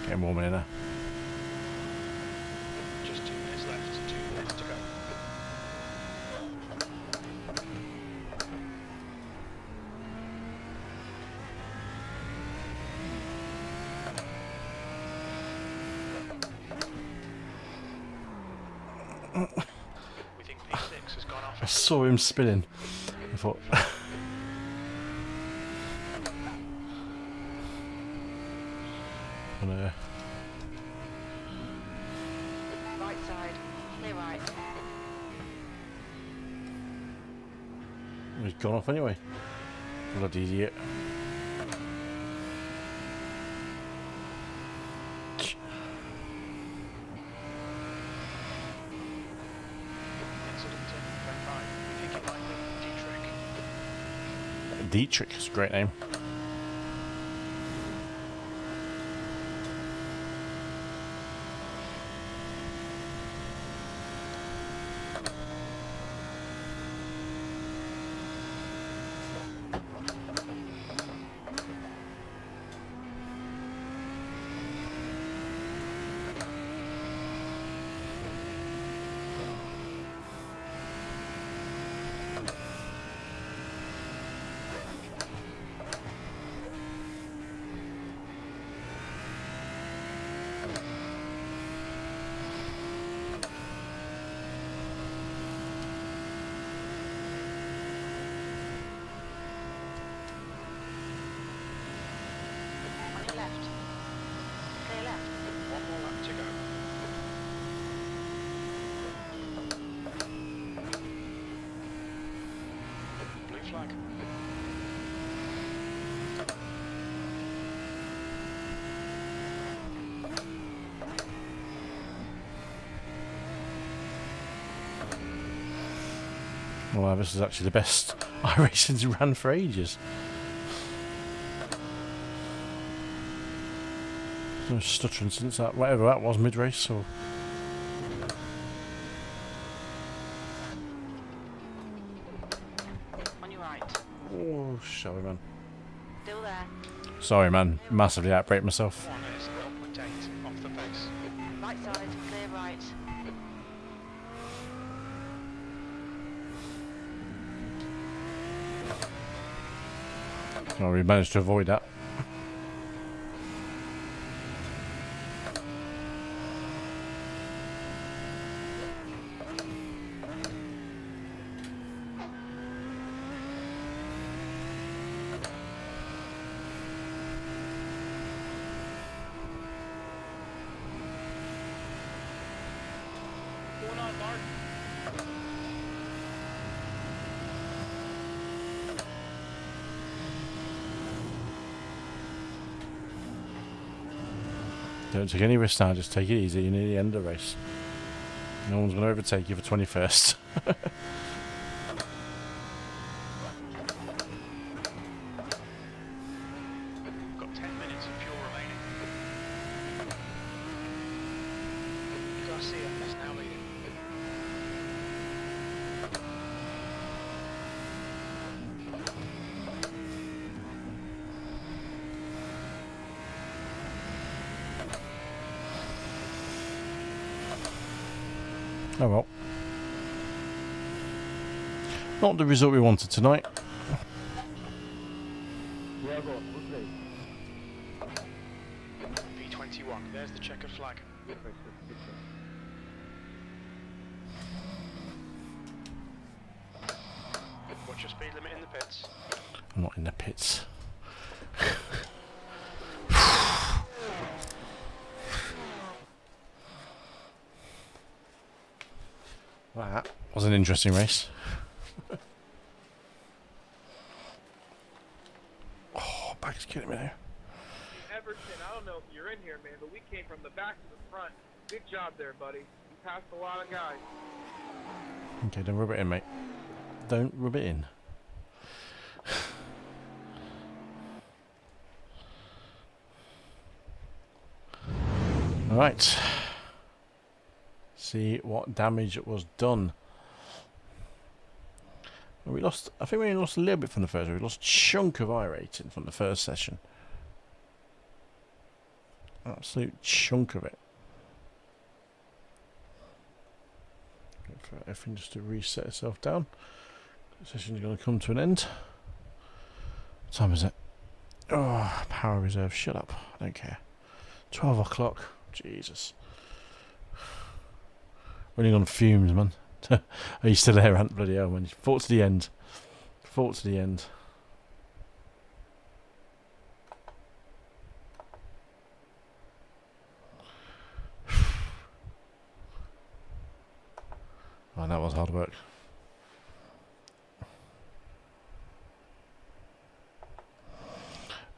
Speaker 1: Getting warm in here now.
Speaker 2: Just 2 minutes left. 2 minutes to go. We think P6 has gone
Speaker 1: I
Speaker 2: off.
Speaker 1: saw him spinning. I thought... oh no.
Speaker 5: Right side. Clear right.
Speaker 1: He's gone off anyway. Bloody idiot.
Speaker 2: Incident in phone 5. We think it might be Dietrich.
Speaker 1: Dietrich is a great name. Wow, this is actually the best iRacing's ran for ages. No stuttering since that, whatever that was, mid-race or...
Speaker 5: On your right.
Speaker 1: Oh, sorry, man.
Speaker 5: Still there.
Speaker 1: Sorry, man. Massively outbrake myself.
Speaker 2: 1 is 0.8 off the pace.
Speaker 5: Right side, clear right.
Speaker 1: Oh, we managed to avoid that.
Speaker 3: What's going on, Mark?
Speaker 1: Don't take any risks now, just take it easy. You're near the end of the race. No one's going to overtake you for 21st.
Speaker 2: Got 10 minutes of fuel remaining. Garcia is now leading.
Speaker 1: Oh well. Not the result we wanted tonight.
Speaker 6: Diego, who's late?
Speaker 2: V21, there's the checkered flag.
Speaker 6: Perfect, good job.
Speaker 2: What's your speed limit in the pits?
Speaker 1: I'm not in the pits. That was an interesting race. Oh, back's killing me now.
Speaker 4: Everton, I don't know if you're in here, man, but we came from the back to the front. Good job there, buddy. You passed a lot of guys.
Speaker 1: Okay, don't rub it in, mate. Don't rub it in. Alright. See what damage was done. We lost, I think we only lost a little bit from the first one. We lost a chunk of iRating from the first session. Absolute chunk of it. Wait for everything just to reset itself down. The session's going to come to an end. What time is it? Oh, power reserve. Shut up. I don't care. 12 o'clock. Jesus. Running on fumes, man. Are you still there, Ant? Bloody hell, man. Fought to the end. Fought to the end. Oh, that was hard work.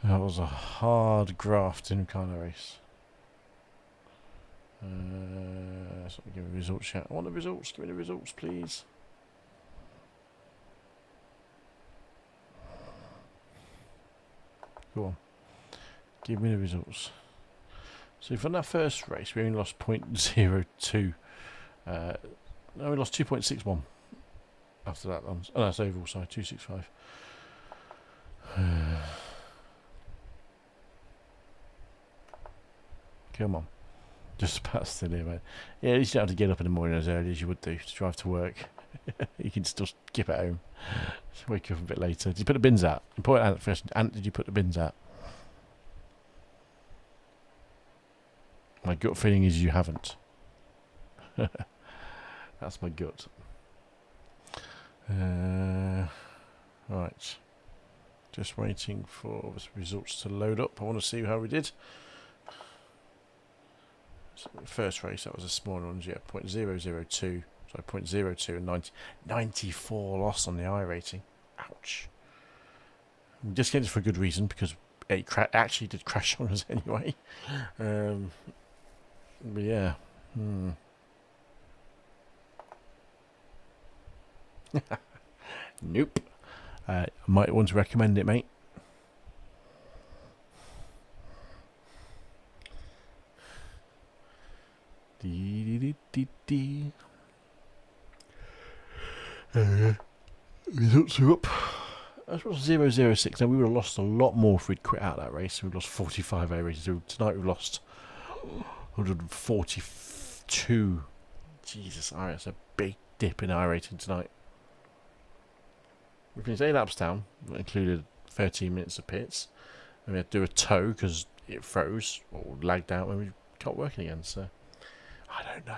Speaker 1: That was a hard grafting kind of race. So give me the results yet. I want the results. Give me the results, please. Go on. Give me the results. So from that first race, we only lost 0.02. No, we lost 2.61. After that, oh, that's overall side 265. Come on. Just about still here, mate. Yeah, at least you don't have to get up in the morning as early as you would do to drive to work. You can still skip at home. Just wake up a bit later. Did you put the bins out? Important Ant first. Ant, did you put the bins out? My gut feeling is you haven't. That's my gut. Right. Just waiting for the results to load up. I want to see how we did. So the first race, that was a smaller one, yeah, 0.002, sorry, 0.02 and 94 loss on the iRating. Ouch. I'm discounted for a good reason, because it actually did crash on us anyway. But yeah. Nope. Might want to recommend it, mate. Results are up. That was 006. Now we would have lost a lot more if we'd quit out that race. We've lost 45 A races. So tonight we've lost 142. Jesus, alright, that's a big dip in iRacing tonight. We finished 8 laps down, that included 13 minutes of pits. And we had to do a tow because it froze or lagged out when we got working again. So I don't know.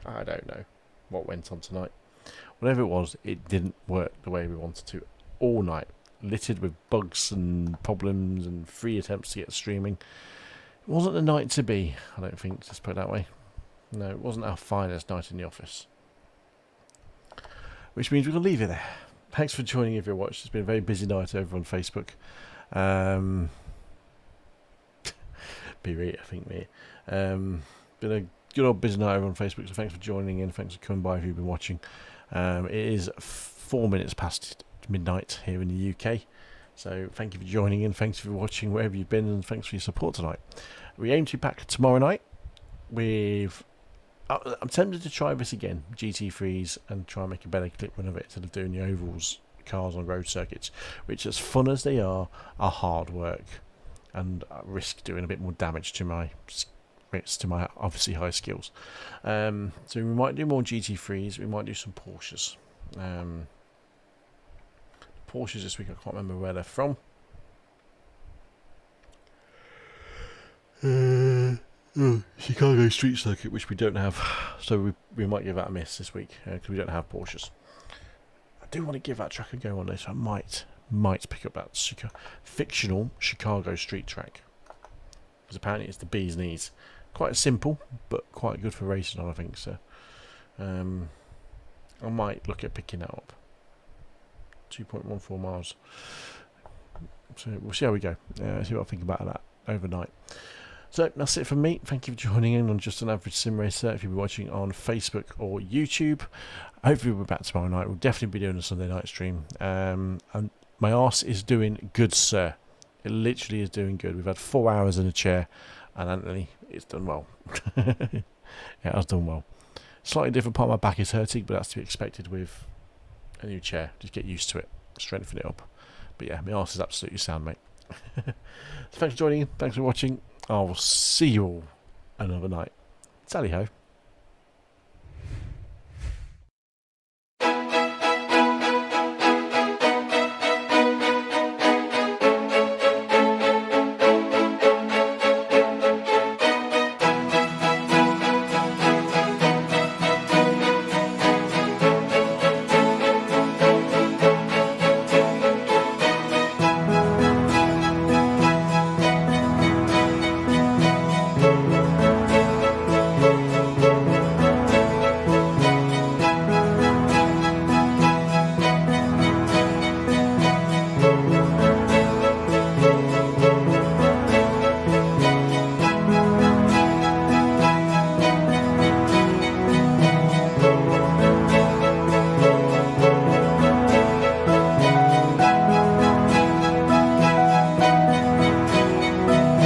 Speaker 1: I don't know what went on tonight. Whatever it was, it didn't work the way we wanted to all night. Littered with bugs and problems and 3 attempts to get streaming. It wasn't the night to be, I don't think, just put it that way. No, it wasn't our finest night in the office. Which means we're going to leave it there. Thanks for joining if you watched. It's been a very busy night over on Facebook. I think, me. Been a good old busy night over on Facebook, so thanks for joining in. Thanks for coming by if you've been watching. It is 4 minutes past midnight here in the UK. So thank you for joining in. Thanks for watching wherever you've been, and thanks for your support tonight. We aim to be back tomorrow night with... I'm tempted to try this again, GT3s, and try and make a better clip run of it instead of doing the ovals cars on road circuits, which, as fun as they are hard work and risk doing a bit more damage to my obviously high skills. So we might do more GT3s. We might do some Porsches. Porsches this week, I can't remember where they're from. Chicago Street Circuit, which we don't have, so we might give that a miss this week because we don't have Porsches. I do want to give that track a go one day, so I might pick up that fictional Chicago street track, because apparently it's the bee's knees. Quite simple, but quite good for racing on, I think. So I might look at picking that up. 2.14 miles. So we'll see how we go. See what I think about that overnight. So that's it from me. Thank you for joining in on Just an Average Sim Racer. If you've been watching on Facebook or YouTube, hopefully we'll be back tomorrow night. We'll definitely be doing a Sunday night stream. And my arse is doing good, sir. It literally is doing good. We've had 4 hours in a chair, and Anthony, it's done well. Yeah, it has done well. Slightly different part of my back is hurting, but that's to be expected with a new chair. Just get used to it, strengthen it up. But yeah, my arse is absolutely sound, mate. So thanks for joining in. Thanks for watching. I will see you all another night. Tally ho.